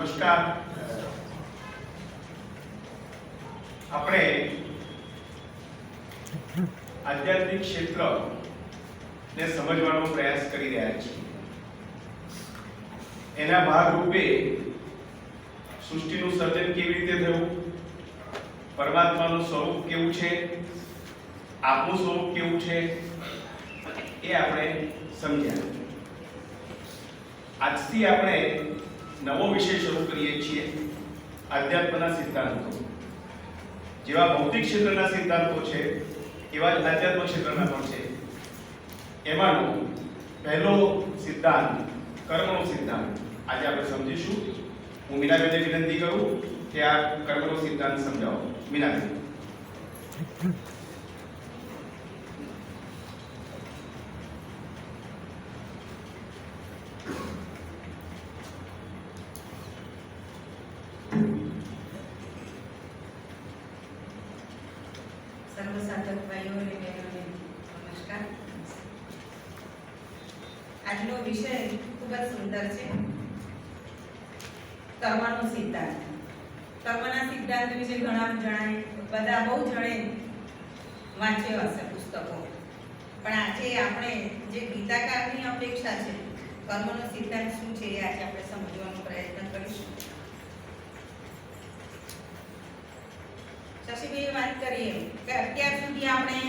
નમસ્કાર. આપણે આધ્યાત્મિક ક્ષેત્રને સમજવાનો પ્રયાસ કરી રહ્યા છીએ. એના ભાગરૂપે સૃષ્ટિનું સર્જન કેવી રીતે થયું, પરમાત્માનું સ્વરૂપ કેવું છે, આપણું સ્વરૂપ કેવું છે, એ આપણે સમજ્યા. આજથી આપણે નવો વિષય શરૂ કરીએ છીએ. આધ્યાત્મના સિદ્ધાંતો. જેવા ભૌતિક ક્ષેત્રના સિદ્ધાંતો છે એવા જ આધ્યાત્મ ક્ષેત્રના પણ છે. એમાંનો પહેલો સિદ્ધાંત કર્મનો સિદ્ધાંત આજે આપણે સમજીશું. હું મીનાબેનને વિનંતી કરું કે આ કર્મનો સિદ્ધાંત સમજાવો. મીનાબેન. સર્વસાધક ભાઈઓ અને બહેનોને નમસ્કાર. આજનો વિષય ખૂબ જ સુંદર છે. કર્મનો સિદ્ધાંત. કર્મના સિદ્ધાંત વિશે બધા બહુ જણે વાંચ્યો હશે પુસ્તકો, પણ આજે આપણે જે ગીતાકારની અપેક્ષા છે કર્મનો સિદ્ધાંત શું છે એ આજે આપણે સમજવાનો પ્રયત્ન કરીશું. શશીભાઈ વાત કરીએ કે અત્યાર સુધી આપણે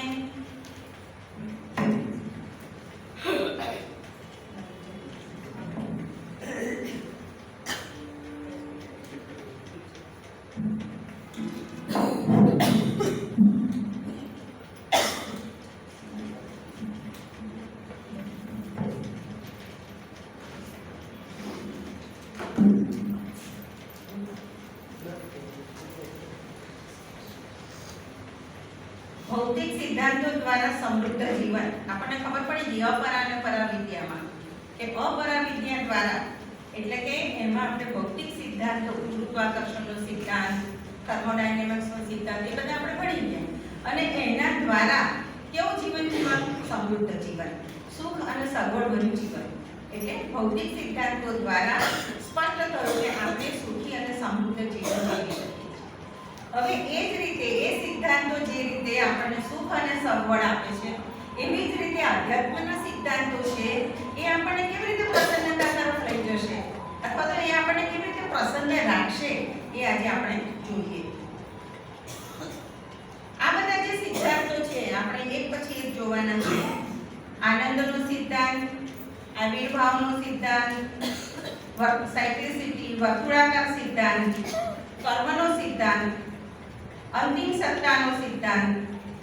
ભૌતિક સિદ્ધાંતો દ્વારા સમૃદ્ધ જીવન આપણને ખબર પડી અપરા અને પરાવિદ્યામાં કે અપરાવિદ્યા દ્વારા એટલે કે એમાં આપણે ભૌતિક સિદ્ધાંતો, ગુરુત્વાકર્ષણનો સિદ્ધાંત, થર્મોડાયનેમિક્સનો સિદ્ધાંત એ બધા આપણે ભણી ગયા અને એના દ્વારા કેવું જીવન જીવવાનું? સમૃદ્ધ જીવન, સુખ અને સગવડભર્યું જીવન. એટલે ભૌતિક સિદ્ધાંતો દ્વારા સ્પષ્ટ થયું કે આપણે સુખી અને સમૃદ્ધ જીવન જીવી શકીએ. હવે એ જ રીતે એ સિદ્ધાંતો જે રીતે આપણને સુખ અને સગવડ આપે છે એવી જ રીતે આધ્યાત્મના સિદ્ધાંતો છે એ આપણને કેવી રીતે પ્રસન્નતા તરફ લઈ જશે અથવા તો એ આપણને કેવી રીતે પ્રસન્ન રાખશે એ આજે આપણે જોઈએ. આ બધા જે સિદ્ધાંતો છે આપણે એક પછી એક જોવાના છે. આનંદનો સિદ્ધાંત, આવિર્ભાવનો સિદ્ધાંત, સાયક્લિસિટી, વર્તુળાકાર સિદ્ધાંત, કર્મનો સિદ્ધાંત, અંતિમ સત્તાનો સિદ્ધાંત,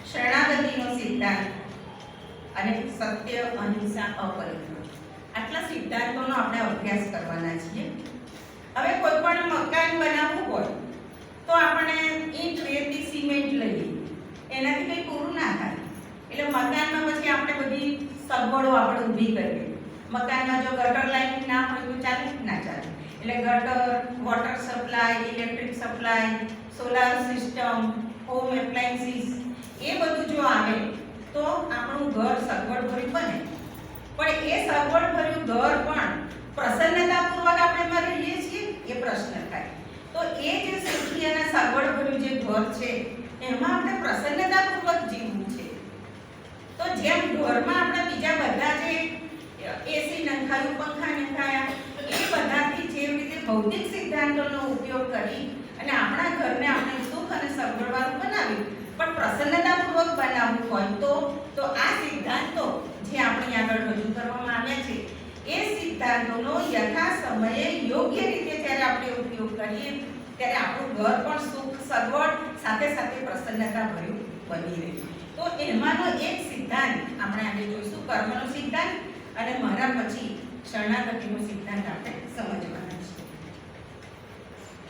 શરણાગતિનો સિદ્ધાંત અને સત્ય, અહિંસા, અપરિગ્રહ. આટલા સિદ્ધાંતોનો આપણે અભ્યાસ કરવાના છીએ. હવે કોઈ પણ મકાન બનાવવું હોય તો આપણે ઈંટ, રેતી, સિમેન્ટ લઈએ, એનાથી કંઈ પૂરું ના થાય. એટલે મકાનમાં પછી આપણે બધી સગવડો આપણે ઊભી કરીએ. મકાનમાં જો ગટર લાઈન ના હોય તો ચાલે ના ચાલે. એટલે gutter, water supply, electric supply, solar system, home appliances એ બધું જો આવે તો આપણું ઘર સગવડભર્યું બને. પણ એ સગવડભર્યું ઘર પણ પ્રસન્નતાપૂર્વક આપણે એમાં રહીએ છીએ એ પ્રશ્ન થાય. તો એ જે સુખી અને સગવડભર્યું જે ઘર છે એમાં આપણે પ્રસન્નતાપૂર્વક જીવવું છે. તો જેમ ઘરમાં આપણે બીજા બધા જે એસી નંખાયું, પંખા નંખાયા એ બધાથી જેવી રીતે ભૌતિક સિદ્ધાંતોનો ઉપયોગ કરી અને આપણા ઘરને આપણે સુખ અને સગવડવાળું બનાવી પણ પ્રસન્નતાપૂર્વક બનાવવું હોય તો આ સિદ્ધાંતો જે આપણે આગળ રજૂ કરવામાં આવ્યા છે એ સિદ્ધાંતોનો યથા સમયે યોગ્ય રીતે જ્યારે આપણે ઉપયોગ કરીએ ત્યારે આપણું ઘર પણ સુખ, સગવડ સાથે સાથે પ્રસન્નતા ભર્યું બની રહે. તો એમાંનો એક સિદ્ધાંત આપણે આજે જોઈશું, કર્મનો સિદ્ધાંત, અને મારા પછી શરણાગતિનો સિદ્ધાંત આપણે સમજવાના છે.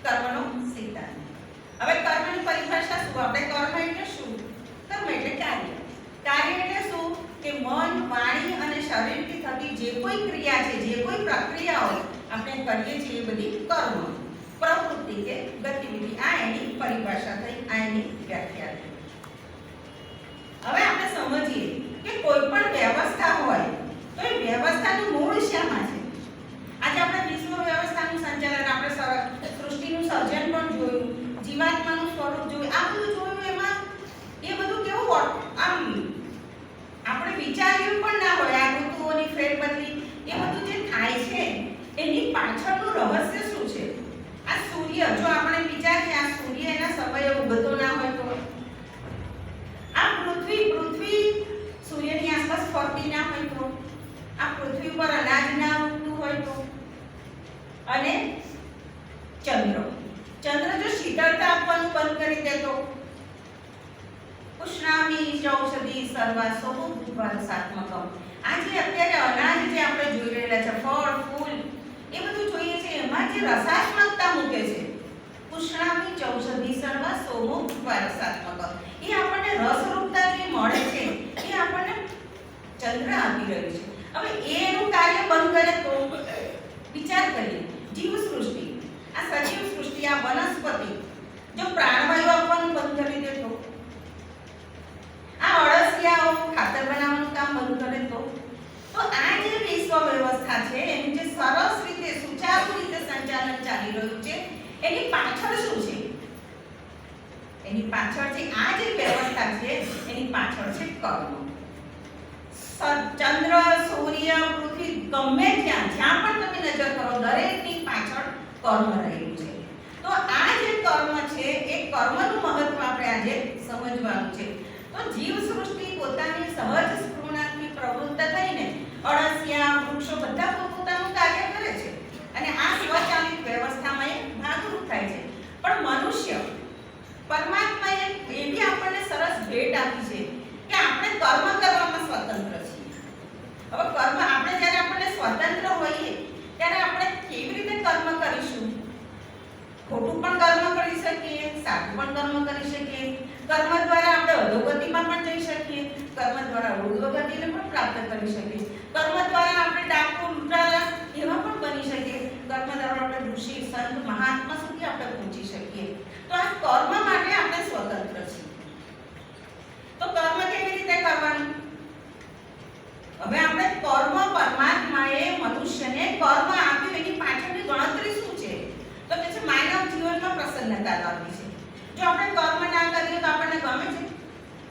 કર્મનો સિદ્ધાંત. હવે કર્મની પરિભાષા શું? આપણે કર્મ એટલે શું? કર્મ એટલે કાર્ય. કાર્ય એટલે શું? કે મન, વાણી અને શરીરથી થતી જે કોઈ ક્રિયા છે, જે કોઈ પ્રક્રિયાઓ આપણે કરીએ છીએ એ બધી કર્મ, પ્રવૃત્તિ કે ગતિવિધિ. આ એની પરિભાષા થઈ, આ એની વ્યાખ્યા થઈ. હવે આપણે સમજીએ કે કોઈ પણ વ્યવસ્થા હોય તો એ વ્યવસ્થાનું મૂળ શામાં છે? આજે આપણે વિશ્વ વ્યવસ્થાનું સંચાલન આપણે રસાત્મકતા મૂકે છે. પુષ્ણામી ચૌષધિ સર્વ સોમો રસાત્મક. એ આપણને રસરૂપતા જે મળે છે એ આપણને ચંદ્ર આપી રહ્યું છે. હવે એનું કાર્ય બંધ કરે તો વિચાર કરીએ. જીવ સૃષ્ટિ, આ સજીવ સૃષ્ટિ, આ વનસ્પતિ જો પ્રાણવાયુ આપવાનું બંધ કરી દે તો, આ અળસિયાઓ ખાતર બનાવવાનું કામ બંધ કરે તો આ જે વિશ્વ વ્યવસ્થા છે એનું જે સરસ રીતે સુચારુ રીતે સંચાલન ચાલી રહ્યું છે એની પાછળ શું છે? એની પાછળ છે આ જે વ્યવસ્થા છે એની પાછળ છે કર્મ. ચંદ્ર, સૂર્ય, પૃથ્વી ગમે જ્યાં પણ તમે નજર કરો દરેકની પાછળ કર્મ રહેલું છે. તો આ જે કર્મ છે એ કર્મનું મહત્વ આપણે આજે સમજવાનું છે. તો જીવ સૃષ્ટિ પોતાની સહજ સ્ફૂર્ણાથી પ્રવૃત્ત થઈને અળસિયા, વૃક્ષો બધા પોતાનું કાર્ય કરે છે અને આ સ્વચાલિત વ્યવસ્થામાં એ ભાગરૂપ થાય છે. પણ મનુષ્ય, પરમાત્માએ એવી આપણને સરસ ભેટ આપી છે કે આપણે કર્મ કરવામાં સ્વતંત્ર છીએ. હવે કર્મ આપણે જ્યારે આપણને સ્વતંત્ર હોઈએ ત્યારે આપણે કેવી રીતે કર્મ કરીશું? ખોટું પણ કર્મ કરી શકીએ, સાચું પણ કર્મ કરી શકીએ. કર્મ દ્વારા આપણે અધોગતિમાં પણ જઈ શકીએ, કર્મ દ્વારા ઉર્ધ્વગતિને પણ પ્રાપ્ત કરી શકીએ, કર્મ દ્વારા આપણે ડાકુ, લૂંટારા એવા પણ બની શકીએ, કર્મ દ્વારા આપણે ઋષિ, સંત, મહાત્મા સુધી આપણે પહોંચી શકીએ. તો આ કર્મ માટે આપણે સ્વતંત્ર છીએ. તો કર્મ કેવી રીતે કરવાનું? હવે આપણે કર્મ, પરમાત્માએ મનુષ્યને કર્મ આપ્યું એની પાછળની ગણતરી શું છે? તો કે છે માનવ જીવનમાં પ્રસન્નતા લાવવી છે. જો આપણે કર્મ ના કરીએ તો આપણને ગમે છે?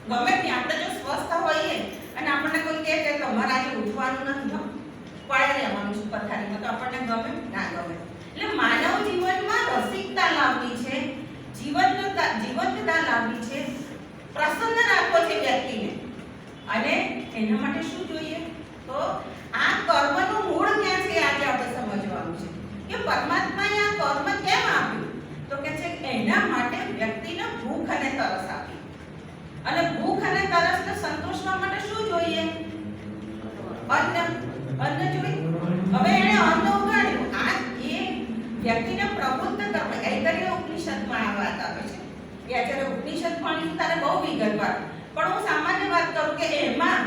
ગમે નહીં. આપણે જો સ્વસ્થ હોઈએ અને આપણને કોઈ કહે કે તમારે આજે ઉઠવાનું નથી, પડે રહેવાનું છે પથારીમાં, તો આપણને ગમે? ના ગમે. એટલે માનવ જીવનમાં રસિકતા લાવવી છે, જીવંતતા લાવવી છે, પ્રસન્ન રાખવો છે વ્યક્તિને. અને એના માટે શું જોઈએ? તો આ કર્મનું મૂળ ક્યાં છે આજે આપણે સમજવાનું છે કે પરમાત્માએ આ કર્મ કેમ આપ્યું? તો કે છે એના માટે વ્યક્તિને ભૂખ અને તરસ આપી. અને ભૂખ અને તરસને સંતોષવા માટે શું જોઈએ? અન્ન જોઈએ. હવે એને અન્ન ઉગાડ્યું. આ એ વ્યક્તિને પ્રબુદ્ધ કરવા એતરીય ઉપનિષદમાં આ વાત આવે છે. એ અત્યારે ઉપનિષદ ભણી તારે બહુ વિગતવાર, પણ હું સામાન્ય વાત કરું કે એમાં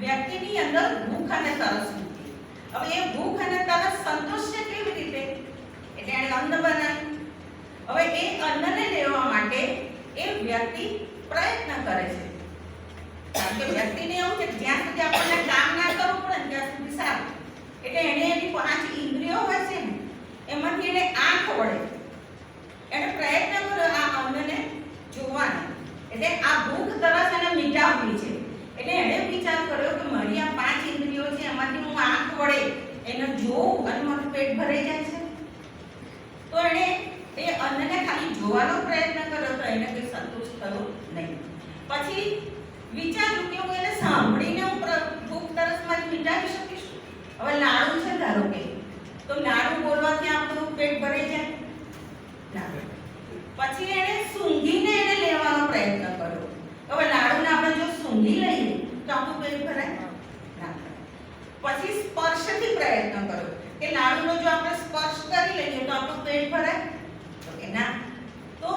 વ્યક્તિની અંદર ભૂખ અને તરસ મૂકી. હવે એ ભૂખ અને તરસ સંતોષશે કેવી રીતે? એટલે એને અન્ન બનાવ્યું. હવે એ અન્નને લેવા માટે એ વ્યક્તિ પ્રયત્ન કરે છે. કારણ કે વ્યક્તિને એવું છે કે જ્યાં સુધી આપણને કામ ના કરવું પડે ત્યાં સુધી સારું. એટલે એને એની 5 ઇન્દ્રિયો હોય છે ને એમાંથી એને આંખ વડે એને પ્રયત્ન કર્યો આ અન્નને જોવાનો. એટલે આ ભૂખ તરસ એને મિટાવવી છે. એટલે એણે વિચાર કર્યો કે મારી આ 5 ઇન્દ્રિયો છે એમાંથી હું આંખ વડે એને જોઉં અને મારું પેટ ભરાઈ જાય છે. તો એણે એ અન્નને ખાલી જોવાનો પ્રયત્ન કર્યો તો એને કોઈ સંતોષ થયો નહીં. પછી વિચાર્યું કે હું એને સાંભળીને હું ભૂખ તરસમાંથી મિટાવી શકીશ. હવે લાડુ છે ધારો કે, તો લાડુ બોલવાથી આપણું પેટ ભરાઈ જાય ના. પછી એને સૂંઘીને એને લેવાનો પ્રયત્ન કર્યો. હવે લાડુને આપણે જો સૂંઘી લઈએ તો આપણું પેટ ભરાય ના. પછી સ્પર્શથી પ્રયત્ન કર્યો કે લાડુનો જો આપણે સ્પર્શ કરી લઈએ તો આપણું પેટ ભરાય ના. તો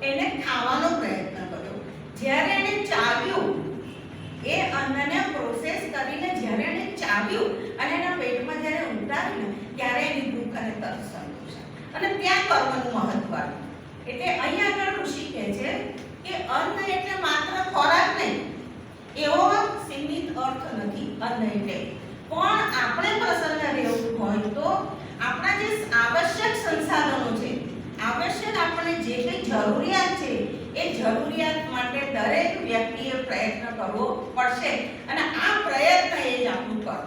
એને ખાવાનો પ્રયત્ન કર્યો. જ્યારે એને ચાવ્યું, એ અન્નને પ્રોસેસ કરીને જ્યારે એને ચાવ્યું અને એના પેટમાં જ્યારે ઉતાર્યું ત્યારે એની ભૂખ અને તરસ સંતોષાય. અને ત્યાં કર્મનું મહત્વ આવ્યું. એટલે અહીં આગળ ઋષિ કહે છે કે અન્ન એટલે માત્ર ખોરાક નહીં, એવો સીમિત અર્થ નથી અન્ન એટલે. પણ આપણે પ્રસન્ન રહેવું હોય તો આપણા જે આવશ્યક સંસાધનો છે, આવશ્યક આપણને જે કંઈ જરૂરિયાત છે એ જરૂરિયાત માટે દરેક વ્યક્તિએ પ્રયત્ન કરવો પડશે. અને આ પ્રયત્ન એ જ આપણું કર્મ.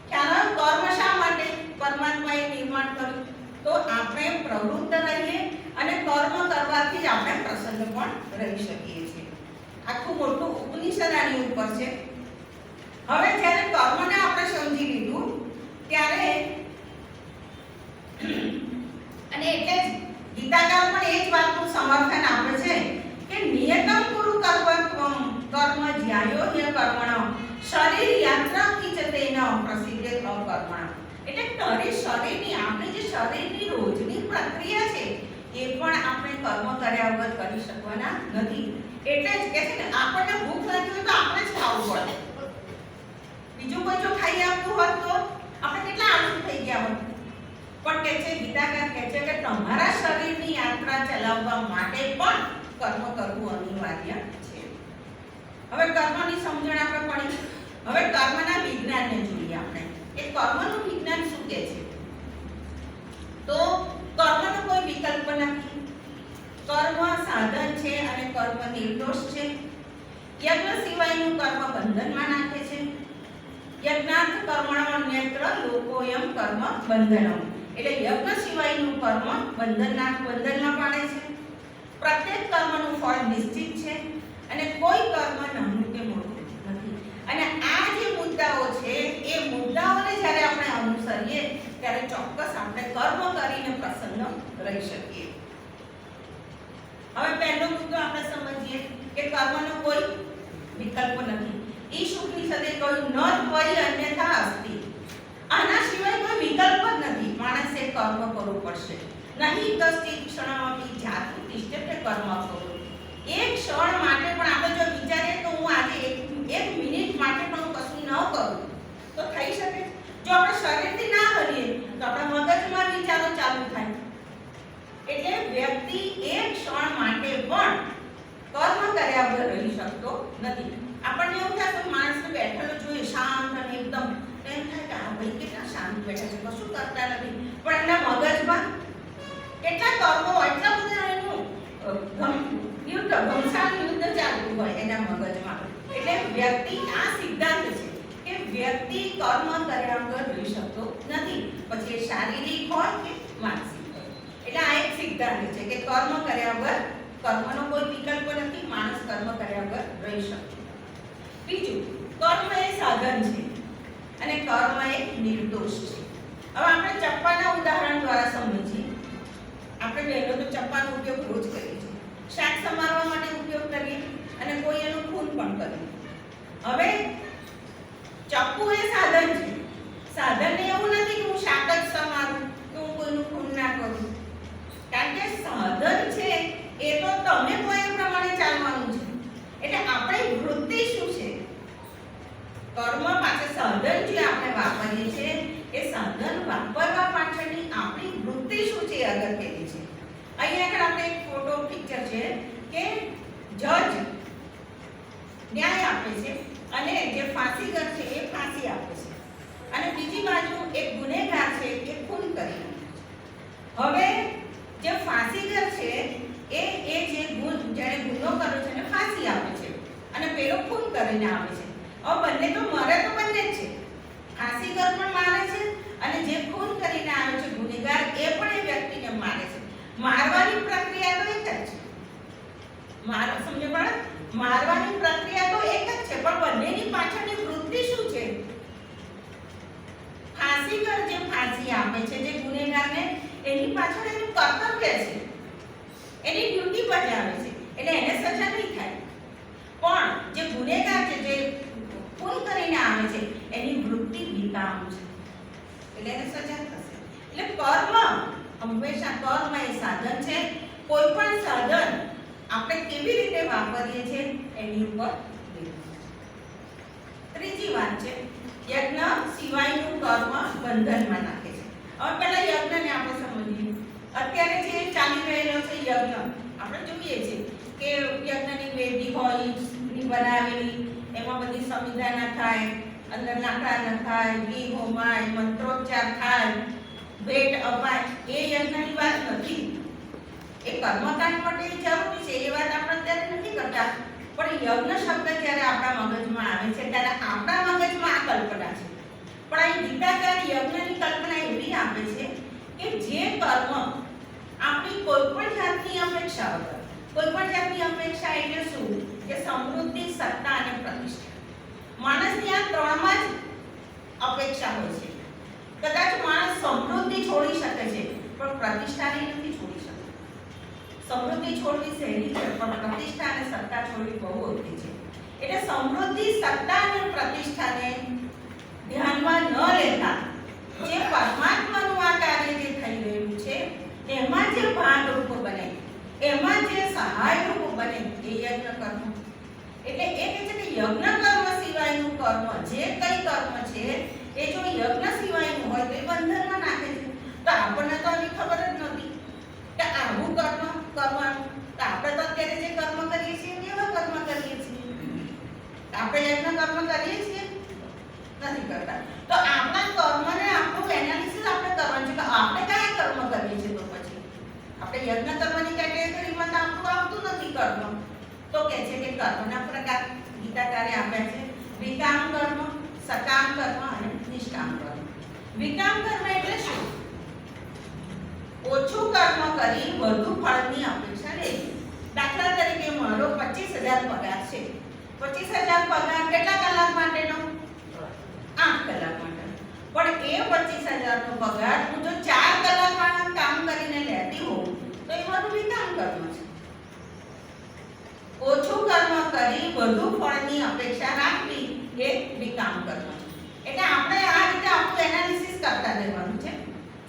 ખ્યાલ કર્મ શા માટે પરમાત્માએ નિર્માણ કર્યું? તો આપણે પ્રવૃત્ત રહીએ અને કર્મ કરવાથી જ આપણે પ્રસન્ન પણ રહી શકીએ છીએ. આખું મોટું ઉપનિષદ આની ઉપર છે. હવે જ્યારે કર્મને આપણે સમજી લીધું ત્યારે અને એટલે જ ગીતાકાર પણ એ જ વાતનું સમર્થન આપે છે કે નિયતમ કુરુ કર્મ જ્યાયો ય કર્મણ શરીર યાત્રા કિચતે ન પ્રસિદ્ધ રીતે અકર્મણ. એટલે તારી શરીરની આપણી જે શરીરની રોજની પ્રક્રિયા છે એ પણ આપણે કર્મ કર્યા વગર કરી શકવાના નથી. એટલે જ કહે છે ને આપણને ભૂખ લાગી હોય તો આપણે જ ખાવું પડે. બીજું કોઈ જો ખાઈ આપતું હોત તો આપણે કેટલા આળસુ થઈ ગયા હોત. પણ કહે છે ગીતાકાર કહે છે કે તમારા શરીરની યાત્રા ચલાવવા માટે પણ કર્મ કરવું અનિવાર્ય છે. હવે કર્મની સમજણ આપણે પડી. હવે કર્મના વિજ્ઞાનને જોઈએ આપણે. એ કર્મનું વિજ્ઞાન શું કહે છે? તો કર્મનો કોઈ વિકલ્પ નથી. કર્મ સાધન છે અને કર્મ નિર્દોષ છે. યજ્ઞ સિવાયનું કર્મ બંધનમાં નાખે છે. યજ્ઞાર્થ કર્મણો અન્યત્ર લોકોયમ કર્મ બંધનમ. એટલે યજ્ઞ સિવાયનું કર્મ બંધનમાં પાડે છે. પ્રત્યેક કર્મનું ફળ નિશ્ચિત છે અને કોઈ કર્મ નાનું કે મોટું નથી. અને આ જે મુદ્દાઓ છે એ મુદ્દાઓને જ્યારે આપણે અનુસરીએ ત્યારે ચોક્કસ આપણે કર્મ કરીને પ્રસન્ન રહી શકીએ. હવે પહેલો મુદ્દો આપણે સમજીએ કે કર્મનો કોઈ વિકલ્પ નથી. ઈશુપનિષદે કહ્યું ન ત્વયિ અન્યથા અસ્તિ. આના સિવાય કોઈ વિકલ્પ જ નથી. માણસે કર્મ કરવું પડશે. નહીં કશ્ચિત ક્ષણમપી જાતુ તિષ્ઠતે કર્મ કરોતિ. એક ક્ષણ માટે પણ આપણે જો વિચારીએ તો હું આજે એક મિનિટ માટે પણ હું કશું ન કરું તો થઈ શકે? જો આપણે શરીરથી ના કરીએ તો આપણા મગજમાં વિચારો ચાલુ થાય. એટલે વ્યક્તિ એક ક્ષણ માટે પણ કર્મ કર્યા વગર રહી શકતો નથી. આપણને એવું થાય કે માણસને બેઠેલો જોઈએ શાંત અને એકદમ એમ થાય કે આ ભાઈ કેટલા શાંત બેઠા છે, કશું કરતા નથી. પણ એના મગજમાં કેટલા કર્મો, એટલા બધા એનું ઘમસાણ યુદ્ધ ચાલતું હોય એના મગજમાં. એટલે વ્યક્તિ આ સિદ્ધાંત છે કે વ્યક્તિ કર્મ કર્યા વગર રહી શકતો નથી, પછી એ શારીરિક હોય કે માનસિક હોય. એટલે આ એક સિદ્ધાંત છે કે કર્મ કર્યા વગર કર્મનો કોઈ વિકલ્પ નથી. માણસ કર્મ કર્યા વગર રહી શકતો. બીજું, કર્મ એ સાધન છે અને કર્મ એ નિર્દોષ છે. હવે આપણે ચપ્પાના ઉદાહરણ દ્વારા સમજીએ. આપણે બહેનો તો ચપ્પાનો ઉપયોગ રોજ કરીએ છીએ. શાક સમારવા માટે ઉપયોગ કરીએ અને કોઈ એનું ખૂન પણ કરીએ. હવે ચપ્પુ એ સાધન છે. સાધન એવું નથી કે હું શાક જ સમારું કે હું કોઈનું ખૂન ના કરું. કારણ કે સાધન છે એ તો તમે કોઈ પ્રમાણે ચાલવાનું છે. એટલે આપણી વૃત્તિ શું છે? કર્મ પાછળ સાધન જે આપણે વાપરીએ છીએ એ સાધન વાપરવા પાછળની આપણી વૃત્તિ શું છે એ અગત્યની છે. અહીંયા આગળ આપણે એક ફોટો પિક્ચર છે કે જજ ન્યાય આપે છે અને જે ફાંસીગર છે એ ફાંસી આપે છે અને બીજી બાજુ એક ગુનેગાર છે એ ખૂન કરી નાખે છે. હવે જે ફાંસીગર છે એ જે જેણે ગુનો કર્યો છે એને ફાંસી આપે છે અને પેલો ખૂન કરીને આવે છે. હવે બંને તો મરે તો બંને જ છે. ફાંસીગર પણ મારે છે અને જે ખૂન કરીને આવે છે ગુનેગાર એ પણ એ વ્યક્તિને મારે છે. મારવાની પ્રક્રિયા તો એક જ છે. સમજો પણ મારવાની પ્રક્રિયા તો એક જ છે, પણ બંનેની પાછળની વૃત્તિ શું છે? ફાંસીગર જે ફાંસી આપે છે જે ગુનેગારને, એની પાછળ એનું કર્તવ્ય છે, એની ડ્યુટી બજાવે છે, એટલે એને સજા નહીં થાય. પણ જે ગુનેગાર છે જે ખૂન કરીને આવે છે એની વૃત્તિ વિકામ છે, એટલે એને સજા થશે. એટલે કર્મ હંમેશા કર્મ એ સાધન છે. કોઈ પણ સાધન આપણે કેવી રીતે વાપરીએ છીએ એની ઉપર નિર્ભર. ત્રીજી વાત છે યજ્ઞ સિવાયનું કર્મ બંધનમાં નાખે છે. હવે પહેલા યજ્ઞને આપણે સમજીએ. અત્યારે જે ચાલી રહેલો છે યજ્ઞ આપણે જોઈએ છીએ કે યજ્ઞની વેદી હોય ઈંટની બનાવેલી, એમાં બધી સંવિધાન થાય, અંદર લાકડા નખાય, ઘી હોમાય, મંત્રોચ્ચાર થાય, ભેટ અપાય. એ યજ્ઞની વાત નથી. એ કર્મકાંડ માટે જરૂરી છે, એ વાત આપણે અત્યારે નથી કરતા. પણ યજ્ઞ શબ્દ જ્યારે આપણા મગજમાં આવે છે ત્યારે આપણા મગજમાં આ કલ્પના છે. પણ અહીં ગીતાકાર યજ્ઞની કલ્પના એવી આપે છે કે જે કર્મ આપણી કોઈ પણ જાતની અપેક્ષા વગર, કોઈ પણ જાતની અપેક્ષા એટલે શું કે સમૃદ્ધિ, સત્તા અને પ્રતિષ્ઠા. માણસની આ ત્રણમાં જ અપેક્ષા હોય છે. કદાચ માણસ સમૃદ્ધિ છોડી શકે છે પણ પ્રતિષ્ઠાને નથી છોડી શકતો. સમૃદ્ધિ છોડવી સહેલી છે પણ પ્રતિષ્ઠા અને સત્તા છોડવી બહુ અઘરી છે. એટલે સમૃદ્ધિ, સત્તા અને પ્રતિષ્ઠાને ધ્યાનમાં ન લેતા જે પરમાત્માનું આ કાર્ય જે થઈ રહ્યું છે એમાં જે ભાગરૂપ બને, એમાં જે સહાયરૂપ બને એ યજ્ઞ કર્મ. એટલે એ કહે છે કે યજ્ઞ કર્મ સિવાયનું કર્મ જે કઈ કર્મ છે એ જો યજ્ઞ સિવાયનું હોય તો એ બંધનમાં નાખે છે. તો આપણને તો હજી ખબર જ નહોતી કે આવું કર્મ કરવાનું. તો આપણે તો અત્યારે જે કર્મ કરીએ છીએ કેવા કર્મ કરીએ છીએ? આપણે યજ્ઞ કર્મ કરીએ છીએ? નથી કરતા. તો આપણા કર્મને આપણું એનાલિસિસ આપણે કરવાનું છે કે આપણે કયા કર્મ કરીએ છીએ. તો પછી આપણે યજ્ઞ કર્મની કેટેગરીમાં તો આપણું આવતું નથી કર્મ. તો કહે છે કે કર્મના પ્રકાર ગીતાકારે આપ્યા છે: વિકામ કર્મ, સકામ કર્મ અને નિષ્કામ કર્મ. વિકામ કર્મ એટલે શું? ઓછું કર્મ કરી વધુ ફળની અપેક્ષા લેવી. દાખલા તરીકે મારો 25,000 પગાર છે. 25,000 પગાર કેટલા કલાક માટેનો? 8 કલાક માટે. પણ એ 25,000 નો પગાર હું જો 4 કલાક કામ કરીને લેતી હોઉં તો એ મારું વિકામ કર્મ છે. ઓછું કર્મ કરી વધુ ફળની અપેક્ષા રાખવી એ વિકામ કર્મ છે. એટલે આપણે આ રીતે આપણું એનાલિસિસ કરતા રહેવાનું છે.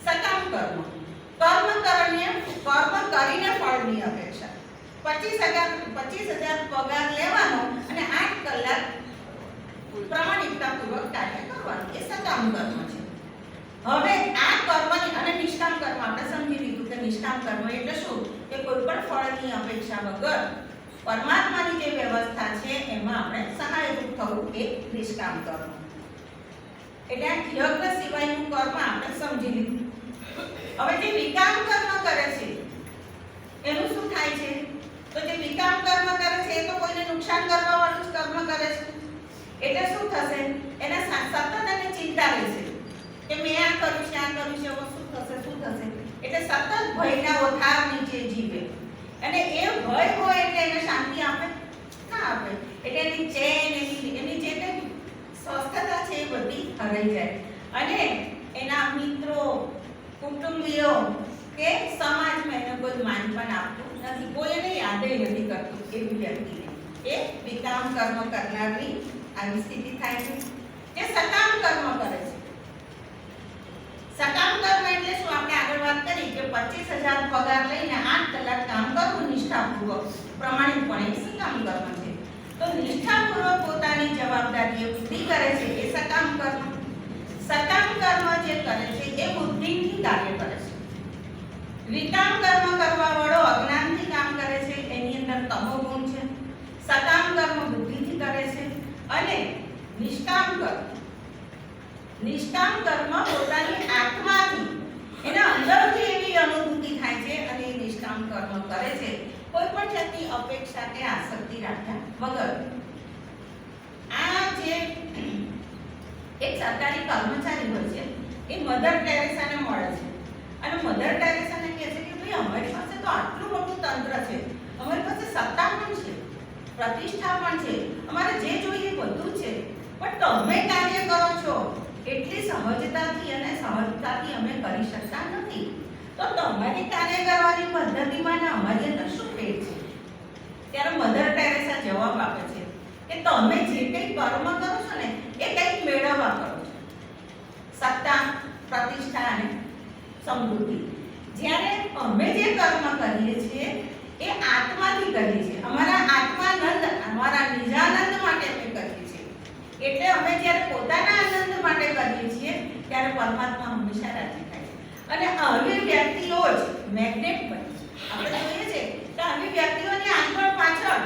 સકામ કર્મ, કર્મ કરીને ફળની અપેક્ષા. 25,000 પગાર લેવાનો અને 8 કલાક પ્રામાણિકતાપૂર્વક કાર્ય કરવાનું એ સકામ કર્મ છે. હવે આ કર્મની અને નિષ્કામ કર્મ આપણે સમજી લીધું કે નિષ્કામ કર્મ એટલે શું? કે કોઈ પણ ફળની અપેક્ષા વગર પરમાત્માની જે વ્યવસ્થા છે એમાં આપણે સહાયરૂપ થવું એ નિષ્કામ કર્મ. એટલે યજ્ઞ સિવાયનું કર્મ આપણે સમજી લીધું. હવે જે વિકામ કર્મ કરે છે એનું શું થાય છે? તો જે વિકામ કર્મ કરે છે એ તો કોઈને નુકસાન કરવા વાળું જ કર્મ કરે છે. એટલે શું થશે? એને સતત અને ચિંતા રહેશે કે મેં આ કર્યું છે, આ કર્યું છે, શું થશે, શું થશે. એટલે સતત ભયના ઓથાર નીચે જીવે. અને એ ભય હોય એટલે એને શાંતિ આપે ના આપે. એટલે એની ચેન, એની જે કઈ સ્વસ્થતા છે એ બધી હરાઈ જાય. અને એના મિત્રો, કુટુંબીઓ કે સમાજમાં એને કોઈ માન પણ આપતું નથી, કોઈ એને યાદ નથી કરતું. એવી વ્યક્તિને એ વિકામ કર્મ કરનારની આવી સ્થિતિ થાય છે. જે સકામ કર્મ કરે છે, સકામ કર્મ એટલે શું? આપણે આગળ વાત કરી કે 25,000 પગાર લઈને 8 કલાક કામ કરવું નિષ્ઠાપૂર્વક, પ્રમાણિકપણે એ સકામ કર્મ છે. તો નિષ્ઠાપૂર્વક પોતાની જવાબદારીઓ પૂરી કરે છે એ સકામ કર્મ. સકામ કર્મ જે કરે છે એ બુદ્ધિથી કાર્ય કરે છે. વિકામ કર્મ કરવા વાળો અજ્ઞાનથી કામ કરે છે, એની અંદર તમોગુણ છે. સકામ કર્મ બુદ્ધિથી કરે છે. અને નિષ્કામ કર્મ પોતાની આત્માથી, એના અંદરથી એવી અનુભૂતિ થાય છે અને એ નિષ્કામ કર્મ કરે છે કોઈ પણ જાતની અપેક્ષા કે આસક્તિ રાખ્યા વગર. આ જે એક સરકારી કર્મચારી હોય છે એ મધર ટેરેસાને મળે છે અને મધર ટેરેસાને કહે છે કે ભાઈ અમારી પાસે તો આટલું મોટું તંત્ર છે, અમારી પાસે સત્તા પણ છે, પ્રતિષ્ઠા પણ છે, અમારે જે જોઈએ બધું છે, પણ તમે કાર્ય કરો છો એટલી સહજતાથી અને સહજતાથી અમે કરી શકતા નથી. તો તમારી કાર્ય કરવાની પદ્ધતિમાં ને અમારી અંદર શું ફેર છે? ત્યારે મધર ટેરેસા જવાબ આપે છે કે તમે જે કંઈ કર્મ કરો છો ને એ કંઈક મેળવવા કરો છો, સત્તા, પ્રતિષ્ઠા અને સમૃદ્ધિ. જ્યારે અમે જે કર્મ કરીએ છીએ એ આત્માથી કરીએ છીએ, અમારા આત્માનંદ, અમારા નિજાનંદ માટે અમે કરીએ છીએ. એટલે અમે જ્યારે પોતાના આનંદ માટે કરીએ છીએ ત્યારે પરમાત્મા હંમેશા રાજી થાય છે. અને આવી વ્યક્તિઓ જ મેગ્નેટ બને છે. આપણે જોઈએ છે કે આવી વ્યક્તિઓની આગળ પાછળ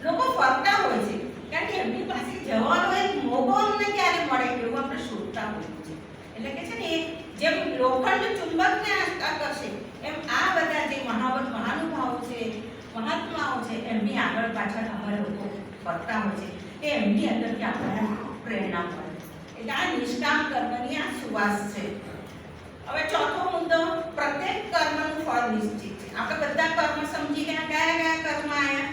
લોકો ફરતા હોય છે, કારણ કે એમની પાસે જવાનો એક મોકો અમને ક્યારે મળે એવું આપણે શોધતા હોઈએ છીએ. એટલે કે છે ને જેમ લોખંડ ચુંબકને આકર્ષે એમ આ બધા જે મહાનુભાવો છે, મહાત્માઓ છે, એમની આગળ પાછળ અમારા લોકો ફરતા હોય છે કે એમની અંદરથી આપણને પ્રેરણા મળે. એટલે આ નિષ્કામ કર્મની આ સુવાસ છે. હવે ચોથો મુદ્દો, પ્રત્યેક કર્મનું ફળ નિશ્ચિત છે. આપણે બધા કર્મ સમજી ગયા. કયા કયા કર્મ આયા?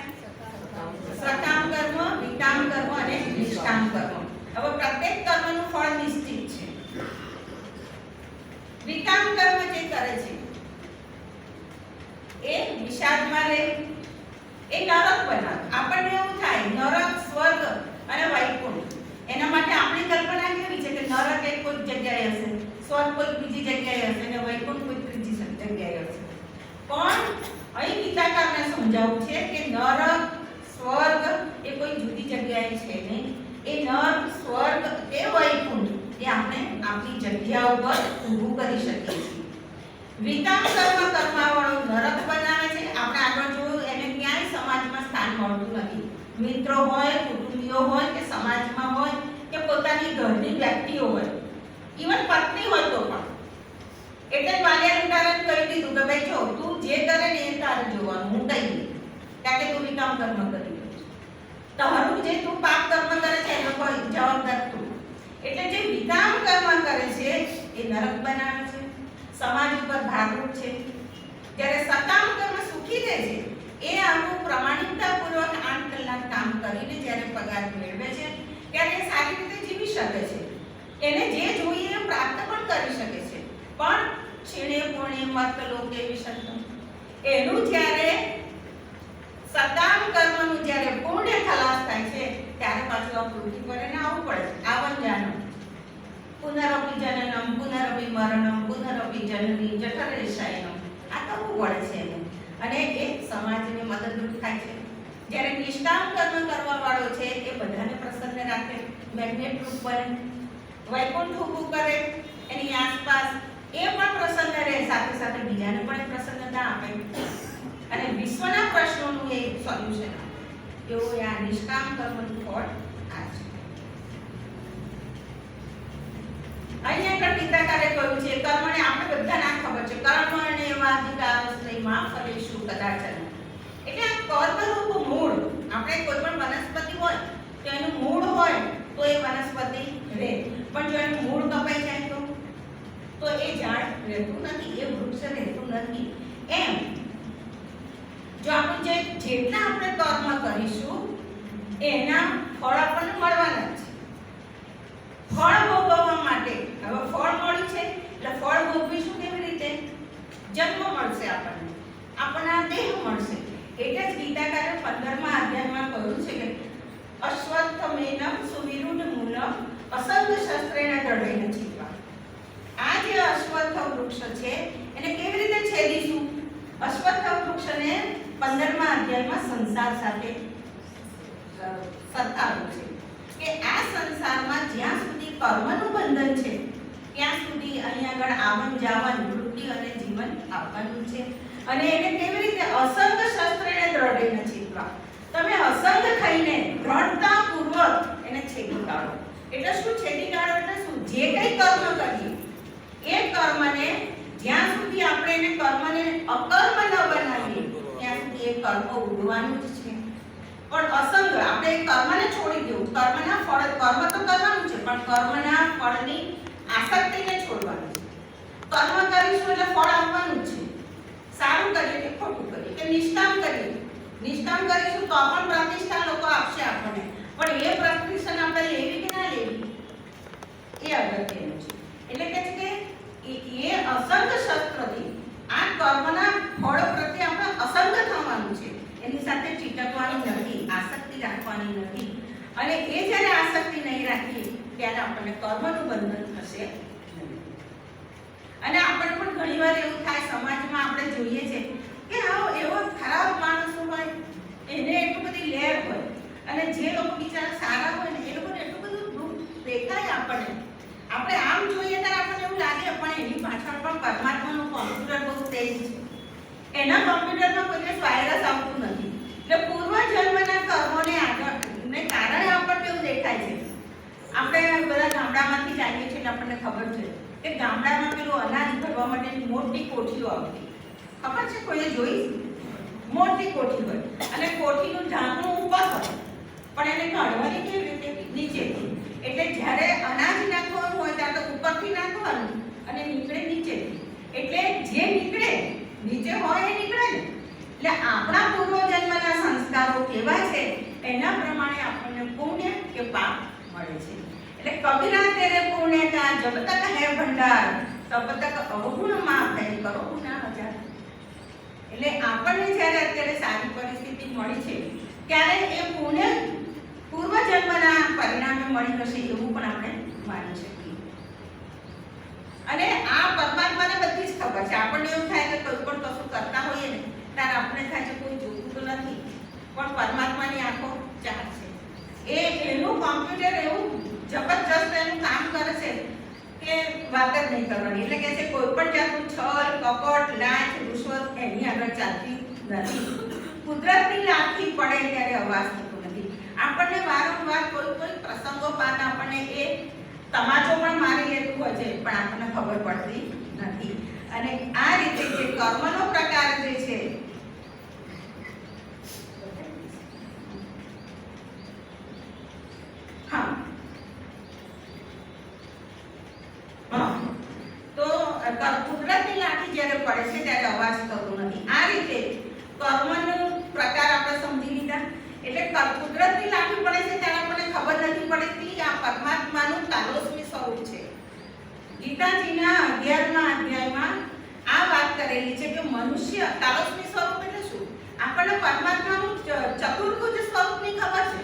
સકામ કર્મ, વિકામ કર્મ અને નિષ્કામ કર્મ. હવે પ્રત્યેક કર્મનું ફળ નિશ્ચિત છે. વિકામ કર્મ જે કરે છે એ વિષાદમાં રહે, એ નરક બનાવે. આપણને એવું થાય નરક, સ્વર્ગ અને વૈકુંઠ. એના માટે આપણી કલ્પના નરક એક કોઈ જગ્યાએ હશે, સ્વર્ગ કોઈ બીજી જગ્યાએ હશે અને વૈકુંઠ કોઈ ત્રીજી જગ્યાએ હશે. પણ અહીં ગીતાકારને સમજાવવું છે કે નરક સ્વર્ગ એ કોઈ જુદી જગ્યાએ છે નહીં. એ નરક સ્વર્ગ કે વૈકુંઠ એ આપણે આપણી જગ્યા ઉપર ઊભું કરી શકીએ છીએ. વિકામ કર્મ કરવાવાળો નરક બનાવે છે. આપણે આગળ જોયું એને ક્યાંય સમાજમાં સ્થાન મળતું નથી. મિત્રો હોય, કુટુંબીઓ હોય કે સમાજમાં હોય કે પોતાની ઘરની વ્યક્તિઓ હોય, ઈવન પત્ની હોય તો પણ. એટલે બાલ્યાનું કારણ કહી દીધું કે ભાઈ જો તું જે કરે ને એ તારે જોવાનું, હું કહી દઉં કારણ કે તું વિકામ કર્મ કરી રહ્યો છે. તારું જે તું પાપ કર્મ કરે છે એનો કોઈ જવાબદાર તું. એટલે જે વિકામ કર્મ કરે છે એ નરક બનાવે છે, સમાજ ઉપર ભાગરૂપ છે. જ્યારે સકામ કર્મ સુખી રહે છે એ આનું પ્રમાણિકતાપૂર્વક 8 કલાક કામ કરીને જ્યારે પગાર મેળવે છે ત્યારે એ સારી રીતે જીવી શકે છે. એને જે જોઈએ એ પ્રાપ્ત પણ કરી શકે છે. પણ ક્ષીણે પુણે મર્ત લોકે વિશંતમ, એનું જ્યારે સકામ કર્મનું જ્યારે પુણ્ય ખલાસ થાય છે ત્યારે પાછું આ પૃથ્વી પર એને આવવું પડે છે. આવન જાનમ પુનરપી જનનમ પુનરપી મરણમ પુનરપી જનની જઠરે શયનમ, આ કરવું પડે છે એને. અને એ સમાજને મદદરૂપ થાય છે. જ્યારે નિષ્કામ કર્મ કરવા વાળો છે એ બધાને પ્રસન્ન રાખે, મેગ્નેટ રૂપ બને, વૈકુંઠ ઊભું કરે એની આસપાસ, એ પણ પ્રસન્ન રહે, સાથે સાથે બીજાને પણ પ્રસન્નતા આપે અને વિશ્વના પ્રશ્નોનું એ સોલ્યુશન આપે. એવું આ નિષ્કામ કર્મનું ફળ આ છે. અહીંયા આગળ ગીતાકારે કહ્યું છે કર્મને આપણે બધાને આ ખબર છે કર્મને વાધિકારસ્ત્રીમાં ફલેષુ કદાચન. એટલે આ કર્મરૂપ મૂળ, આપણે કોઈ પણ વનસ્પતિ હોય તો એનું મૂળ હોય તો એ વનસ્પતિ રહે, પણ જો એનું મૂળ કપાઈ જાય તો એ ઝાડ રહેતું નથી, એ વૃક્ષ રહેતું નથી. એમ જો આપણે જેટલા આપણે કર્મ કરીશું એના ફળ આપણને મળવાના છે. ફળ ભોગવવા માટે હવે ફળ મળ્યું છે એટલે ફળ ભોગવીશું કેવી રીતે? જન્મ મળશે આપણને, આપણને દેહ મળશે. એટલે જ ગીતાકારે 15મા અધ્યાયમાં કહ્યું છે કે અશ્વત્થમેન સુવિરુઢ મૂલમ અસંગ શસ્ત્રેણ દૃઢેન ચિત્વા. આ જે અશ્વત્થ વૃક્ષ છે એને કેવી રીતે છેદીશું? અશ્વત્થ વૃક્ષને 15મા અધ્યાયમાં સંસાર સાથે સરખાવ્યું છે કે આ સંસારમાં જ્યાં સુધી કર્મનું બંધન છે ત્યાં સુધી અહીં આગળ આવન જાવન વૃત્તિ અને જીવન આપવાનું છે. અને એને કેવી રીતે? અસંગ શસ્ત્રેણ દૃઢેન ચિત્વા. તમે અસંગ થઈને દ્રઢતાપૂર્વક એને છેદી કાઢો. એટલે શું છેદી કાઢો? એટલે શું? જે કંઈ કર્મ કરીએ એ કર્મને જ્યાં સુધી આપણે એને કર્મને અકર્મ ન બનાવીએ ત્યાં સુધી એ કર્મ ઉડવાનું જ છે. પણ અસંગ આપણે એ કર્મને છોડી દેવું, કર્મના ફળ, કર્મ તો કરવાનું છે પણ કર્મના ફળની આસક્તિને છોડવાની છે. કર્મ કરીશું એટલે ફળ આવવાનું જ છે. સારું કરીએ કે ખોટું કરીએ કે નિષ્કામ કરીએ, નિષ્કામ કરીશું તો પણ પ્રતિષ્ઠા લોકો આપશે આપણને, પણ એ પ્રતિષ્ઠા આપણે લેવી કે ના લેવી એ અગત્યનું છે. એટલે કે છે કે એ અસંગ શસ્ત્રથી આ કર્મના ફળ પ્રત્યે આપણે અસંગ થવાનું છે. એની સાથે ચીટકવાનું નથી, આસક્તિ રાખવાની નથી. અને એ જ્યારે આસક્તિ નહીં રાખીએ ત્યારે આપણને કર્મનું બંધન થશે નહીં. અને આપણને પણ ઘણીવાર એવું થાય, સમાજમાં આપણે જોઈએ છે કે આવો એવો ખરાબ માણસો હોય એને એટલું બધી લેર હોય અને જે લોકો બિચારા સારા હોય ને એ લોકોને એટલું બધું દુઃખ દેખાય આપણને. આપણે આમ જોઈએ ત્યારે આપણને એવું લાગે પણ એની પાછળ પણ પરમાત્માનું કોમ્પ્યુટર બહુ તેજ છે. એના કોમ્પ્યુટરમાં કોઈ વાયરસ આવતું નથી. એટલે પૂર્વ જન્મના કર્મોને આગળને કારણે આપણને એવું દેખાય છે. આપણે બધા ગામડામાંથી જ આવીએ છીએ એટલે આપણને ખબર છે કે ગામડામાં પેલું અનાજ ભરવા માટેની મોટી કોઠીઓ આવતી. ખબર છે? કોઈએ જોઈ? મોટી કોઠી હોય અને કોઠીનું ઢાંકણું ઉપર હોય પણ એને કાઢવાની કેવી રીતે? નીચેથી. એટલે જ્યારે અનાજ નાખવાનું હોય ત્યારે તો ઉપરથી નાખવાનું અને નીકળે નીચેથી. એટલે જે નીકળે નીચે હોય એ નીકળે ને. એટલે આપણા પૂર્વજન્મના સંસ્કારો કેવા છે એના પ્રમાણે આપણને પુણ્ય કે પાપ મળે છે. એટલે કબીરા તેરે પુણ્ય કા જબ તક હૈ ભંડાર તબ તક અવગુણ માં હૈ કરો ગુના હજાર. એટલે આપણને જ્યારે અત્યારે સારી પરિસ્થિતિ મળી છે ત્યારે એ પુણ્ય પૂર્વજન્મના પરિણામે મળી હશે એવું પણ આપણે માની શકીએ. છે. આપણને એવું થાય કે કોઈ પણ કશું કરતા હોઈએ ને ત્યારે આપણે થાય છે કોઈ જોતું તો નથી, પણ પરમાત્માની આંખો ચાર છે. એનું કોમ્પ્યુટર એવું જબરજસ્ત એનું કામ કરે છે કે વાત જ નહીં કરવાની. એટલે કે છે કોઈ પણ જાતનું છળ કપટ લાંચ રૂશ્વત એની આગળ ચાલતી નથી. કુદરતની લાઠી પડે ત્યારે અવાજ થતો નથી. આપણને વારંવાર કોઈ પ્રસંગોપાત આપણને એ તમાચો પણ મારી લેતું હોય છે, પણ આપણને ખબર પડતી નથી. અને આ રીતે જે કર્મનો પ્રકાર જે છે તો કુદરતની લાઠી જ્યારે પડે છે ત્યારે અવાજ થતો નથી. આ રીતે કર્મનો પ્રકાર આપણે સમજી લીધા. એટલે કુદરતની લાઠી પડે છે ત્યારે આપણને ખબર નથી પડતી આ પરમાત્માનું તાલોસ્મી સ્વરૂપ છે. ગીતાજીના 11મા અધ્યાયમાં આ વાત કરેલી છે કે મનુષ્ય તાલોસ્મી સ્વરૂપ એટલે શું? આપણને પરમાત્માનું ચતુર્ભુજ સ્વરૂપની ખબર છે.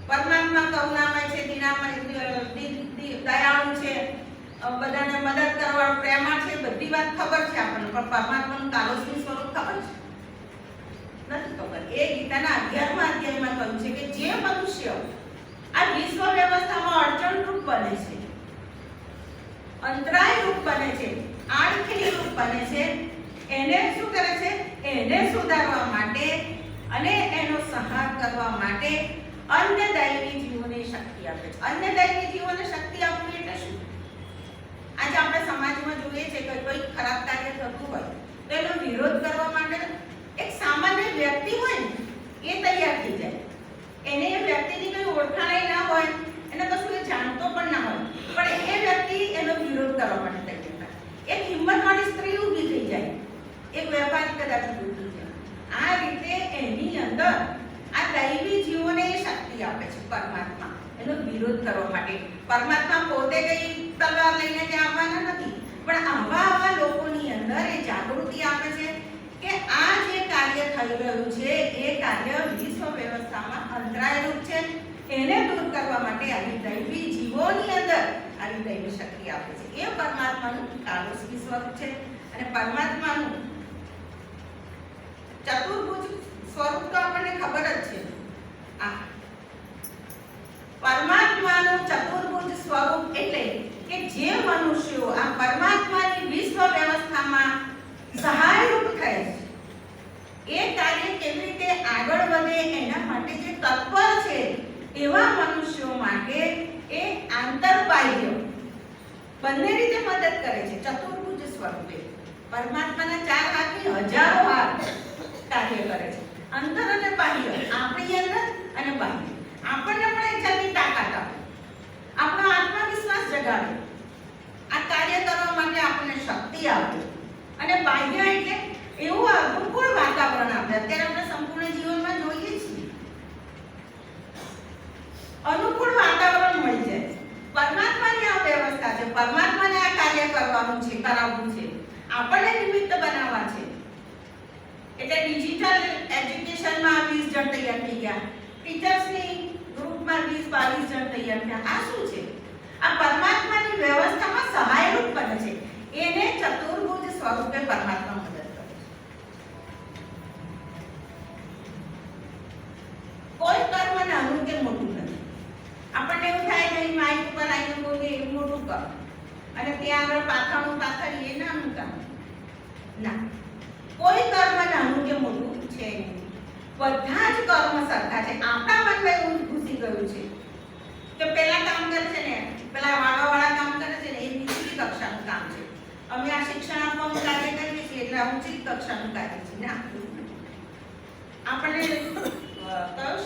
પરમાત્મા કરુણામય છે, દયાળુ છે, બધાને મદદ કરવા પ્રેમા છે, બધી વાત ખબર છે આપણને, પણ પરમાત્માનું તાલોસ્મી સ્વરૂપ ખબર છે નથી ખબર. એ ગીતાના 11મા અધ્યાયમાં કહ્યું છે કે જે મનુષ્ય આ વિશ્વ વ્યવસ્થામાં અડચણરૂપ બને છે, અંતરાય રૂપ બને છે, આડખેલી રૂપ બને છે, એને શું કરે છે? એને સુધારવા માટે અને એનો સંહાર કરવા માટે અન્ય દૈવી જીવોને શક્તિ આપે છે. અન્ય દૈવી જીવોને શક્તિ આપવી એટલે શું? આજે આપણે સમાજમાં જોઈએ છે કે કોઈ ખરાબ કાર્ય થતું હોય તો એનો વિરોધ કરવા માટે એક સામાન્ય વ્યક્તિ હોય ને એ તૈયાર થઈ જાય. એને એ વ્યક્તિની કોઈ ઓળખાણ ના હોય, એને કશું એ જાણતો પણ ના હોય, પણ એ વ્યક્તિ એનો વિરોધ કરવા માટે તૈયાર થાય. એક હિંમતવાળી સ્ત્રી ઊભી થઈ જાય, એક વેપારી કદાચ ઊભી થઈ જાય. આ રીતે એની અંદર આ દૈવી જીવોને શક્તિ આપે છે પરમાત્મા એનો વિરોધ કરવા માટે. પરમાત્મા પોતે કઈ તલવાર લઈને ત્યાં આવવાના નથી, પણ આવા લોકોની અંદર એ જાગૃતિ આપે છે કે આ જે કાર્ય થઈ રહ્યું છે એ કાર્ય વિશ્વ વ્યવસ્થામાં અંતરાયરૂપ છે. એને દૂર કરવા માટે આવી દૈવી જીવોની અંદર આવી દૈવી શક્તિ આપે છે. એ પરમાત્માનું તાલોસ્મી સ્વરૂપ છે. અને પરમાત્માનું ચતુર્ભુજ સ્વરૂપ તો આપણને ખબર જ છે. પરમાત્માનું ચતુર્ભુજ સ્વરૂપ એટલે કે જે મનુષ્યો આ પરમાત્માની વિશ્વ વ્યવસ્થામાં સહાયરૂપ થાય છે, એ કાર્ય કેવી રીતે આગળ વધે એના માટે જે તત્પર છે એવા મનુષ્યો માટે એ આંતરબાહ્ય બંને રીતે મદદ કરે છે. ચતુર્ભુજ સ્વરૂપે પરમાત્માના 4 હાથની હજારો હાથ કાર્ય કરે છે, અંતર અને બાહ્ય, આપણી અંદર અને બાહ્ય. આપણને પણ એક જાતની તાકાત આપે, આપણો આત્મવિશ્વાસ જગાડે, આ કાર્ય કરવા માટે આપણને શક્તિ આપે. અને બાહ્ય એટલે એવું અનુકૂળ વાતાવરણ આપે. અત્યારે આપણે સંપૂર્ણ જીવનમાં જોઈએ છીએ અનુકૂળ વાતાવરણ મળી જાય. પરમાત્માની આ વ્યવસ્થા છે, પરમાત્માને આ કાર્ય કરવાનું છે, કરાવવું છે, આપણને નિમિત્ત બનાવવા છે. એટલે ડિજિટલ એજ્યુકેશનમાં 20 જણ તૈયાર થઈ ગયા, ટીચર્સની ગ્રુપમાં 20-22 જણ તૈયાર થયા. આ શું છે? આ પરમાત્માની વ્યવસ્થામાં સહાયરૂપ બને છે. એને ચતુર્ભુજ સ્વરૂપે પરમાત્મા મદદ કરે છે. કોઈ કર્મ નાનું કે મોટું નથી. આપણને એવું થાય કે માઇક ઉપર આવીને બોલીએ એવું મોટું કર અને ત્યાં આગળ પાથરણું પાથરીએ નાનું કામ. ના, કોઈ કર્મ નાનું કે મોટું છે નહીં. બધા જ કર્મ સરખા છે. આપણા મનમાં એવું ઘૂસી ગયું છે કે પેલા કામ કરે છે ને, પેલા વાળા કામ કરે છે ને એ નીચલી કક્ષાનું કામ છે, અમે આ શિક્ષણ આપવાનું કાર્ય કરીએ છીએ એટલે ઊંચી કક્ષાનું કાર્ય છે. ના, આપણને કયો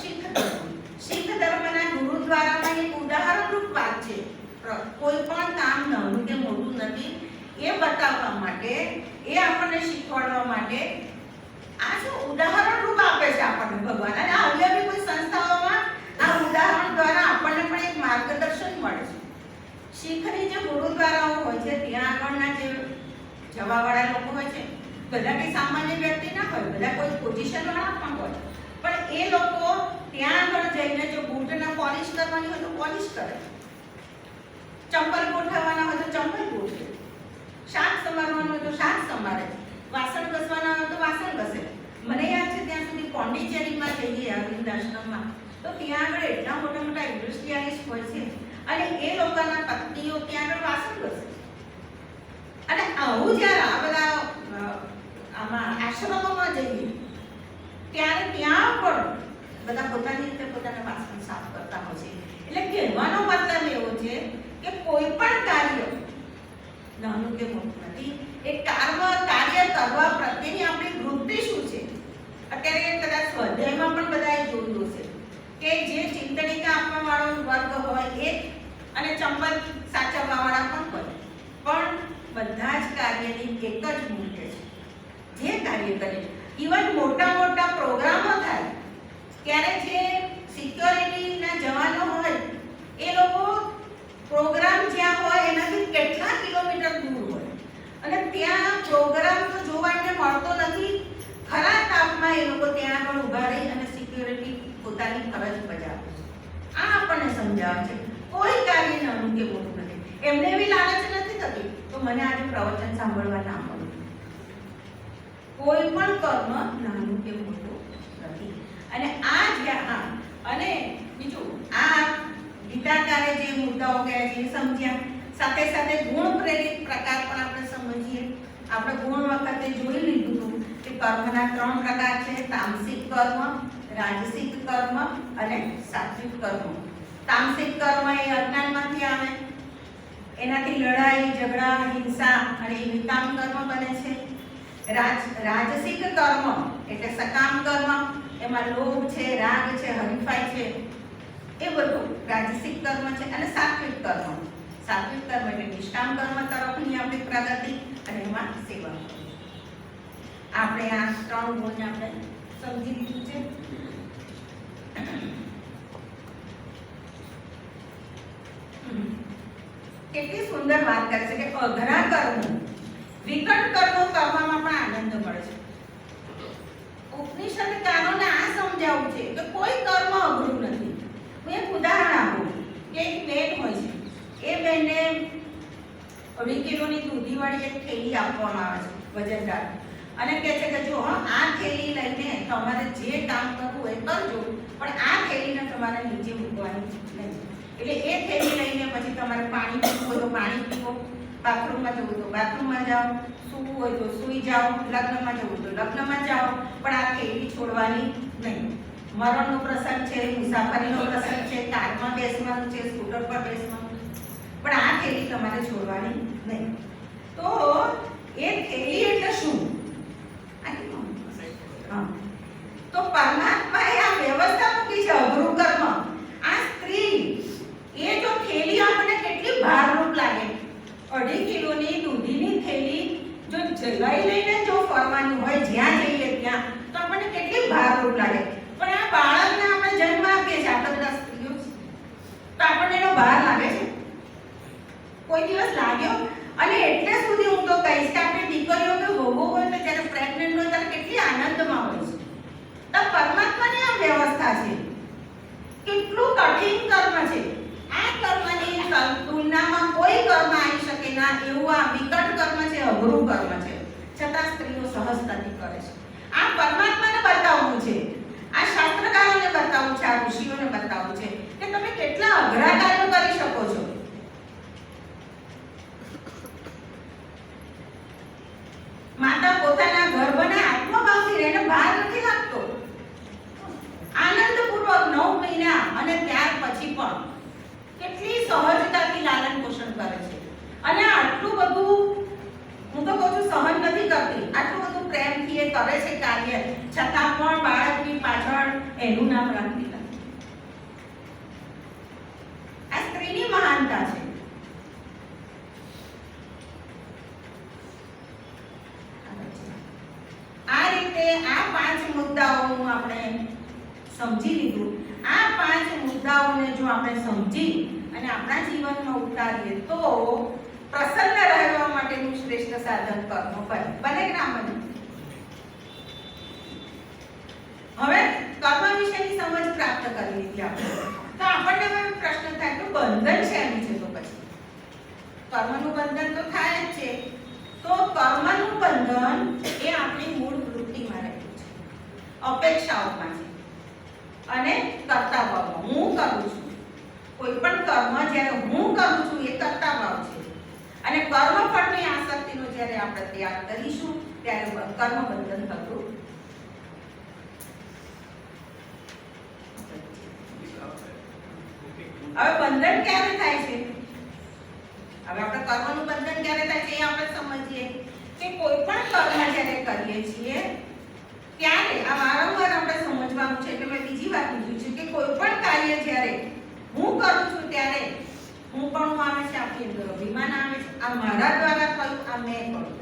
શીખ ધર્મના ગુરુદ્વારામાં એક ઉદાહરણરૂપ વાત છે. કોઈ પણ કામ નાનું કે મોટું નથી એ બતાવવા માટે, એ આપણને શીખવાડવા માટે આ શું ઉદાહરણ રૂપ આપે છે આપણને ભગવાન. અને અન્ય બી કોઈ સંસ્થાઓમાં આ ઉદાહરણ દ્વારા આપણને પણ એક માર્ગદર્શન મળે છે. શીખની જે ગુરુદ્વારાઓ હોય છે ત્યાં આગળના જે જવાવાળા લોકો હોય છે, બધા કઈ સામાન્ય વ્યક્તિ ના હોય, બધા કોઈ પોઝિશન વાળા પણ હોય, પણ એ લોકો ત્યાં આગળ જઈને જો બૂટને પોલિશ કરવાની હોય તો પોલિશ કરે, ચંપલ ગોઠવવાના હોય તો ચંપલ ગોઠવે, શાક સમારવાનું હોય તો શાક સમારે. તમારે વાસણ ઘસવાના હોય તો વાસણ ઘસે. મને યાદ છે ત્યાં સુધી પોંડિચેરીમાં જઈએ અરવિંદ આશ્રમમાં, તો ત્યાં આગળ એટલા મોટા મોટા ઇન્ડસ્ટ્રીયાલિસ્ટ હોય છે અને એ લોકોના પત્નીઓ ત્યાં આગળ વાસણ ઘસે. અને આવું જ્યારે આ બધા આમાં આશ્રમોમાં જઈએ ત્યારે ત્યાં પણ બધા પોતાની રીતે પોતાના વાસણ સાફ કરતા હોય છે. એટલે કહેવાનો મતલબ એવો છે કે કોઈ પણ કાર્ય નાનું કે મોટું નથી. એ કાર્ય કરવા પ્રત્યેની આપણી વૃત્તિ શું છે. અત્યારે કદાચ સ્વાધ્યાયમાં પણ બધાએ જોયું હશે કે જે ચિંતનિકા આપવા વાળો વર્ગ હોય એ અને ચંપલ સાચવવા વાળા પણ હોય, પણ બધા જ કાર્યની એક જ મૂલ્ય છે. જે કાર્ય કરે, ઇવન મોટા મોટા પ્રોગ્રામો થાય ત્યારે જે સિક્યોરિટીના જવાનો હોય એ લોકો પ્રોગ્રામ જ્યાં હોય એનાથી કેટલા કિલોમીટર દૂર હોય અને ત્યાં પ્રોગ્રામ તો જોવા એમને મળતો નથી. ખરા તાપમાં એ લોકો ત્યાં આગળ ઊભા રહી અને સિક્યોરિટી પોતાની ફરજ બજાવે છે. આ આપણને સમજાવે છે કોઈ કાર્ય નાનું કે મોટું નથી. એમને એવી લાલચ નથી થતી તો મને આજે પ્રવચન સાંભળવા ના મળે. કોઈ પણ કર્મ નાનું કે મોટું નથી. અને આ જ્યાં અને બીજું આ ગીતાકારે જે મુદ્દાઓ કહ્યા છે એ સમજ્યા. સાથે સાથે ગુણ પ્રેરિત પ્રકાર પણ આપણે સમજીએ. આપણે ગુણ વખતે જોઈ લીધું હતું કે કર્મના 3 પ્રકાર છે: તામસિક કર્મ, રાજસિક કર્મ અને સાત્વિક કર્મ. તામસિક કર્મ એ અજ્ઞાનમાંથી આવે, એનાથી લડાઈ ઝઘડા હિંસા અને વિકામ કર્મ બને છે. રાજસિક કર્મ એટલે સકામ કર્મ, એમાં લોભ છે, રાગ છે, હરીફાઈ છે, એ બધું રાજસિક કર્મ છે. અને સાત્વિક કર્મ એટલે નિષ્કામ કર્મ તરફની આપણી પ્રગતિ અને એમાં સેવા. આપણે આ 3 ગુણને આપણે સમજી લીધું છે. કેટલી સુંદર વાત કરે છે કે અઘરા કર્મો, વિકટ કર્મો કરવામાં પણ આનંદ મળે છે. ઉપનિષદકારોને આ સમજાવવું છે કે કોઈ કર્મ અઘરું નથી. હું એક ઉદાહરણ આપું કે એક બેન હોય છે, એ બેનને 2 કિલોની દૂધીવાળી એક થેલી આપવામાં આવે છે વજનદાર, અને કહે છે કે જો આ થેલી લઈને તમારે જે કામ કરવું એ કરજો, પણ આ થેલીને તમારે નીચે મૂકવાની નહીં. એટલે એ થેલી લઈને પછી તમારે પાણી પીવું હોય તો પાણી પીવો, બાથરૂમમાં જવું તો બાથરૂમમાં જાઓ, સૂવું હોય તો સૂઈ જાઓ, લગ્નમાં જવું તો લગ્નમાં જાઓ, પણ આ થેલી છોડવાની નહીં. મરણનો પ્રસંગ છે, મુસાફરીનો પ્રસંગ છે, કારમાં બેસવાનું છે, સ્કૂટર પર બેસવાનું, પણ આ થેલી તમારે છોડવાની નહીં. તો એ થેલી એટલે શું? તો પરમાત્માએ આ વ્યવસ્થા મૂકી છે અઘરું કર્મ. આ સ્ત્રી એ જો થેલી આપણને કેટલી ભારરૂપ લાગે, 2.5 કિલોની દૂધીની થેલી જો લઈને જો ફરવાની હોય જ્યાં જઈએ ત્યાં, તો આપણને કેટલી ભારરૂપ લાગે. પણ આ બાળકને આપણે જન્મ આપીએ છીએ, આપણે બધા સ્ત્રીઓ, તો આપણને એનો ભાર લાગે છે? કોઈ દિવસ લાગ્યો? અને એટલે સુધી હું તો કહીશ કે આપણે દીકરીઓ કે વહુઓ હોય તો જ્યારે પ્રેગ્નન્ટ હોય ત્યારે કેટલી આનંદમાં હોય છે. તો પરમાત્માની આ વ્યવસ્થા છે. કેટલું કઠિન કર્મ છે. આ કર્મની તુલનામાં કોઈ કર્મ આવી શકે ના એવું આ વિકટ કર્મ છે, અઘરું કર્મ છે, છતાં સ્ત્રીઓ સહજતાથી કરે છે. આ પરમાત્માને બતાવવું છે, આ શાસ્ત્રકારોને બતાવવું છે, આ ઋષિઓને બતાવવું છે કે તમે કેટલા અઘરા કાર્યો કરી શકો છો. માતા પોતાના ગર્ભને આત્મભાવથી રહીને બહાર નથી લાગતો. આનંદપૂર્વક 9 મહિના અને ત્યાર પછી પણ કેટલી સહજતાથી લાલન પોષણ કરે છે. અને આટલું બધું, હું તો કહું છું સહન નથી કરતી, આટલું બધું પ્રેમથી એ કરે છે કાર્ય, છતાં પણ બાળકની પાછળ એનું નામ રાખતી નથી. આ સ્ત્રીની મહાનતા છે. આ રીતે આ 5 મુદ્દાઓનું આપણે સમજી લીધું. આ 5 મુદ્દાઓને જો આપણે સમજી અને આપણા જીવનમાં ઉતારીએ તો પ્રસન્ન રહેવા માટેનું શ્રેષ્ઠ સાધન કર્મ બને કે ના બને? હવે કર્મ વિશેની સમજ પ્રાપ્ત કરી લીધી આપણે, તો આપણને હવે પ્રશ્ન થાય કે બંધન શેનું છે? તો પછી કર્મનું બંધન તો થાય જ છે, તો કર્મનું બંધન બંધન એ આપણી મૂળ વૃત્તિમાં રહેલું છે, અપેક્ષાઓમાં છે અને કર્તાભાવમાં. હું કરું છું, કોઈ પણ કર્મ જ્યારે હું કરું છું એ કર્તાભાવ છે અને કર્મફળની આસક્તિનો જ્યારે આપણે ત્યાગ કરીશું ત્યારે કર્મ બંધન થતું. હવે બંધન ક્યારે થાય છે? હવે આપણે કર્મનું બંધન ક્યારે થાય છે એ આપણે સમજીએ કે કોઈ પણ કર્મ જ્યારે કરીએ છીએ ત્યારે આ વારંવાર આપણે સમજવાનું છે. એટલે મેં બીજી વાત કીધું છે કે કોઈ પણ કાર્ય જ્યારે હું કરું છું ત્યારે હું પણ આવે છે, આપણી અંદર અભિમાન આવે છે, આ મારા દ્વારા થયું, આ મેં કર્યું,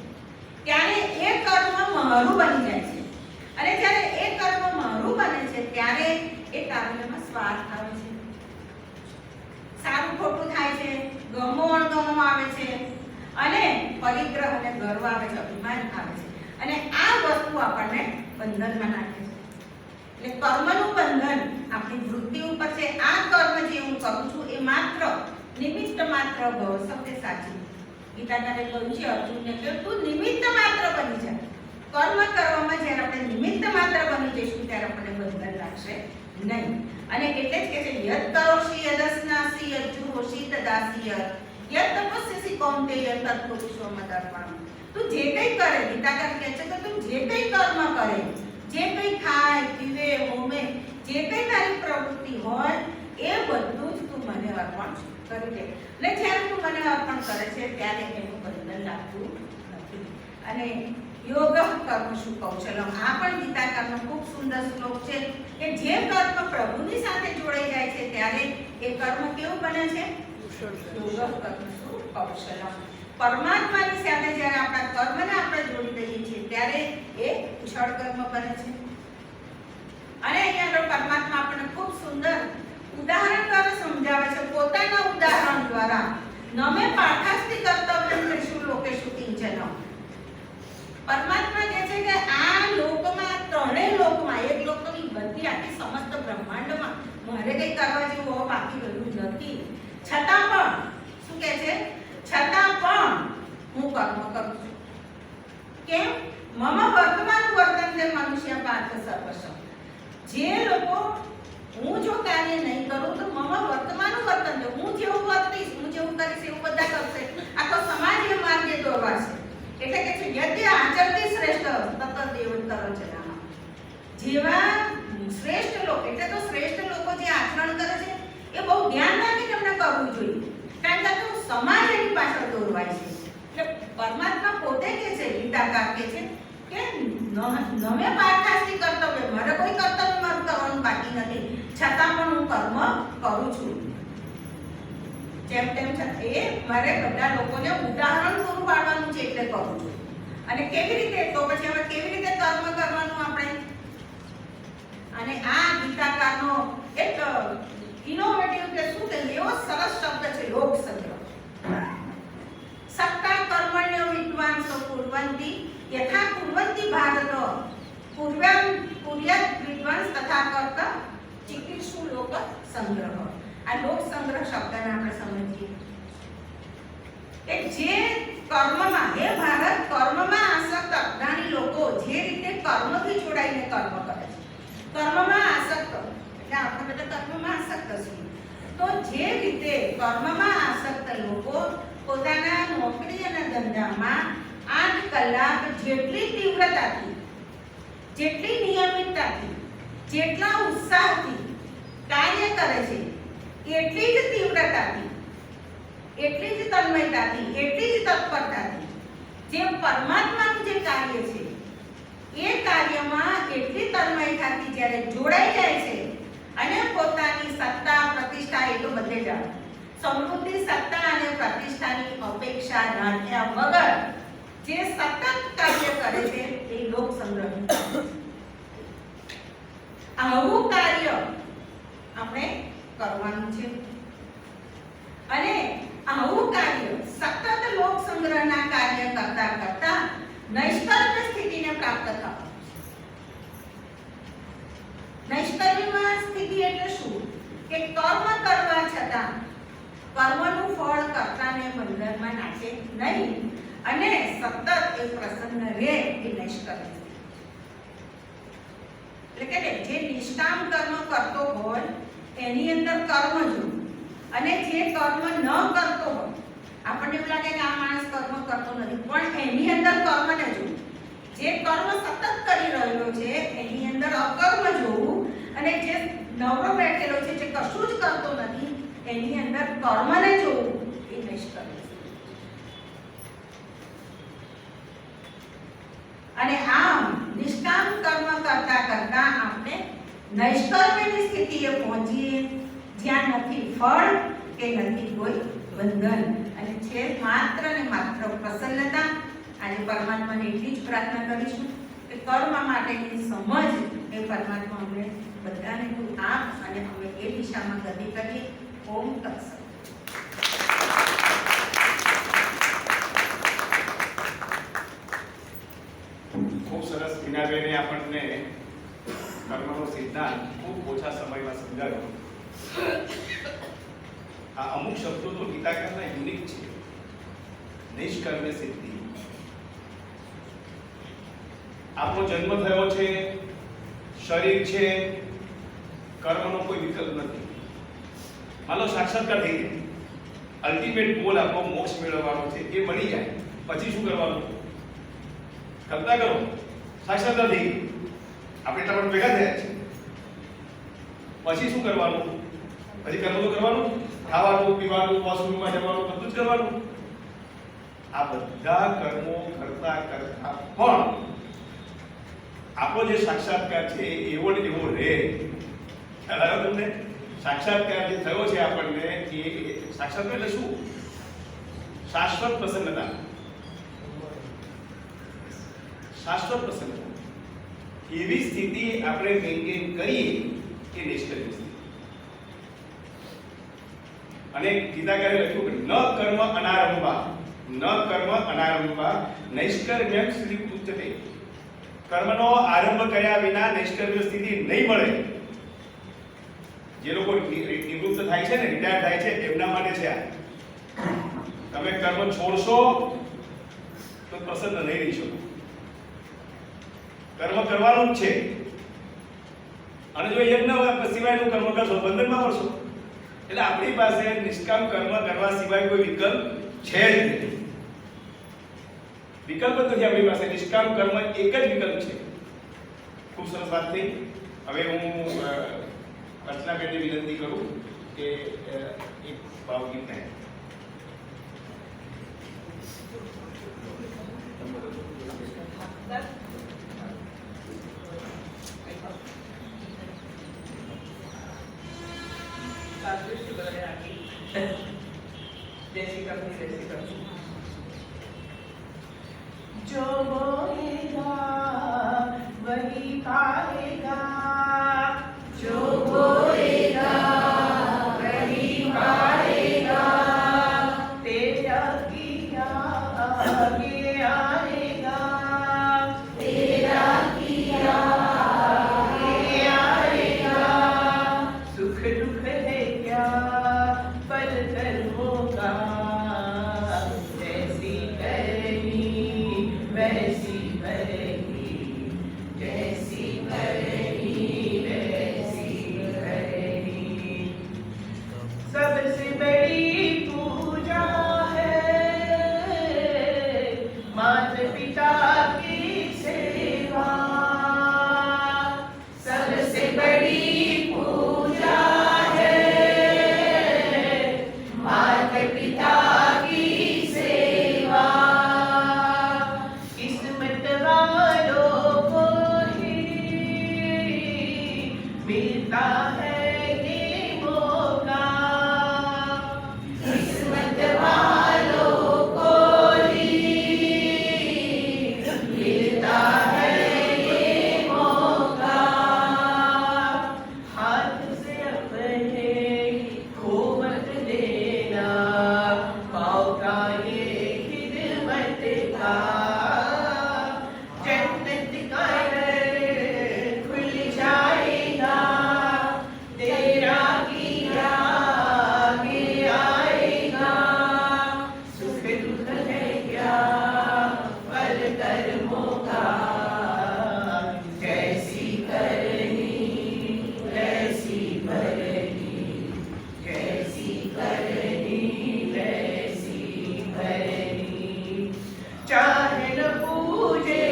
ત્યારે એ કર્મ મારું બની જાય છે અને જ્યારે એ કર્મ મારું બને છે ત્યારે એ કાર્યમાં સ્વાર્થ આવે છે, સારું ખોટું થાય છે, ગમો અણગમો આવે છે અને પરિગ્રહ અને ગર્વ આવે છે, અભિમાન આવે છે અને આ વસ્તુ આપણને બંધનમાં નાખે છે. એટલે કર્મનું બંધન આપણી વૃત્તિ ઉપર છે. આ કર્મ જે હું કરું છું એ માત્ર નિમિત્ત માત્ર ભવ. શબ્દ સાચી ગીતાકારે કહ્યું છે અર્જુનને કે તું નિમિત્ત માત્ર બની જા. કર્મ કરવામાં જ્યારે આપણે નિમિત્ત માત્ર બની જઈશું ત્યારે આપણને બંધન લાગશે નહીં. અને એટલે જ કે છે યદ કરોષિ યદસ્નાસી યજ્જુહોષિ તદાસી યદ તપસ્યસી કૌંતેય તત્પુરુષો મદર્પણમ. તું જે કંઈ કરે, ગીતાકાર કહે છે કે તું જે કંઈ કર્મ કરે, જે કંઈ ખાય પીવે હોમે, જે કંઈ તારી પ્રવૃત્તિ હોય એ બધું જ તું મને અર્પણ કરી દે. એટલે જ્યારે તું મને અર્પણ કરે છે ત્યારે એનું બંધન લાગતું નથી. અને યોગ કર્મશુ કૌશલમ, આ પણ ગીતાકારનો ખૂબ સુંદર શ્લોક છે કે જે કર્મ પ્રભુની સાથે જોડાઈ જાય છે ત્યારે એ કર્મ કેવું બને છે? યોગ કર્મશુ કૌશલમ. પરમાત્માની સાથે જ્યારે આપણા કર્મને આપણે જોડી દઈએ છીએ ત્યારે એ કુશળ કર્મ બને છે. અને અહીંયા આગળ પરમાત્મા આપણને ખૂબ સુંદર ઉદાહરણ દ્વારા સમજાવે છે, પોતાના ઉદાહરણ દ્વારા. નમે પાઠાસ્તિ કર્તવ્યમ ત્રિષુ લોકેષુ કિંચન. પરમાત્મા કહે છે કે આ લોકમાં, ત્રણેય લોકમાં, એક લોકની બધી આખી સમસ્ત બ્રહ્માંડમાં મારે કંઈ કરવા જેવું બાકી રહ્યું નથી. છતાં પણ શું કહે છે? છતાં પણ હું કર્મ કરું છું. કેમ? મમ વર્તમાન વર્તન્તે મનુષ્ય પાર્થ સર્વસ્વ. જે લોકો હું જો કાર્ય નહીં કરું તો મમ વર્તમાન વર્તન્તે, હું જેવું વર્તીશ, હું જેવું કરીશ એવું બધા કરશે. આખો સમાજ એ માર્ગે દોરવાશે. એટલે કે છે યદ્ય આચરતી શ્રેષ્ઠ તત દેવતર જનાઃ. જેવા શ્રેષ્ઠ લોકો, એટલે તો શ્રેષ્ઠ લોકો જે આચરણ કરે છે એ બહુ ધ્યાન રાખીને એમને કરવું જોઈએ, કારણ કે તો સમાજ એની પાછળ દોરવાય છે. એટલે પરમાત્મા પોતે કહે છે, ગીતાકાર કહે છે કે નમે પાઠાસ્તિ કર્તવ્ય, મારે કોઈ કર્તવ્ય મારું કરવાનું બાકી નથી, છતાં પણ હું કર્મ કરું છું. જેમ તેમ એ મારે બધા લોકોને ઉદાહરણ પૂરું પાડવાનું છે એટલે કરું છું. અને કેવી રીતે? તો પછી હવે કેવી રીતે કર્મ કરવાનું આપણે? અને આ ગીતાકારનો એક ઇનોવેટિવ કે શું કે એવો સરસ શબ્દ છે લોક સંગ્રહ. સત્તા કર્મણ્ય વિદ્વાંસો કુર્વંતિ યથા કુર્વંતિ ભારત પૂર્વ્યામ પૂર્યાત વિદ્વાંસ તથા કર્ત ચિકિત્સુ લોક સંગ્રહ. આ લોક સંગ્રહ શબ્દને આપણે સમજીએ કે જે કર્મમાં, હે ભારત, કર્મમાં આસક્ત અજ્ઞાની લોકો જે રીતે કર્મથી જોડાઈને કર્મ કરે છે, કર્મમાં આસક્ત, એટલે આપણે બધા કર્મમાં આસક્ત છીએ, તો જે રીતે કર્મમાં આસક્ત લોકો પોતાના નોકરી અને ધંધામાં 8 કલાક જેટલી તીવ્રતાથી, જેટલી નિયમિતતાથી, જેટલા ઉત્સાહથી કાર્ય કરે છે, એટલી જ તીવ્રતાથી, એટલી જ તન્મયતાથી, એટલી જ તત્પરતાથી જે પરમાત્માનું જે કાર્ય છે એ કાર્યમાં એટલી તન્મયતાથી જ્યારે જોડાઈ જાય છે અને પોતાની સત્તા પ્રતિષ્ઠા, એ તો બધે જ સમૃદ્ધિ, સત્તા અને પ્રતિષ્ઠાની અપેક્ષા રાખ્યા વગર જે સતત કાર્ય કરે છે એ લોક સંગ્રહ. આવું કાર્ય આપણે કરવાનું છે અને આવું કાર્ય સતત લોક સંગ્રહના કાર્ય કરતા કરતા નૈષ્કર્મ્ય સ્થિતિને પ્રાપ્ત થવાનું. નૈષ્કર્મ્યમાં સ્થિતિ એટલે શું? કે કર્મ કરવા છતાં કર્મનું ફળ કર્તાને બંધનમાં નાખે નહીં અને સતત એ પ્રસન્ન રહે એ નૈષ્કર્મ્ય સ્થિતિ. એટલે કે જે નિષ્કામ કર્મ કરતો હોય એની અંદર કર્મ જોવું, અને જે કર્મ ન કરતો હોય, આપણને એવું લાગે કે આ માણસ કર્મ કરતો નથી, પણ એની અંદર કર્મને જોવું. જે કર્મ સતત કરી રહ્યો છે એની અંદર અકર્મ જોવું, અને જે નવરો બેઠેલો છે જે કશું જ કરતો નથી એની અંદર કર્મને જોવું એ નૈષ્કર્મ્ય સ્થિતિ. અને આમ નિષ્કામ કર્મ કરતા કરતા આપણે નૈષ્કર્મ્યની સ્થિતિએ પહોંચીએ જ્યાં નથી ફળ કે નથી કોઈ બંધન, અને છે માત્ર ને માત્ર પ્રસન્નતા. આજે પરમાત્માને એટલી જ પ્રાર્થના કરીશું કે કર્મ માટેની સમજ એ પરમાત્મા અમને બધાને તું આપ, અને અમે એ દિશામાં ગતિ કરીએ. ઓમ તત્સત. ખૂબ સરસ હિનાબેને આપણને કર્મનો સિદ્ધાંત ખૂબ ઓછા સમયમાં સમજાવ્યો. આ અમુક શબ્દો તો ગીતાકારના યુનિક છે. નિષ્કર્મ્ય સિદ્ધિ. આપણો જન્મ થયો છે, શરીર છે, કર્મનો કોઈ વિકલ્પ નથી. માનો સાક્ષાત્કાર થઈ જાય, અલ્ટિમેટ ગોલ આપણો મોક્ષ મેળવવાનો છે, એ મળી જાય પછી શું કરવાનું? કલ્પના કરો, સાક્ષાત્કાર થઈ ગઈ, આપણે એટલા પણ ભેગા થયા છે, પછી શું કરવાનું? પછી કર્મ તો કરવાનું, ખાવાનું, પીવાનું, વોશરૂમમાં જવાનું, બધું જ કરવાનું. આ બધા કર્મો કરતા કરતા પણ આપણો જે સાક્ષાત્કાર છે એવો ને એવો રહે. ખ્યાલ આવ્યો તમને? સાક્ષાત્કાર જે થયો છે આપણને, એ સાક્ષાત્કાર એટલે શું? શાશ્વત પ્રસન્નતા. શાશ્વત પ્રસન્નતા. એવી સ્થિતિ આપણે મેન્ટેન કરીએ એ નિષ્કર્મ્ય સ્થિતિ. અને ગીતાકારે લખ્યું ન કર્મ અનારંભા, ન કર્મ અનારંભા નૈષ્કર્મ્યં સ્થિતિ ઉચ્યતે. કર્મનો આરંભ કર્યા વિના નૈષ્કર્મ્ય સ્થિતિ નહીં મળે. જે લોકો નિવૃત્ત થાય છે ને, રિટાયર થાય છે, એમના માટે છે આ. તમે કર્મ છોડશો તો પ્રસન્ન નહીં રહી શકો. કર્મ કરવાનું જ છે, અને જો યજ્ઞ સિવાયનું કર્મ કરશો બંધનમાં પડશો. એટલે આપણી પાસે નિષ્કામ કર્મ કરવા સિવાય કોઈ વિકલ્પ છે જ નહીં. વિકલ્પ જ નથી આપણી પાસે. નિષ્કામ કર્મ એક જ વિકલ્પ છે. ખૂબ સરસ વાત થઈ. હવે હું અર્ચનાબેનને વિનંતી કરું કે એક ભાવગીત ગાય. जो बोएगा वही पाएगा, जो बोएगा वही पाएगा, तेरा किया आगे आएगा, तेरा किया आगे आएगा, सुख दुख है क्या पल कर्मों का, जैसी करनी वैसी ચાહે ન પૂજે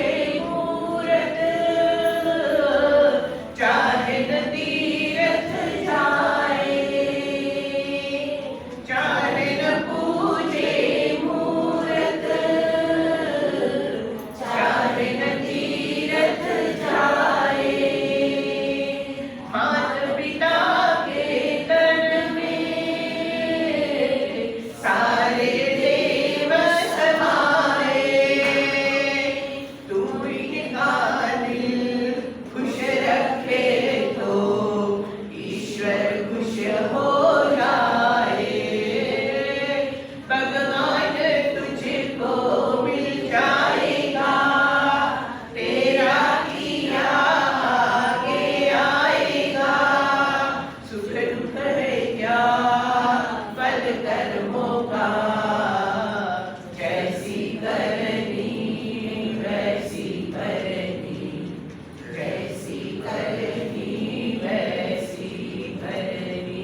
મૂરત, ચાહે ન તીર્થ જાય, ચાહે ન પૂજે મૂરત, ચાહે ન તીર્થ જાય, માત પિતા के तन में सारे देव समाए, तू इनका दिल खुश रखे तो ईश्वर खुश हो जाए, भगवान तुझको मिल जाएगा, तेरा किया आगे आएगा, सुख दुख है क्या फल कर्मों का, जैसी करनी वैसी भरनी, जैसी करनी वैसी भरनी।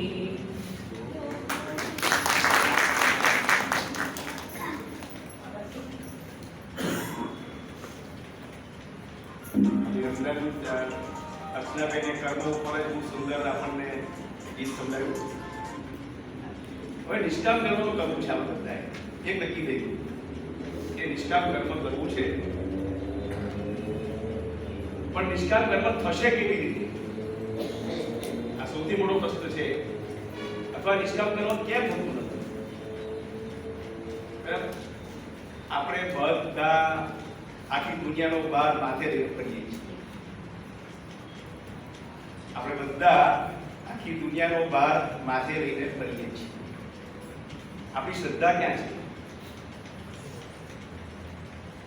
અર્ચનાબેને કર્મ ઉપર જ બહુ સુંદર આપણને ગીત સમજાવ્યું. હવે નિષ્કામ કર્મ તો કરવું છે આપણે બધાએ. એક નક્કી થઈ ગયું કે નિષ્કામ કર્મ કરવું છે, પણ નિષ્કામ કર્મ થશે કેવી રીતે? આ સૌથી મોટો પ્રશ્ન છે. અથવા નિષ્કામ કર્મ કેમ થતું નથી? બરાબર? આપણે બધા આખી દુનિયાનો ભાર માથે લઈને ફરીએ છીએ. આપણે બધા આખી દુનિયાનો ભાર માથે લઈને ફરીએ છીએ. આપણી શ્રદ્ધા ક્યાં છે?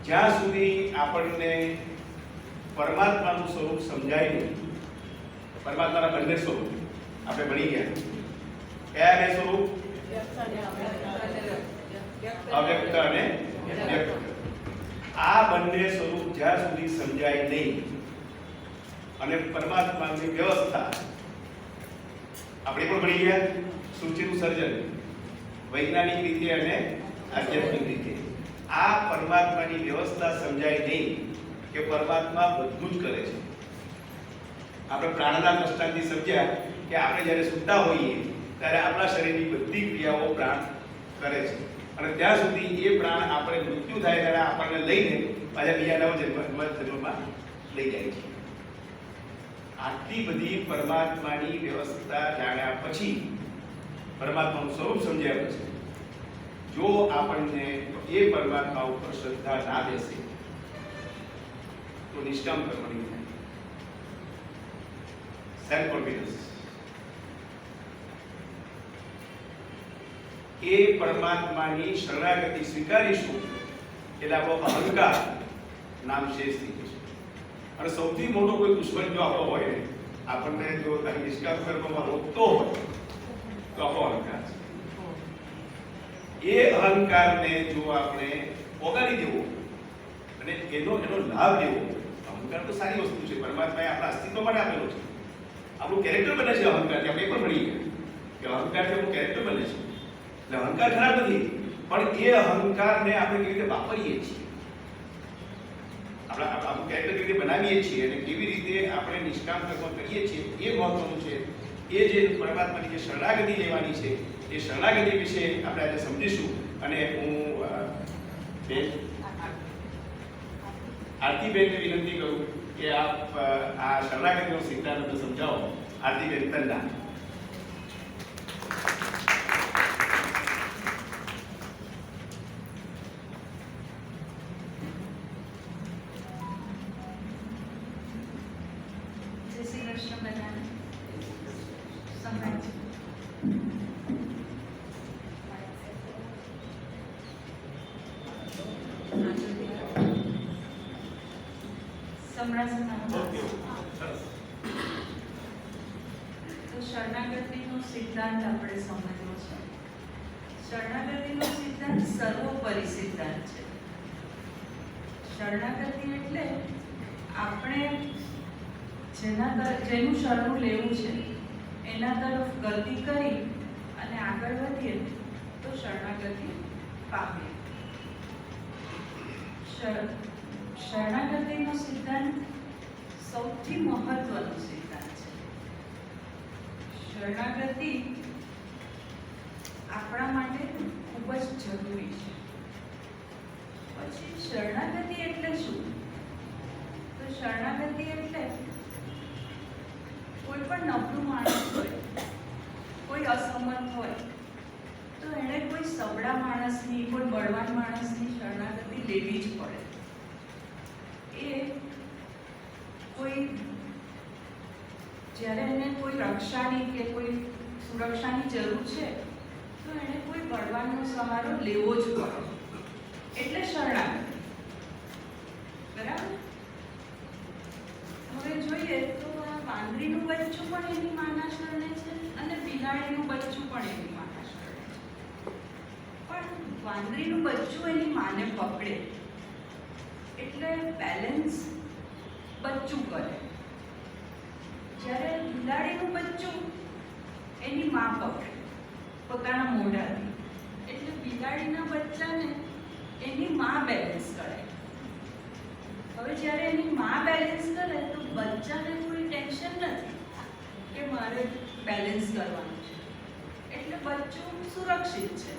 જ્યાં સુધી આપણને પરમાત્માનું સ્વરૂપ સમજાય નહીં, પરમાત્માના બંને સ્વરૂપ આપણે ભણી ગયા. કયા બે સ્વરૂપ? અવ્યક્ત અને વ્યક્ત. આ બંને સ્વરૂપ જ્યાં સુધી સમજાય નહીં અને પરમાત્માની વ્યવસ્થા આપણે પણ ભણી ગયા. સૂચિનું સર્જન વૈજ્ઞાનિક રીતે અને આધ્યાત્મિક રીતે. આ પરમાત્માની વ્યવસ્થા સમજાય નહીં કે પરમાત્મા બધું જ કરે છે. આપણે પ્રાણના દ્રષ્ટાંતથી સમજ્યા કે આપણે જ્યારે સૂતા હોઈએ ત્યારે આપણા શરીરની બધી ક્રિયાઓ પ્રાણ કરે છે, અને ત્યાં સુધી એ પ્રાણ આપણે મૃત્યુ થાય ત્યારે આપણને લઈને પાછા બીજા નવ જન્મમાં લઈ જાય છે. આટલી બધી પરમાત્માની વ્યવસ્થા જાણ્યા પછી, પરમાત્માનું સ્વરૂપ સમજ્યા પછી, જો આપણને એ પરમાત્મા ઉપર શ્રદ્ધા ના બેસે તો નિષ્કામ કર્મ નહીં થાય. સેલ્ફ કોન્ફિડન્સ, એ પરમાત્માની શરણાગતિ સ્વીકારીશું એટલે આપણો અહંકાર નામ શેષ થઈ જશે. અને સૌથી મોટો કોઈ દુશ્મન જો આપણો હોય ને, આપણને જો નિષ્કામ કર્મમાં રોકતો હોય તો આપણો અહંકાર છે. એ અહંકારને જો આપણે ઓગાળી દેવો અને એનો લાભ લેવો. અહંકાર તો સારી વસ્તુ છે, પરમાત્માએ આપણા અસ્તિત્વ માટે આપેલો છે. આપણું કેરેક્ટર બને છે અહંકારથી. આપણે એ પણ ભણી ગયા કે અહંકારથી આપણું કેરેક્ટર બને છે. એટલે અહંકાર ખરાબ નથી, પણ એ અહંકારને આપણે કેવી રીતે વાપરીએ છીએ, આપણું કેરેક્ટર કેવી રીતે બનાવીએ છીએ અને કેવી રીતે આપણે નિષ્કામ કર્મ કરીએ છીએ, એ મહત્વનું છે. એ જે પરમાત્માની જે શરણાગતિ લેવાની છે, એ શરણાગતિ વિશે આપણે આજે સમજીશું. અને હું આરતીબેનને વિનંતી કરું કે આપ આ શરણાગતિનો સિદ્ધાંત સમજાવો. આરતીબેન તન્ના. જય શ્રી કૃષ્ણ બધાને. સંભળાય છે? સંભળાશે ના? તો શરણાગતિનો સિદ્ધાંત આપણે સમજવો છે. શરણાગતિનો સિદ્ધાંત સર્વોપરી સિદ્ધાંત છે. શરણાગતિ એટલે આપણે જેનું શરણું લેવું છે એના તરફ ગતિ કરી અને આગળ વધીએ તો શરણાગતિ પામીએ. શરણાગતિનો સિદ્ધાંત સૌથી મહત્વનો સિદ્ધાંત છે. શરણાગતિ આપણા માટે ખૂબ જ જરૂરી છે. પછી શરણાગતિ એટલે શું? તો શરણાગતિ એટલે કોઈ પણ નબળું માણસ હોય, કોઈ અસમર્થ હોય, તો એણે કોઈ સબળા માણસની, કોઈ બળવાન માણસની શરણાગતિ લેવી જ પડે. એ કોઈ જ્યારે એને કોઈ રક્ષાની કે કોઈ સુરક્ષાની જરૂર છે તો એણે કોઈ બળવાનનો સહારો લેવો જ પડે, એટલે શરણાગતિ. બરાબર? હવે જોઈએ તો આ વાંદરીનું બચ્ચું પણ એની માના શરણે છે અને બિલાડીનું બચ્ચું પણ એની માના શરણે છે. પણ વાંદરીનું બચ્ચું એની માને પકડે એટલે બેલેન્સ બચ્ચું કરે, જ્યારે બિલાડીનું બચ્ચું એની માં પકડે પોતાના મોઢાથી એટલે બિલાડીના બચ્ચાને એની માં બેલેન્સ કરે. હવે જ્યારે એની માં બેલેન્સ કરે તો બચ્ચાને કોઈ ટેન્શન નથી કે મારે બેલેન્સ કરવાનું છે, એટલે બચ્ચું સુરક્ષિત છે.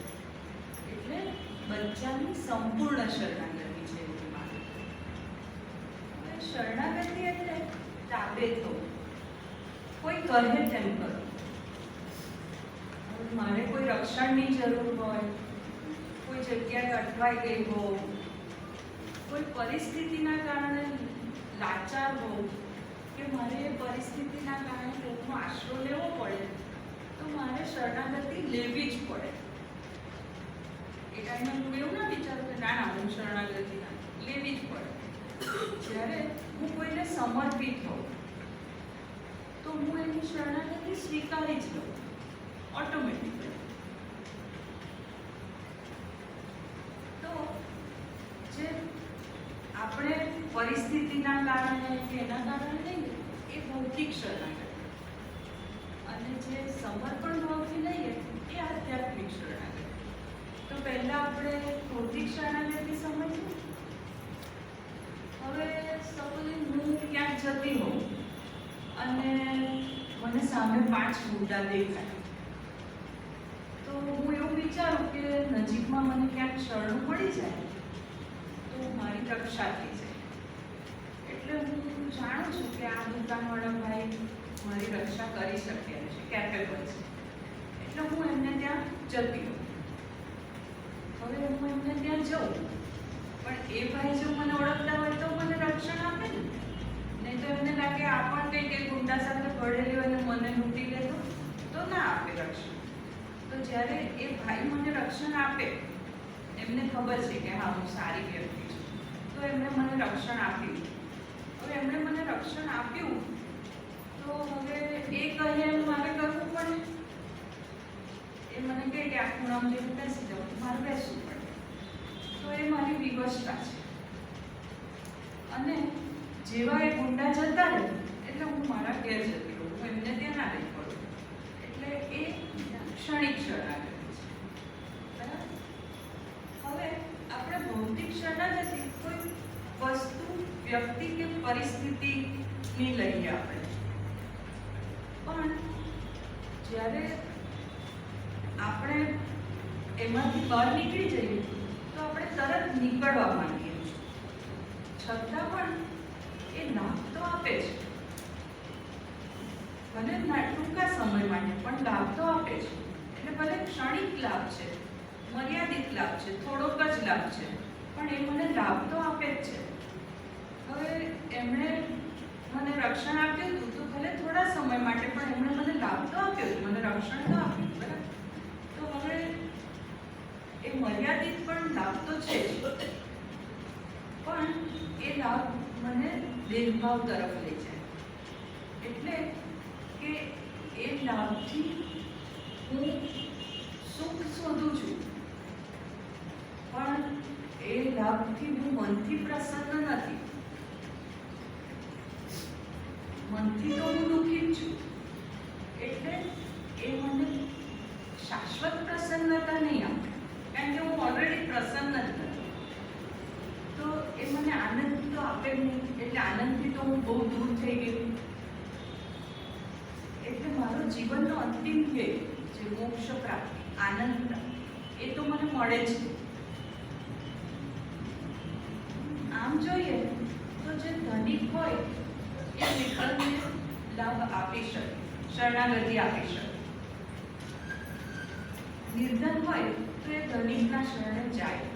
એટલે બચ્ચાની સંપૂર્ણ શરણાગતિ છે એની માં. હવે શરણાગતિ એટલે તાબે થવું, કોઈ કહે તેમ કરવું. મારે કોઈ રક્ષણની જરૂર હોય, કોઈ જગ્યાએ અટવાઈ ગઈ હોઉં, કોઈ પરિસ્થિતિના કારણે લાચાર હોઉં કે મારે એ પરિસ્થિતિના કારણે કોઈનો આશરો લેવો પડે તો મારે શરણાગતિ લેવી જ પડે. એ ટાઈમે હું એવું ના વિચારું કે ના હું શરણાગતિ લેવી જ પડે. જ્યારે હું કોઈને સમર્પિત હોઉં તો હું એની શરણાગતિ સ્વીકારી જ લઉં ઓટોમેટિકલી. તો જે આપણે પરિસ્થિતિના કારણે કે એના કારણે લઈએ એ ભૌતિક શરણાગતિ, અને જે સમર્પણ ભાવથી લઈએ એ આધ્યાત્મિક શરણાગતિ. તો પહેલા આપણે ભૌતિક શરણાગતિ સમજીએ. હવે સપોઝ હું ક્યાંક જતી હોઉં અને મને સામે 5 ગુંડા દેખાય તો હું એવું વિચારું કે નજીકમાં મને ક્યાંક શરણું મળી જાય તો મારી રક્ષા થઈ જાય. એટલે હું જાણું છું કે આ દુકાનવાળા ભાઈ મારી રક્ષા કરી શકે એમ છે, કેપેબલ છે, એટલે હું એમને ત્યાં જતી હોઉં. હવે હું એમને ત્યાં જાઉં પણ એ ભાઈ જો મને ઓળખતા હોય તો મને રક્ષણ આપે ને, નહીં તો એમને લાગે આ પણ કંઈક ગુંડા સાથે ભળેલી હોય અને મને લૂંટી લેતો તો ના આપે રક્ષણ. તો જ્યારે એ ભાઈ મને રક્ષણ આપે, એમને ખબર છે કે હા હું સારી વ્યક્તિ છું, તો એમણે મને રક્ષણ આપ્યું. હવે એમણે મને રક્ષણ આપ્યું તો હવે એ કહે એમ મારે કરવું પડે. એ મને કહે કે આ ખૂણામાં જઈને બેસી જાઉં તો મારે બેસવું પડે. તો એ મારી વિવશતા છે. અને જેવા એ ગુંડા જતા રહે એટલે હું મારા ઘેર જતી રહું, હું એમને ત્યાં ના લઈ પડું. એટલે એ ક્ષણિક શરણાગતિ છે. બરાબર? હવે આપણે ભૌતિક શરણાગતિ કોઈ વસ્તુ, વ્યક્તિ કે પરિસ્થિતિની લઈએ આપણે. પણ જ્યારે આપણે એમાંથી બહાર નીકળી જઈએ તો આપણે તરત નીકળવા માંગીએ છીએ, છતાં પણ એ લાભ તો આપે છે. ભલે ટૂંકા સમય માટે પણ લાભ તો આપે છે. એટલે ભલે ક્ષણિક લાભ છે, મર્યાદિત લાભ છે, થોડોક જ લાભ છે, પણ એ મને લાભ તો આપે જ છે. હવે એમણે મને રક્ષણ આપ્યું હતું તો ભલે થોડા સમય માટે પણ એમણે મને લાભ તો આપ્યો હતો, મને રક્ષણ તો આપ્યું. બરાબર? તો હવે એ મર્યાદિત પણ લાભ તો છે જ, પણ એ લાભ મને દેહભાવ તરફ લઈ જાય. એટલે કે એ લાભથી હું સુખ શોધું છું, પણ એ લાભથી હું મનથી પ્રસન્ન નથી. મનથી તો હું દુઃખી જ છું. એટલે એ મને શાશ્વત પ્રસન્નતા નહીં આપે, કારણ કે હું ઓલરેડી પ્રસન્ન જ નથી. તો એ આપે જ નહીં, એટલે આનંદથી તો હું બહુ દૂર થઈ ગઈ. એટલે મારો જીવનનો અંતિમ ધ્યેય જે મોક્ષ પ્રાપ્તિ, આનંદ પ્રાપ્તિ, એ તો મને મળે છે. આમ જોઈએ તો જે ધનિક હોય એ વિકલ્પને લાભ આપી શકે, શરણાગતિ આપી શકે. નિર્ધન હોય તો એ ધનિકના શરણે જાય.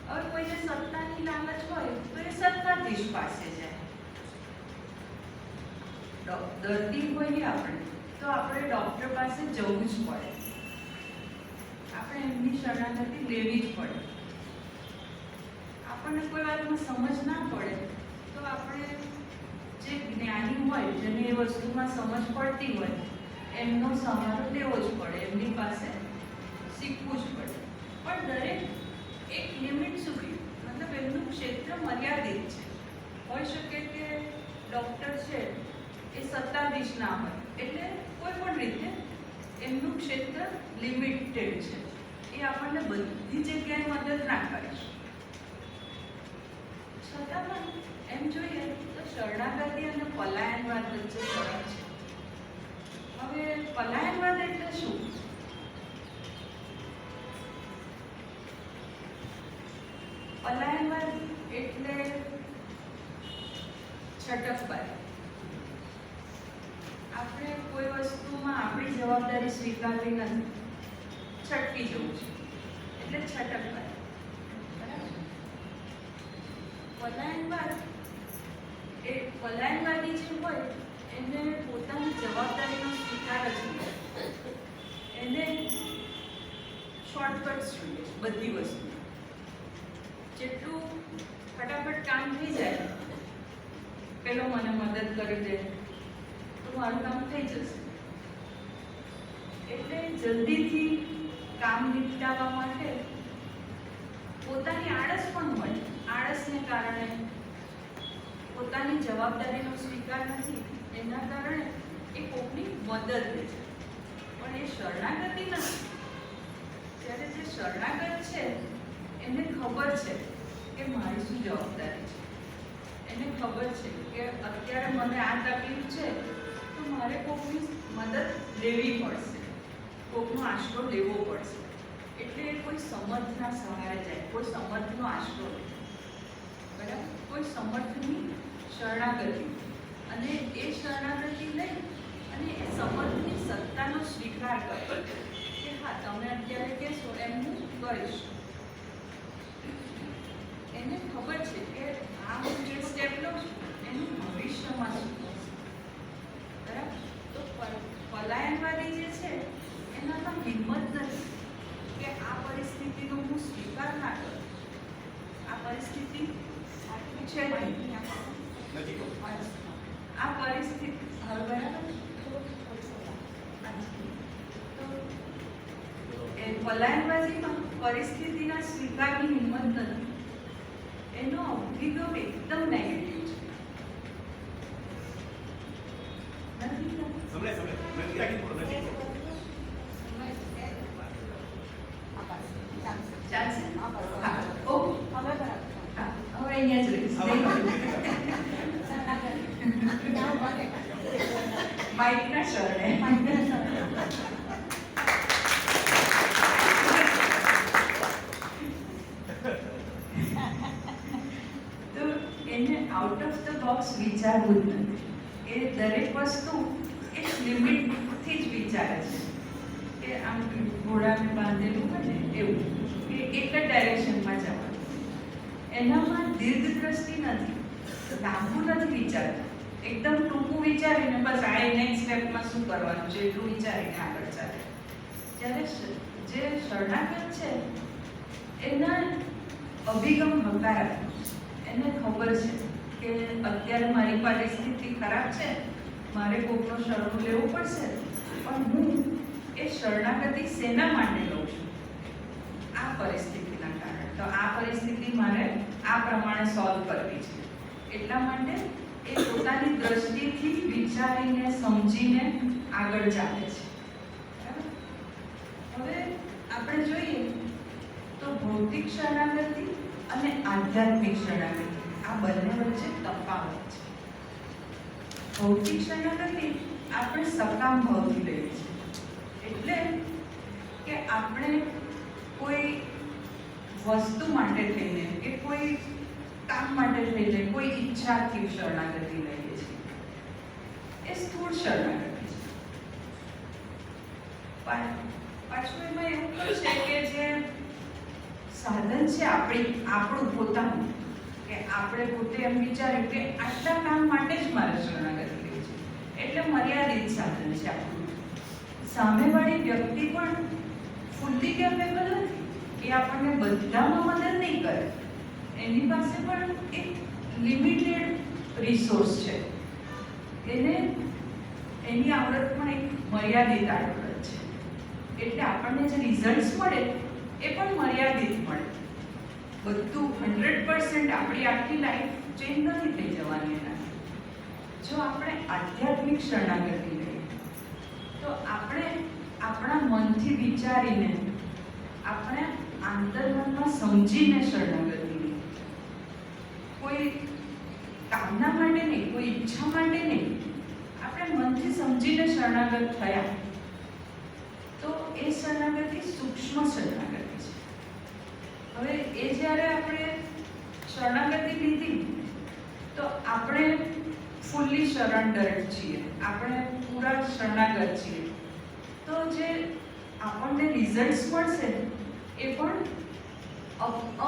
હવે કોઈને સત્તાની લાલચ હોય તો એ સત્તાધીશ પાસે જાય. દર્દી હોઈએ આપણે તો આપણે ડૉક્ટર પાસે જવું જ પડે, આપણે એમની શરણાગતિ લેવી જ પડે. આપણને કોઈ વાતમાં સમજ ના પડે તો આપણે જે જ્ઞાની હોય, જેને એ વસ્તુમાં સમજ પડતી હોય, એમનો સહારો લેવો જ પડે, એમની પાસે શીખવું જ પડે. પણ દરેક એક લિમિટ સુધી, મતલબ એમનું ક્ષેત્ર મર્યાદિત છે. હોઈ શકે કે ડૉક્ટર છે એ સત્તાધીશ ના હોય, એટલે કોઈ પણ રીતે એમનું ક્ષેત્ર લિમિટેડ છે. એ આપણને બધી જગ્યાએ મદદ ના કરી શકે. છતાં પણ એમ જોઈએ તો શરણાગતિ અને પલાયનવાદ વચ્ચે ફરક છે. હવે પલાયનવાદ એટલે શું? પલાયનવાદ એટલે છટકબારી. આપણે કોઈ વસ્તુમાં આપણી જવાબદારી સ્વીકારવી નથી, છટકી જવું છે, એટલે છટકબારી. પલાયનવાદી જે હોય એને પોતાની જવાબદારીનો સ્વીકાર જ નહીં, એને શોર્ટકટ્સ જોઈએ બધી વસ્તુ. જેટલું ફટાફટ કામ થઈ જાય, પેલો મને મદદ કરી દે તો મારું કામ થઈ જશે. એટલે જલ્દીથી કામ નિપટાવવા માટે પોતાની આળસ પણ હોય. આળસને કારણે પોતાની જવાબદારીનો સ્વીકાર નથી, એના કારણે એ કોઈની મદદ લે છે. પણ એ શરણાગતિ નથી. જ્યારે જે શરણાગત છે એને ખબર છે કે મારી શું જવાબદારી છે. એને ખબર છે કે અત્યારે મને આ તકલીફ છે તો મારે કોઈની મદદ લેવી પડશે, કોઈનો આશરો લેવો પડશે. એટલે કોઈ સમર્થના સહારે જાય, કોઈ સમર્થનો આશરો લે, બરાબર? કોઈ સમર્થની શરણાગતિ, અને એ શરણાગતિ લઈ અને એ સમર્થની સત્તાનો સ્વીકાર કરે કે હા, તમે અત્યારે કહેશો એમ હું કરીશ. એને ખબર છે કે આ હું જે સ્ટેપ લઉં છું એનું ભવિષ્યમાં શું થશે, બરાબર? તો પલાયનવાદી જે છે એનામાં હિંમત નથી કે આ પરિસ્થિતિનો હું સ્વીકાર ના કરું. આ પરિસ્થિતિ છે નહીં, આ પરિસ્થિતિ હવે બરાબર. તો એ પલાયનવાદીમાં પરિસ્થિતિના સ્વીકારની હિંમત નથી. એનો અભિગમ એકદમ નેગેટિવ છે. નથી ચાલશે? હા, ઓકે, હવે બરાબર. હા, હવે અહીંયા જ રહીશ. માઇકના શરણે. તો એને આઉટ ઓફ ધ બોક્સ વિચારવું જ નથી. એ દરેક વસ્તુ એક લિમિટથી જ વિચારે છે કે આમ ઘોડાને બાંધેલું હોય ને એવું, કે એક જ ડાયરેક્શનમાં જવાનું. એનામાં દીર્ઘદ્રષ્ટિ નથી, લાંબુ નથી વિચારતું. એકદમ ટૂંકું વિચારીને બસ આ નેક્સ્ટ સ્ટેપમાં શું કરવાનું છે એટલું વિચારીને આગળ ચાલે. જ્યારે જે શરણાગત છે એના અભિગમ હકારાત્મક. એને ખબર છે કે અત્યારે મારી પરિસ્થિતિ ખરાબ છે, મારે કોઈનો શરણો લેવો પડશે, પણ હું એ શરણાગતિ શેના માટે લઉં છું? આ પરિસ્થિતિના કારણે. તો આ પરિસ્થિતિ મારે આ પ્રમાણે સોલ્વ કરવી છે. એટલા માટે એ પોતાની દ્રષ્ટિથી વિચારીને સમજીને આગળ ચાલે છે. બરાબર? હવે આપણે જોઈએ તો ભૌતિક શરણાગતિ અને આધ્યાત્મિક શરણાગતિ, આ બંને વચ્ચે તફાવત છે. ભૌતિક શરણાગતિ આપણે સકામ ભાવથી લઈએ છીએ, એટલે કે આપણે કોઈ વસ્તુ માટે થઈને કે કોઈ કામ માટે થઈને કોઈ ઈચ્છાથી શરણાગતિ લઈએ છીએ. એ સ્થૂળ શરણાગતિ છે. પાછું એમાં એવું પણ છે કે જે સાધન છે આપણું પોતાનું, કે આપણે પોતે એમ વિચાર્યું કે આટલા કામ માટે જ મારે શરણાગતિ લેવી છે, એટલે મર્યાદિત સાધન છે આપણું. સામેવાળી વ્યક્તિ પણ ફૂલ્લી કેપેબલ નથી, એ આપણને બધામાં મદદ નહીં કરે. એની પાસે પણ એક લિમિટેડ રિસોર્સ છે, એની આવડત પણ એક મર્યાદિત આવડત છે, એટલે આપણને જે રિઝલ્ટ્સ મળે એ પણ મર્યાદિત મળે. બધું 100% આપણી આખી લાઈફ ચેન્જ નથી થઈ જવાની એનાથી. જો આપણે આધ્યાત્મિક શરણાગતિ લઈએ તો આપણે આપણા મનથી વિચારીને, આપણે આંતરમનમાં સમજીને શરણાગતિ લઈએ. કોઈ કામના માટે નહીં, કોઈ ઈચ્છા માટે નહીં, આપણે મનથી સમજીને શરણાગત થયા તો એ શરણાગતિ સૂક્ષ્મ શરણાગતિ છે. હવે એ જ્યારે આપણે શરણાગતિ લીધી તો આપણે ફૂલ્લી સરેન્ડર્ડ છીએ, આપણે પૂરા શરણાગત છીએ, તો જે આપણને રિઝલ્ટ્સ મળશે એ પણ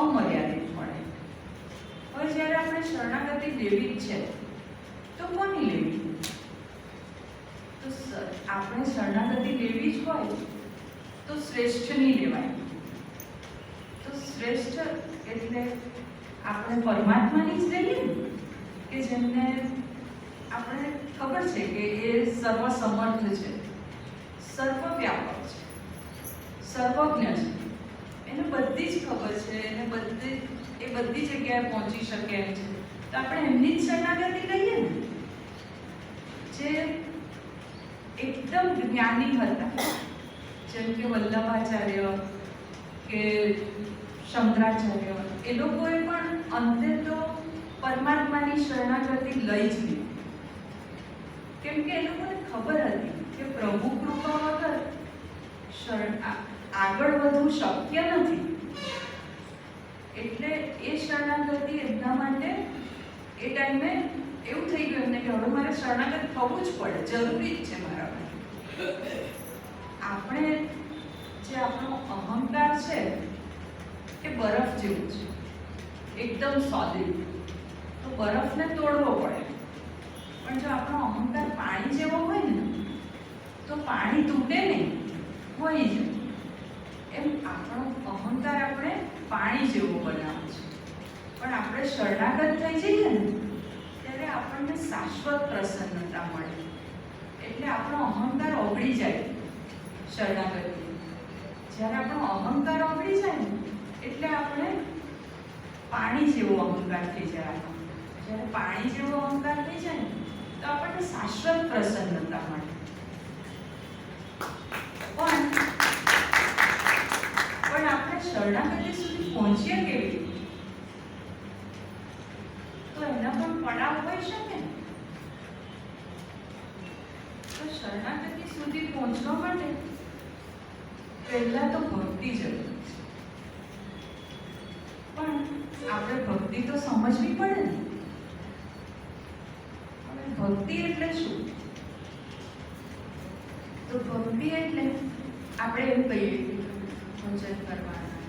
અમર્યાદિત મળે. હવે જ્યારે આપણે શરણાગતિ લેવી છે તો કોની લેવી? તો આપણે શરણાગતિ લેવી જ હોય તો શ્રેષ્ઠની લેવાય. તો શ્રેષ્ઠ એટલે આપણે પરમાત્માની જ લઈએ ને, કે જેમને આપણે ખબર છે કે એ સર્વસમર્થ છે, સર્વવ્યાપક છે, સર્વજ્ઞ છે, એને બધી જ ખબર છે, એને બધી જગ્યાએ પહોંચી શકે એમ છે. તો આપણે એમની જ શરણાગતિ લઈએ ને, જે એકદમ જ્ઞાની હતા, જેમ કે વલ્લભાચાર્ય કે શંકરાચાર્ય, એ લોકોએ પણ અંતે તો પરમાત્માની શરણાગતિ લઈ જ લીધી, કેમ કે એ લોકોને ખબર હતી કે પ્રભુ કૃપા વગર આગળ વધવું શક્ય નથી. એટલે એ શરણાગતિ એમના માટે એ ટાઈમે એવું થઈ ગયું એમને કે હવે મારે શરણાગત થવું જ પડે, જરૂરી જ છે મારા માટે. આપણે જે આપણો અહંકાર છે એ બરફ જેવું છે, એકદમ સોલિડ. તો બરફને તોડવો પડે, પણ જો આપણો અહંકાર પાણી જેવો હોય ને તો પાણી તૂટે નહીં, હોય જ. એમ આપણો અહંકાર આપણે પાણી જેવો બનાવે છે. પણ આપણે શરણાગત થઈ જઈએ ને ત્યારે આપણને શાશ્વત પ્રસન્નતા મળે. એટલે આપણો અહંકાર ઓગળી જાય શરણાગતિ. જ્યારે આપણો અહંકાર ઓગળી જાય ને એટલે આપણે પાણી જેવો અહંકાર થઈ જાય. જ્યારે પાણી જેવો અહંકાર થઈ જાય ને તો આપણને શાશ્વત પ્રસન્નતા મળે. પણ આપણે શરણાગતિ સુધી પહોંચીએ કેવી? તો એના પણ પડાવ હોઈ શકે ને. તો શરણાગતિ સુધી પહોંચવા માટે પહેલા તો ભક્તિ જરૂરી છે. પણ આપણે ભક્તિ તો સમજવી પડે ને. હવે ભક્તિ એટલે શું? તો ભક્તિ એટલે આપણે એમ કહીએ ભજન કરવાના,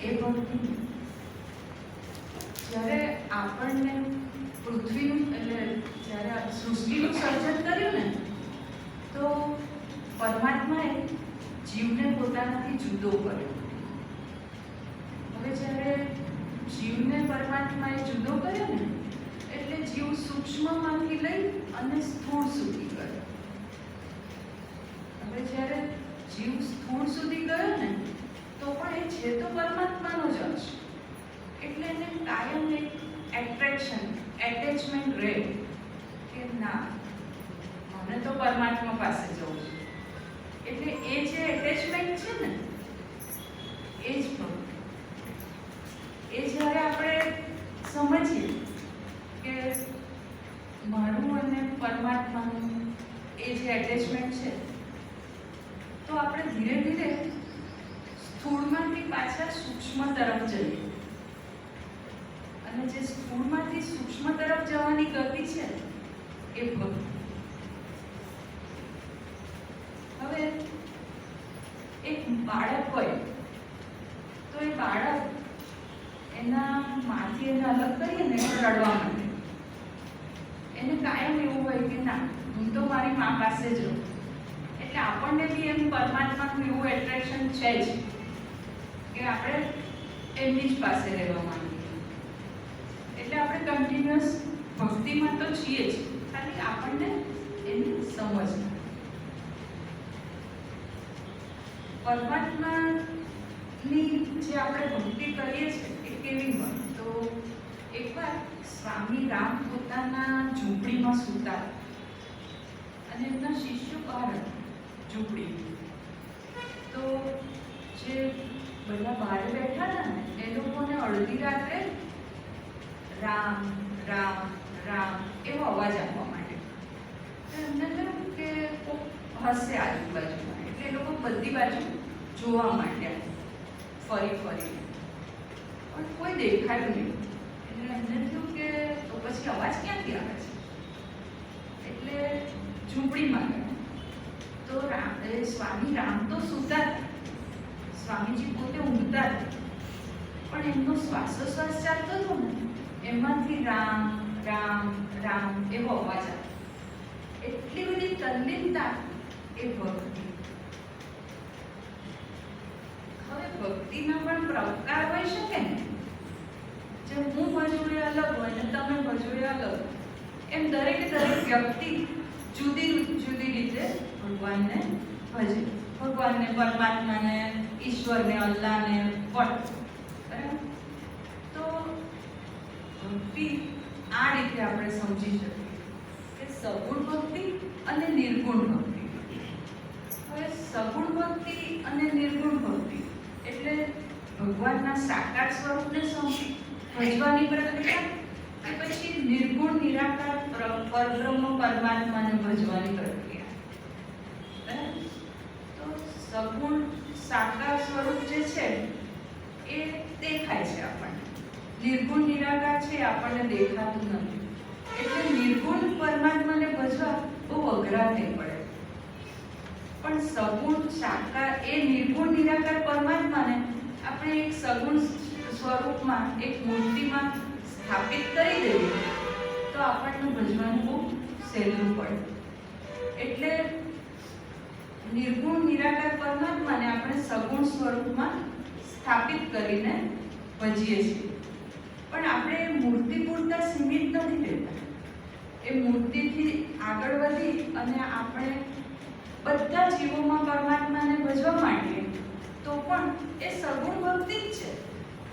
એ ભક્તિ. જ્યારે આપણને પૃથ્વીનું એટલે જ્યારે સૃષ્ટિનું સર્જન કર્યું ને તો પરમાત્માએ જીવને પોતાનાથી જુદો કર્યો. હવે જ્યારે જીવને પરમાત્માએ જુદો કર્યો ને એટલે જીવ સૂક્ષ્મમાંથી લઈ અને સ્થૂળ સુધી ગયો. હવે જ્યારે જીવ સ્થૂળ સુધી ગયો ને તો પણ એ છે તો પરમાત્માનો જ અંશ. એટલે એને કાયમ એક એટેચમેન્ટ રહે કે ના, મને તો પરમાત્મા પાસે જવું છે. એટલે એ જે એટેચમેન્ટ છે ને એ જ ભક્તિ. એ જ્યારે આપણે સમજીએ કે મારું અને પરમાત્માનું એ જે એટેચમેન્ટ છે, તો આપણે ધીરે ધીરે સ્થૂળમાંથી પાછા સૂક્ષ્મ તરફ જઈએ. અને જે સ્થૂળમાંથી સૂક્ષ્મ તરફ જવાની ગતિ છે એ ભક્તિ. હવે એક બાળક હોય તો એ બાળક એના માથી એને અલગ કરીએ ને તો રડવા માંડે. એને કાયમ એવું હોય કે ના, હું તો મારી મા પાસે જ રહું. એટલે આપણને બી એમ પરમાત્માનું એવું એટ્રેક્શન છે જ કે આપણે એમની જ પાસે રહેવા માંગીએ. એટલે આપણે કન્ટિન્યુઅસ ભક્તિમાં તો છીએ જ, ખાલી આપણને એની સમજ નથી. પરમાત્માની જે આપણે ભક્તિ કરીએ છીએ એ કેવી હોય તો એકવાર સ્વામી રામ પોતાના ઝૂંપડીમાં સૂતા અને એમના શિષ્યો બહાર ઝૂંપડી. તો જે બધા બહાર બેઠા હતા ને એ લોકોને અડધી રાત્રે રામ રામ રામ એવો અવાજ આપવા માંડ્યો. તો એમને થયું કે કોક હશે આજુબાજુમાં, એટલે એ લોકો બધી બાજુ જોવા માંડ્યા ફરી ફરીને, પણ કોઈ દેખાયું નહીં. એટલે એમને થયું કે તો પછી અવાજ ક્યાંથી આવે છે? એટલે ઝૂંપડીમાં ગયા. તો સ્વામી રામ તો સૂતા હતા, સ્વામીજી પોતે ઊંઘતા હતા, પણ એમનો શ્વાસોશ્વાસ ચાલતો હતો ને એમાંથી રામ રામ રામ એવો અવાજ આવે. એટલી બધી તલ્લીનતા એ ભક્તિ. હવે ભક્તિના પણ પ્રકાર હોઈ શકે ને, જે હું ભજવું એ અલગ હોય ને તમે ભજવો એ અલગ. એમ દરેક વ્યક્તિ જુદી જુદી રીતે ભગવાનને ભજે. ભગવાનને, પરમાત્માને, ઈશ્વરને, અલ્લાહને પણ. બરાબર? તો ભક્તિ આ રીતે આપણે સમજી શકીએ કે સગુણ ભક્તિ અને નિર્ગુણ ભક્તિ. હવે સગુણ ભક્તિ અને નિર્ગુણ ભક્તિ એટલે ભગવાનના સાકાર સ્વરૂપને ભજવાની પ્રક્રિયા કે પછી નિર્ગુણ નિરાકાર પરબ્રહ્મ પરમાત્માને ભજવાની પ્રક્રિયા. તો સગુણ સાકાર સ્વરૂપ જે છે એ દેખાય છે આપણને, નિર્ગુણ નિરાકાર છે આપણને દેખાતું નથી. એટલે નિર્ગુણ પરમાત્માને ભજવા બહુ અઘરા થઈ પડે. પણ સગુણ સાકાર એ નિર્ગુણ નિરાકાર પરમાત્માને આપણે એક સગુણ સ્વરૂપમાં એક મૂર્તિમાં સ્થાપિત કરી દઈએ તો આપણને ભજવાનું બહુ સહેલું પડે. એટલે નિર્ગુણ નિરાકાર પરમાત્માને આપણે સગુણ સ્વરૂપમાં સ્થાપિત કરીને ભજીએ છીએ. પણ આપણે મૂર્તિ પૂરતા સીમિત નથી રહેતા. એ મૂર્તિથી આગળ વધી અને આપણે બધા જીવોમાં પરમાત્માને ભજવા માંડીએ તો પણ એ સગુણ ભક્તિ જ છે,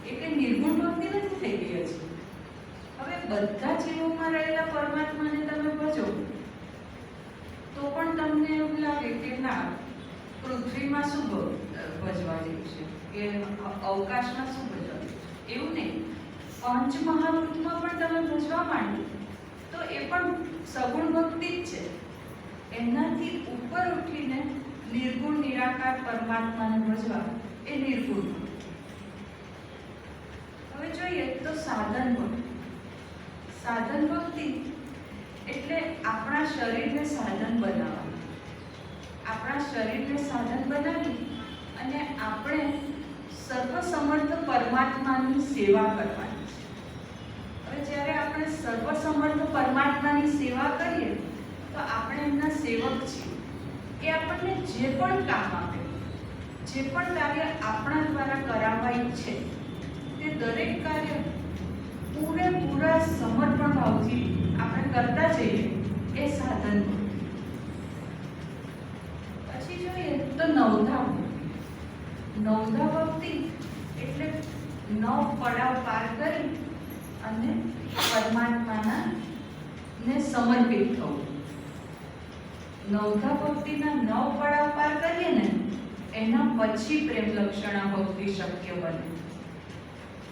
એ કે નિર્ગુણ ભક્તિ નથી થઈ ગઈ છે. હવે બધા જીવોમાં રહેલા પરમાત્માને તમે ભજો તો પણ તમને એવું લાગે કે ના, પૃથ્વીમાં શું ભજવા જેવું છે કે અવકાશમાં શું ભજવા જેવું છે. એવું નહીં, પંચમહાભૂતમાં પણ તમે ભજવા માંડો તો એ પણ સગુણ ભક્તિ જ છે. એનાથી ઉપર ઉઠીને નિર્ગુણ નિરાકાર પરમાત્માને ભજવા એ નિર્ગુણ ભક્તિ. હવે જોઈએ તો સાધન ભક્તિ. સાધન ભક્તિ એટલે આપણા શરીરને સાધન બનાવવાનું. આપણા શરીરને સાધન બનાવી અને આપણે સર્વસમર્થ પરમાત્માની સેવા કરવાની છે. હવે જ્યારે આપણે સર્વસમર્થ પરમાત્માની સેવા કરીએ તો આપણે એમના સેવક છીએ. એ આપણને જે પણ કામ આપે, જે પણ કાર્ય આપણા દ્વારા કરાવવા ઈચ્છે તે દરેક કાર્ય પૂરેપૂરા સમર્પણ ભાવથી આપણે કરતા જઈએ એ સાધન ભક્તિ. પછી જોઈએ તો નવધા ભક્તિ. નવધા ભક્તિ એટલે 9 પડાવ પાર કરી અને પરમાત્માના ને સમર્પિત થવું. નવધા ભક્તિના 9 પડાવ પાર કરીએ ને એના પછી પ્રેમ લક્ષણા ભક્તિ શક્ય બને.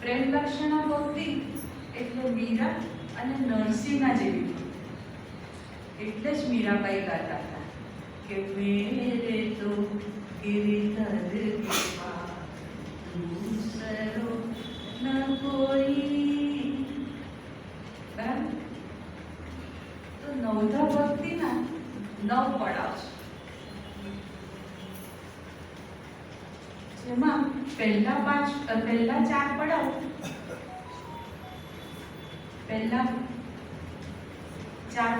પ્રેમ લક્ષણા ભક્તિ એટલે મીરા અને નરસિંહના જેવી ભક્તિ. એટલે જ મીરાબાઈ ગાતા હતા કે મેરે તો गिरधर कृपा दूसरो न कोई. બરાબર? તો નવધા ભક્તિના 9 પડાવ છે, જેમાં પહેલા 4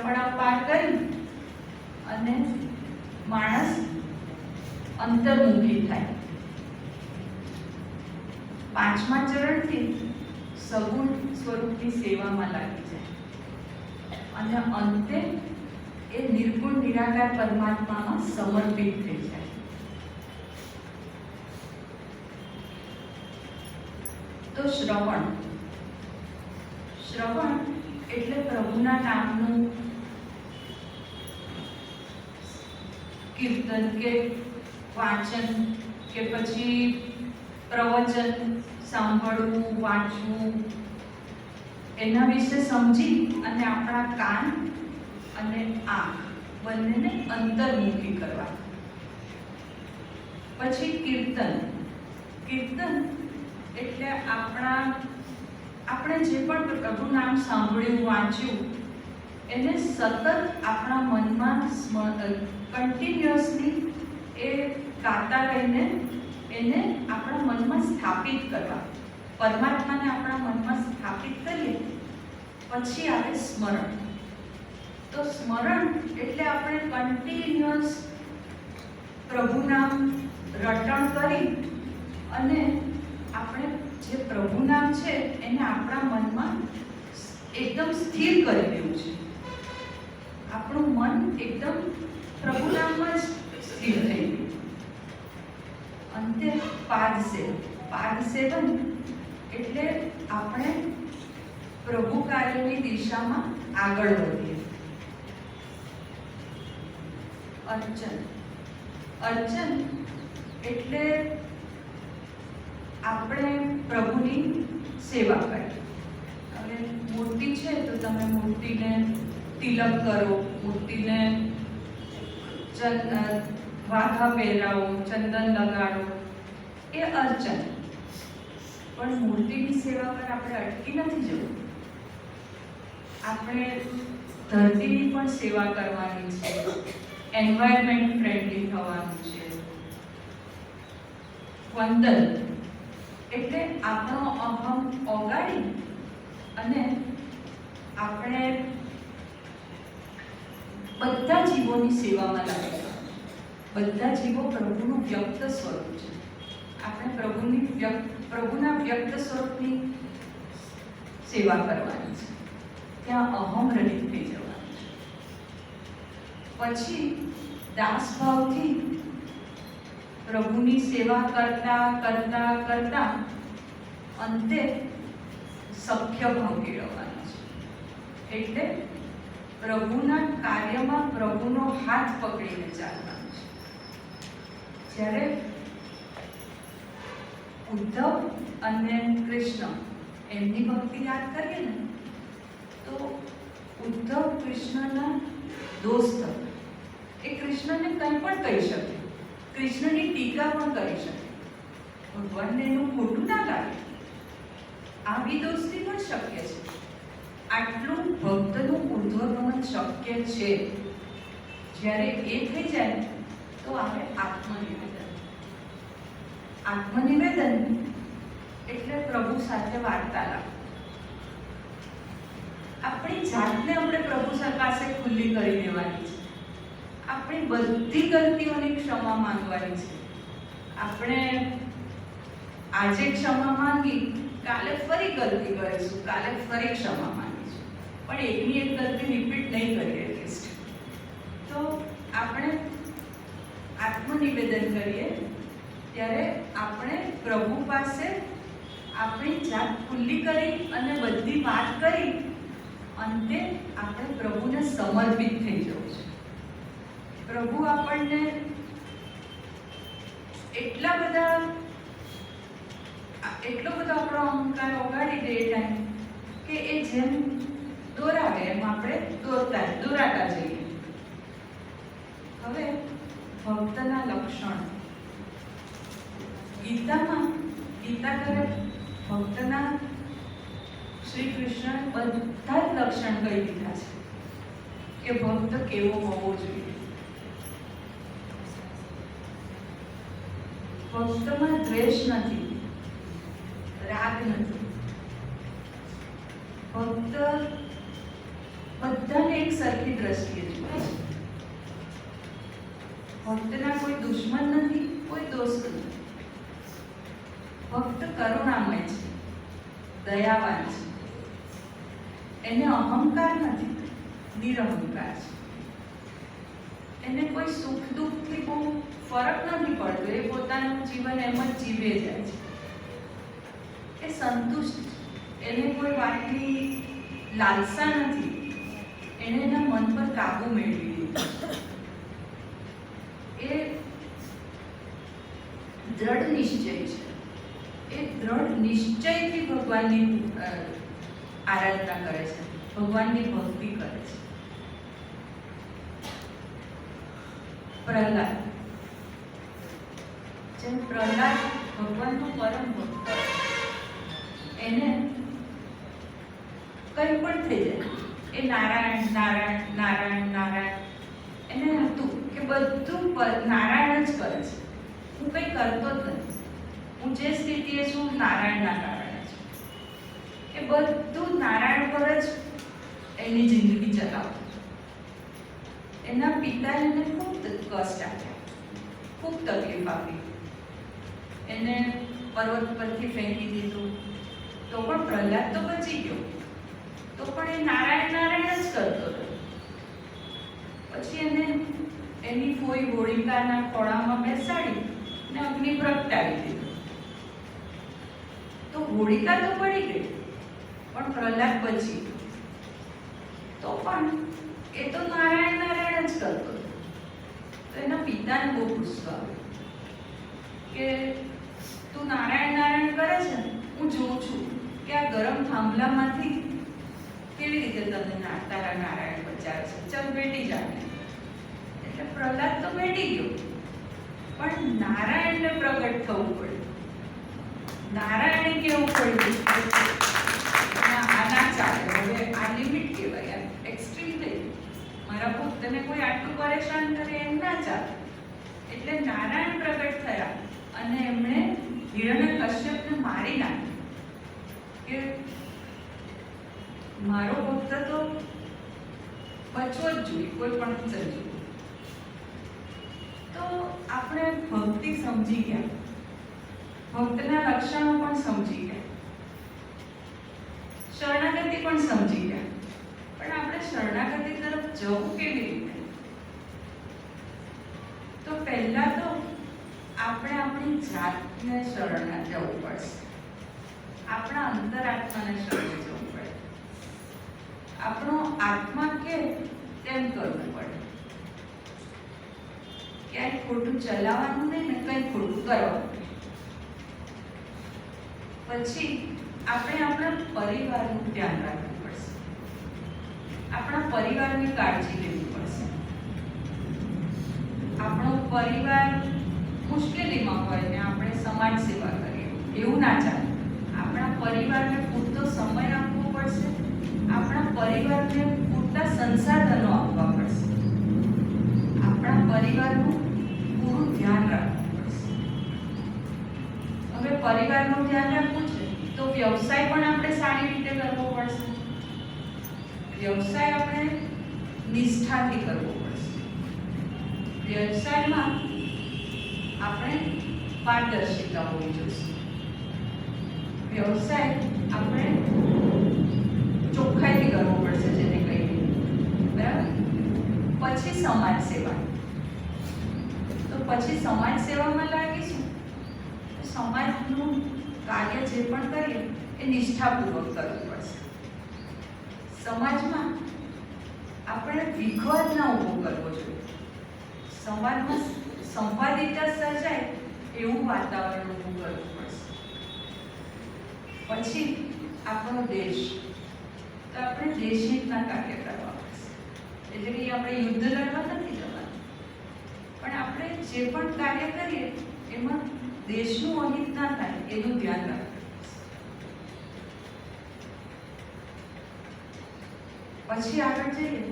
પડાવ પાર કરી અને માણસ અંતર્મુખી થાય. 5મા ચરણથી સગુણ સ્વરૂપની સેવામાં લાગી જાય અને અંતે એ નિર્ગુણ નિરાકાર પરમાત્મામાં સમર્પિત થઈ જાય. તો શ્રવણ એટલે પ્રભુના નામનું કીર્તન કે વાંચન કે પછી પ્રવચન સાંભળવું, વાંચવું, એના વિશે સમજી અને આપણા કાન અને આંખ બંનેને અંતર્મુખી કરવા. પછી કીર્તન એટલે આપણે જે પણ પ્રભુ નામ સાંભળ્યું, વાંચ્યું, એને સતત આપણા મનમાં કન્ટિન્યુઅસલી એ ગાતા રહીને એને આપણા મનમાં સ્થાપિત કરવા. પરમાત્માને આપણા મનમાં સ્થાપિત કરીએ પછી આવે સ્મરણ. તો સ્મરણ એટલે આપણે કન્ટિન્યુઅસ પ્રભુ નામ રટણ કરી અને આપણે જે પ્રભુ નામ છે એને આપણા મનમાં એકદમ સ્થિર કરી દેવું છે. આપણું મન એકદમ પ્રભુ નામમાં જ સ્થિર થઈ ગયું. અંતે પાદ સેવન એટલે આપણે પ્રભુ કાર્યની દિશામાં આગળ વધીએ. અર્ચન એટલે આપણે પ્રભુની સેવા કરીએ. હવે મૂર્તિ છે તો તમે મૂર્તિને તિલક કરો, મૂર્તિને વાઘા પહેરાવો, ચંદન લગાડો, એ અર્ચન. પણ મૂર્તિની સેવા પર આપણે અટકી નથી જવું. આપણે ધરતીની પણ સેવા કરવાની છે, એન્વાયરમેન્ટ ફ્રેન્ડલી થવાનું છે. વંદન એટલે આપણો અહમ ઓગાળી અને આપણે બધા જીવોની સેવામાં લાગેલા. બધા જીવો પ્રભુનું વ્યક્ત સ્વરૂપ છે. આપણે પ્રભુના વ્યક્ત સ્વરૂપની સેવા કરવાની છે. ત્યાં અહમ રહિત થઈ જવાનું છે. પછી દાસભાવથી પ્રભુની સેવા કરતા અંતે સખ્ય ભાવ કેળવવાનો છે. એટલે પ્રભુના કાર્યમાં પ્રભુનો હાથ પકડીને ચાલવાનું છે. જ્યારે ઉદ્ધવ અને કૃષ્ણ એમની ભક્તિ યાદ કરીએ ને તો ઉદ્ધવ કૃષ્ણના દોસ્ત. એ કૃષ્ણને કંઈ પણ કહી શકે, કૃષ્ણની ટીકા પણ કરી શકે, ભગવાનને એનું ખોટું ના લાગે. આવી દોસ્તી પણ શક્ય છે. આટલું ભક્તનું ઉર્ધ્વગમન શક્ય છે. જ્યારે એ થઈ જાય તો આવે આત્મનિવેદન એટલે પ્રભુ સાથે વાર્તાલાપ. આપણી જાતને આપણે પ્રભુ પાસે ખુલ્લી કરી દેવાની છે. આપણી બધી ગલતીઓની ક્ષમા માંગવાની છે. આપણે આજે ક્ષમા માંગી, કાલે ફરી ગલતી કરીશું, કાલે ફરી ક્ષમા માંગીશું, પણ એકની એક ગલતી રિપીટ નહીં કરીએ એટલીસ્ટ. તો આપણે આત્મનિવેદન કરીએ ત્યારે આપણે પ્રભુ પાસે આપણી જાત ખુલ્લી કરી અને બધી વાત કરી અંતે આપણે પ્રભુને સમર્પિત થઈ જવું છે. પ્રભુ આપણને એટલો બધો આપણો અહંકાર ઓગાળી દે ટાઈમ કે એ જેમ દોરાવે એમ આપણે દોરાતા જઈએ. હવે ભક્તના લક્ષણ. ગીતા કરે ભક્તના શ્રી કૃષ્ણ બધા જ લક્ષણ કહી દીધા છે કે ભક્ત કેવો હોવો જોઈએ. ભક્તમાં દ્વેષ નથી, રાગ નથી. ભક્ત બધાને એક સરખી દ્રષ્ટિએ જુએ છે. ભક્તના કોઈ દુશ્મન નથી, કોઈ દોસ્ત નથી. ભક્ત કરુણામય છે, દયાવાન છે. એને અહંકાર નથી, નિરહંકાર છે. એને કોઈ સુખ દુઃખથી બહુ ફરક નથી પડતો. એ પોતાનું જીવન એમ જ જીવે જાય છે. એ સંતુષ્ટ છે. એને કોઈ વાતની લાલસા નથી. એને એના મન પર કાબુ મેળવી લીધો. એ દ્રઢ નિશ્ચય છે. એ દ્રઢ નિશ્ચયથી ભગવાનની આરાધના કરે છે, ભગવાનની ભક્તિ કરે છે. પ્રહલાદ, જેમ પ્રહલાદ ભગવાનનો પરમ ભક્ત, એને કંઈ પણ થઈ જાય એ નારાયણ નારાયણ નારાયણ નારાયણ. એને હતું કે બધું નારાયણ જ કરે છે. હું કંઈ કરતો જ નથી. હું જે સ્થિતિએ છું નારાયણના કારણે છું. એ બધું નારાયણ પર જ એની જિંદગી ચલાવતો. એના પિતાએ એને ખૂબ કષ્ટ આપ્યા, ખૂબ તકલીફ આપી. એને પર્વત પરથી ફેંકી દીધું તો પણ પ્રહલાદ તો બચી ગયો. તો પણ એ નારાયણ નારાયણ જ કરતો હતો. પછી એને એની ફોઈ હોળિકાના ખોળામાં બેસાડી ને અગ્નિ પ્રગટાવી દીધું. તો હોળિકા તો પડી ગઈ પણ પ્રહલાદ બચી ગયો. તો પણ એ તો નારાયણ નારાયણ જ કરતો હતો. તો એના પિતાને બહુ ગુસ્સો આવ્યો કે તું નારાયણ નારાયણ કરે છે, હું જોઉં છું કે આ ગરમ થાંભલામાંથી કેવી રીતે તને તારા નારાયણ બચાવે છે. ચાલ બેટી જાને. એટલે પ્રહલાદ તો બેટી ગયો પણ નારાયણને પ્રગટ થવું પડ્યું. નારાયણે કેવું પડ્યું આ ના ચાલે, હવે આ લિમિટ કહેવાય, એક્સ્ટ્રીમ થઈ ગયું. મારા ભક્તને કોઈ આટલું પરેશાન કરે એમ ના ચાલે. એટલે નારાયણ પ્રગટ થયા અને એમણે હિરણ્યકશ્યપને મારી નાખ્યો કે મારો ભક્ત તો બચવો જ જોઈએ કોઈ પણ ચલજો. તો આપણે ભક્તિ સમજી ગયા, ભક્તના લક્ષણો પણ સમજી ગયા, શરણાગતિ પણ સમજી ગયા. પણ આપણે શરણાગતિ તરફ જવું કેવી રીતે? તો પહેલા તો આપણે આપણી જાતને શરણે જવું પડશે. આપણા અંતરાત્માને શરણે જવું પડે. આપણો આત્મા કે તેમ કરવું પડે. ક્યાંય ખોટું ચલાવવાનું નહીં ને કંઈ ખોટું કરવાનું. પછી આપણે આપણા પરિવારનું ધ્યાન રાખવું પડશે. આપણા પરિવારની કાળજી લેવી પડશે. આપણો પરિવાર મુશ્કેલીમાં હોય ને આપણે સમાજ સેવા કરીએ એવું ના ચાલે. આપણા પરિવારને પૂરતો સમય આપવો પડશે. આપણા પરિવારને પૂરતા સંસાધનો આપવા પડશે. આપણા પરિવારનું પૂરું ધ્યાન રાખવું પડશે. હવે પરિવારનું ધ્યાન રાખવું છે તો વ્યવસાય પણ આપણે સારી રીતે કરવો પડશે. વ્યવસાય આપણે નિષ્ઠાથી કરવો પડશે. વ્યવસાયમાં આપણે પારદર્શિતા હોવી જોઈએ. વ્યવસાય આપણે ચોખ્ખાઈથી કરવો પડશે, જેને કહીએ બરાબર. પછી સમાજ સેવા. તો પછી સમાજ સેવામાં લાગીશું. સમાજનું કાર્ય જે પણ કરીએ એ નિષ્ઠાપૂર્વક કરવું પડશે. સમાજમાં આપણે વિખવાદ ના ઊભો કરવો જોઈએ. સમાજમાં સંવાદિતા સર્જાય એવું વાતાવરણ ઊભું કરવું પડશે. પછી આપણો દેશ, તો આપણે દેશ હિતના કાર્ય કરવા પડશે. એટલે કે આપણે યુદ્ધ લડવા નથી જવાનું, પણ આપણે જે પણ કાર્ય કરીએ એમાં દેશનું અહિત ના થાય એનું ધ્યાન રાખવું. પછી આગળ જઈએ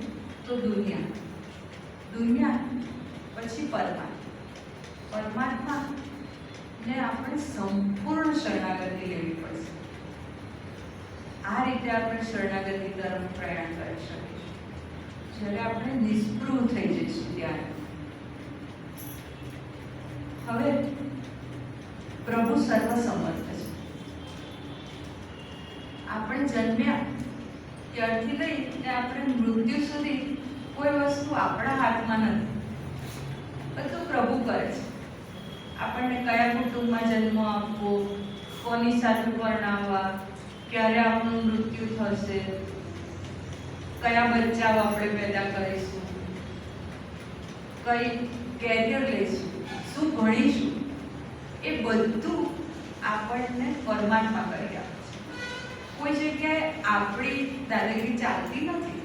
તો દુનિયા પછી પરમાત્મા ને આપણે સંપૂર્ણ શરણાગતિ લેવી પડશે. આ રીતે આપણે શરણાગતિ તરફ પ્રયાણ કરી શકીશું. જ્યારે આપણે નિસ્પૃહ થઈ જઈશું ત્યારે. હવે પ્રભુ સર્વસમર્થ છે. આપણે જન્મ્યા ત્યારથી લઈને આપણે મૃત્યુ સુધી કોઈ વસ્તુ આપણા હાથમાં નથી. બધું પ્રભુ કરે છે. આપણને કયા કુટુંબમાં જન્મ આપવો, કોની સાથે પરણાવવા, ક્યારે આપણું મૃત્યુ થશે, કયા બચ્ચાઓ આપણે પેદા કરીશું, કઈ કેરિયર લઈશું, શું ભણીશું, એ બધું આપણને પરમાત્મા કરી આપે છે. કોઈ જગ્યાએ આપણી દાદાગીરી ચાલતી નથી.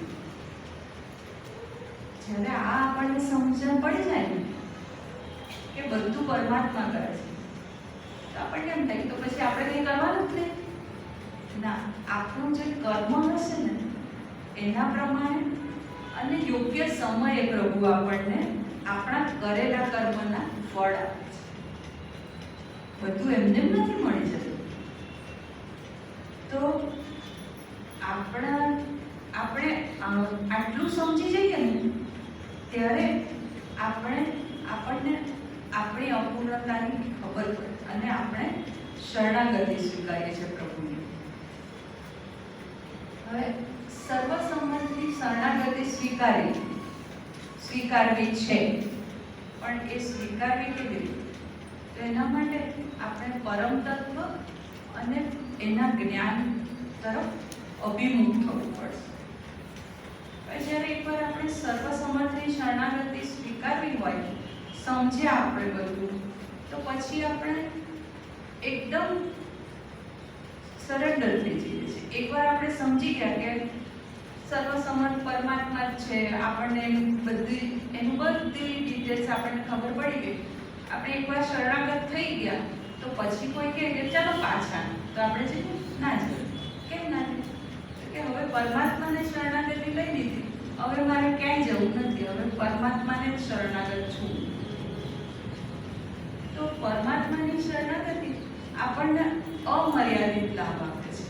જ્યારે આ આપણને સમજણ પડી જાય ને કે બધું પરમાત્મા કરે છે, તો આપણને એમ થાય તો પછી આપણે કંઈ કરવાનું જ નહીં. ના, આપણું જે કર્મ હશે ને એના પ્રમાણે અને યોગ્ય સમયે પ્રભુ આપણને આપણા કરેલા કર્મના ફળ આપે છે. બધું એમને નથી મળી જતું. તો આપણે આટલું સમજી જઈએ ને ત્યારે આપણને આપણી અપૂર્ણતાની ખબર પડે અને આપણે શરણાગતિ સ્વીકારીએ છીએ પ્રભુની. હવે સર્વસંમતની શરણાગતિ સ્વીકારવી છે, પણ એ સ્વીકારવી કેવી રીતે? તો એના માટે આપણે પરમ તત્વ અને એના જ્ઞાન તરફ અભિમુખ થવું પડશે. જ્યારે એકવાર આપણે સર્વસમર્થની શરણાગતિ સ્વીકારવી હોય, સમજ્યા આપણે બધું, તો પછી આપણે એકદમ સરેન્ડર થઈ જઈએ છીએ. એકવાર આપણે સમજી ગયા કે સર્વસમર્થ પરમાત્મા જ છે, આપણને એનું બધી ડિટેલ્સ આપણને ખબર પડી ગઈ, આપણે એકવાર શરણાગત થઈ ગયા, તો પછી કોઈ કહે કે ચાલો પાછા, તો આપણે જઈએ ના જઈએ. કેમ ના જઈએ? કે હવે પરમાત્માને શરણાગતિ લઈ લીધી, હવે મારે ક્યાંય જવું નથી, હવે પરમાત્માને જ શરણાગત છું. તો પરમાત્માની શરણાગતિ આપણને અમર્યાદિત લાભ આપે છે.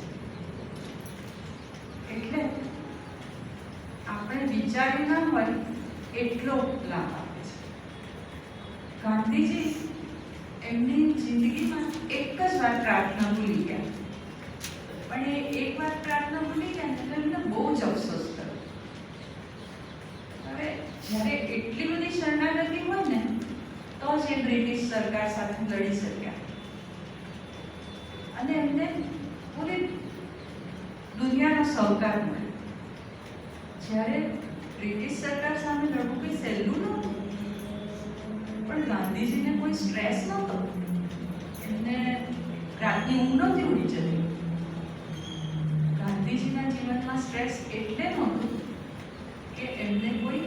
એટલે આપણે વિચાર્યું ના હોય એટલો લાભ આપે છે. ગાંધીજી એમની જિંદગીમાં એક જ વાર પ્રાર્થના ભૂલી ગયા, પણ એ એક વાર પ્રાર્થના ભૂલી ગયા ને તો એમને બહુ જ અફસોસ થયો. હવે જ્યારે એટલી બધી શરણાગતિ હોય ને તો જ એ બ્રિટિશ સરકાર સાથે લડી શક્યા અને એમને પૂરી દુનિયાનો સહકાર મળ્યો. જ્યારે બ્રિટિશ સરકાર સામે લડવું કંઈ સહેલું નહોતું, પણ ગાંધીજીને કોઈ સ્ટ્રેસ નહોતો. એમને રાતની ઊંઘ નહોતી ઉડી જતી. ગાંધીજીના જીવનમાં સ્ટ્રેસ એટલે નહોતું કે એમને કોઈ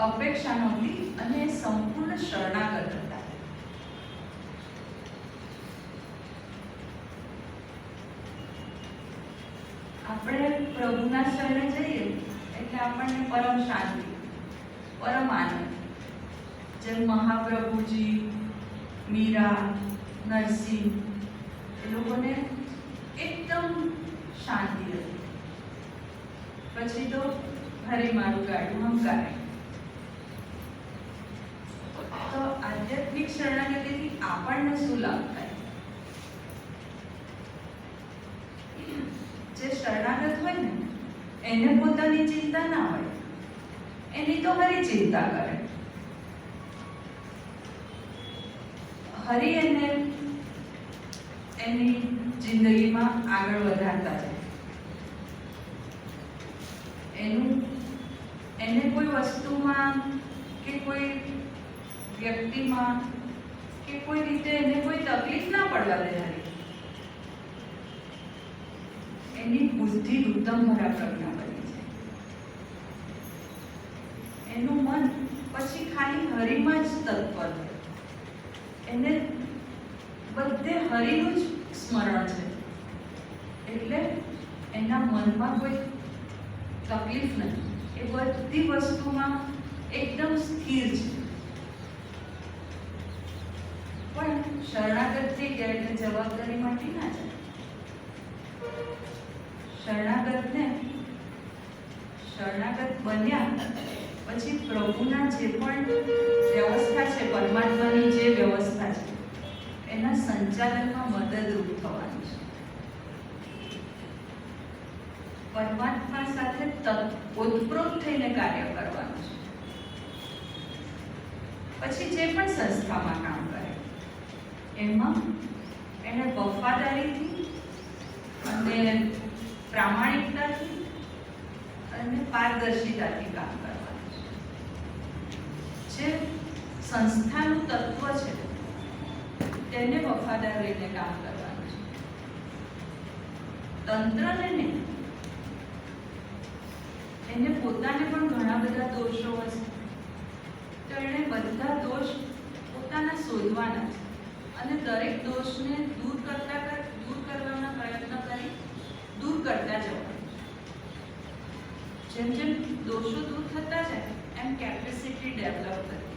અપેક્ષા નહોતી અને સંપૂર્ણ શરણાગત હતા. આપણે પ્રભુના શરણે જઈએ એટલે આપણને પરમ શાંતિ, પરમ આનંદ. જેમ મહાપ્રભુજી, મીરા, નરસિંહ એ લોકોને એકદમ શાંતિ હતી. પછી તો હરે મારું ગાડું હંકારે. તો આધ્યાત્મિક શરણાગતિથી આપણને શું લાભ થાય? જે શરણાગત હોય ને એને પોતાની ચિંતા ના હોય, એની તો હરી ચિંતા કરે. હરી એને એની જિંદગીમાં આગળ વધારતા જાય. એને કોઈ વસ્તુમાં કે કોઈ વ્યક્તિમાં કે કોઈ રીતે એને કોઈ તકલીફ ના પડવા દે. એની બુદ્ધિ ઉત્તમભરા પ્રજ્ઞા બની છે. એનું મન પછી ખાલી હરિમાં જ તત્પર છે. એને બધે હરિનું જ સ્મરણ છે. એટલે એના મનમાં કોઈ તકલીફ નથી. એ બધી વસ્તુમાં એકદમ સ્થિર છે. પણ શરણાગત થઈ ગયા એટલે જવાબદારીમાંથી ના જાય. શરણાગત બન્યા પછી પ્રભુના જે પણ વ્યવસ્થા છે, પરમાત્માની જે વ્યવસ્થા છે, એના સંચાલનમાં મદદરૂપ થવાનું છે. પરમાત્મા સાથે ઓતપ્રોત થઈને કાર્ય કરવાનું છે. પછી જે પણ સંસ્થામાં કામ કરે એમાં એને વફાદારીથી અને પ્રામાણિકતાથી અને પારદર્શિતાથી કામ કરવાનું છે. જે સંસ્થાનું તત્વ છે તેને વફાદાર રહીને કામ કરવાનું છે. તંત્રને નહીં, એને પોતાને પણ ઘણા બધા દોષો હશે, તો એણે બધા દોષ પોતાના શોધવાના છે અને દરેક દોષને દૂર કરવાના પ્રયત્ન કરી દૂર કરતા જવાનું. જેમ જેમ દોષો દૂર થતા જાય એમ કેપેસિટી ડેવલપ કરી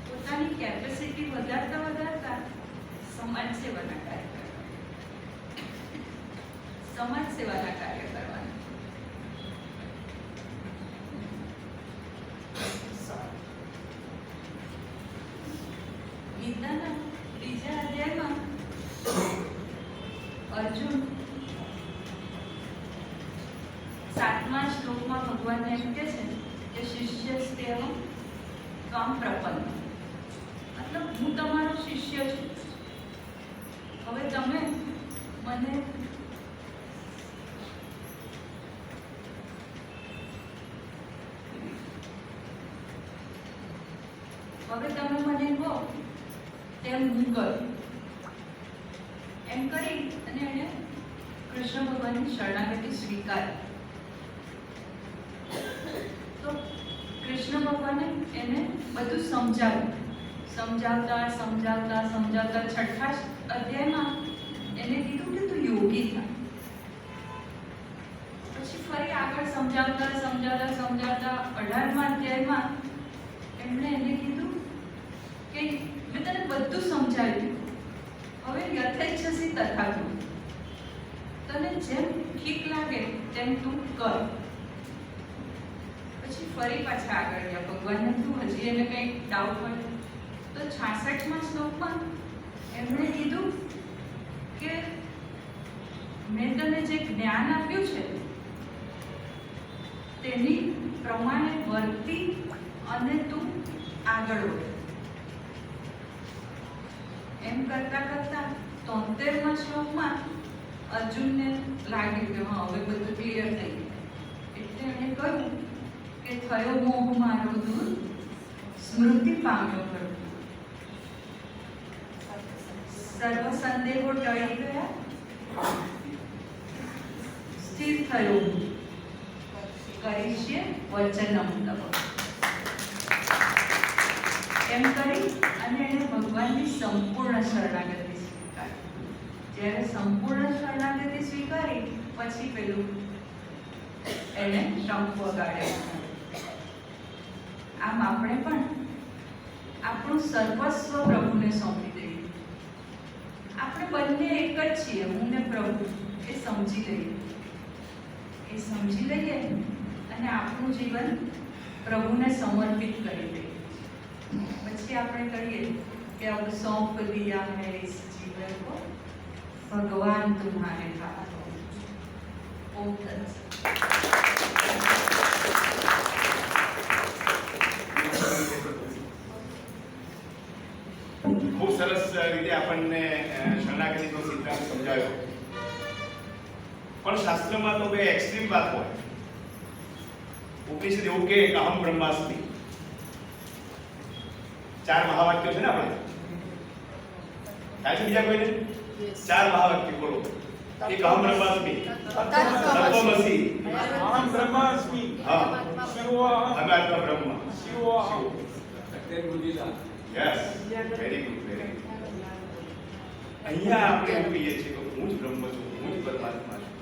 પોતાની કેપેસિટી વધારતા સમાજ સેવાના કાર્ય કરવાના. ગીતાના 3જા અધ્યાયમાં અર્જુન 7મા શ્લોકમાં ભગવાનને એમ કહે છે કે શિષ્યસ્તેવ ત્વં પ્રપન્ન, મતલબ હું તમારો શિષ્ય છું. હવે તમે મને કહો તેમ હું કરું. એમ કરી અને એને કૃષ્ણ ભગવાનની શરણાગતિ સ્વીકારી. તો કૃષ્ણ ભગવાને એને બધું સમજાવતા 6ઠા અધ્યાયમાં એને કીધું કે તું યોગી થા. પછી ફરી આગળ સમજાવતા 18મા અધ્યાયમાં એમણે એને કીધું કે મેં તને બધું સમજાવ્યું, હવે યથેચ્છસી તથા કર. તને જેમ ઠીક લાગે તેમ તું કર. પછી ફરી પાછા આગળ ગયા. ભગવાનને તું હજી એને કંઈક ડાઉટ હોય તો 66મા શ્લોકમાં એમણે કીધું કે મેં તને જે જ્ઞાન આપ્યું છે તેની પ્રમાણે વર્તી અને તું આગળ વધ. એમ કરતા 73મા શ્લોકમાં અર્જુનને લાગ્યું કે હા હવે બધું ક્લિયર થઈ ગયું. એટલે એણે કહ્યું કે થયો મોહ મારો દૂર, સ્મૃતિ પામ્યો પ્રભુ, સર્વ સંદેહો ટળી ગયા, સ્થિર થયો હું, કરીશ્ય વચનમ તવ. એમ કરી અને એને ભગવાનની સંપૂર્ણ શરણાગતિ સ્વીકારી. જ્યારે સંપૂર્ણ શરણાગતિ સ્વીકારી પછી પેલું એને શંખ વગાડ્યો. આમ આપણે પણ આપણું સર્વસ્વ પ્રભુને સોંપી દઈએ. આપણે બંને એક જ છીએ, હું ને પ્રભુ. એ સમજી લઈએ અને આપણું જીવન પ્રભુને સમર્પિત કરી દઈએ. પછી આપણે કહીએ કે अब सौंप दिया है इस जीवन को, भगवान तुम्हारे हाथों में. ओम तत्सत. ખૂબ સરસ રીતે આપણને શરણાગતિનો સિદ્ધાંત સમજાયો. પણ શાસ્ત્રમાં તો બે એક્સ્ટ્રીમ વાત હોય. ઉપનિષદ એવું કે અહમ બ્રહ્માસ્મિ. 4 મહાવાક્યો છે ને આપણે. થાય છે બીજા કોઈને? 4 મહાવાક્યો બોલો. એક અહમ બ્રહ્માસ્મિ, તત્વમસી, અહમ બ્રહ્માસ્મિ, હા, શિવોહમ, અનાત્મા બ્રહ્મ. Shivoham. Yes, very good, very good. અહીંયા આપણે એવું કહીએ છીએ કે હું જ બ્રહ્મ છું, હું જ પરમાત્મા છું.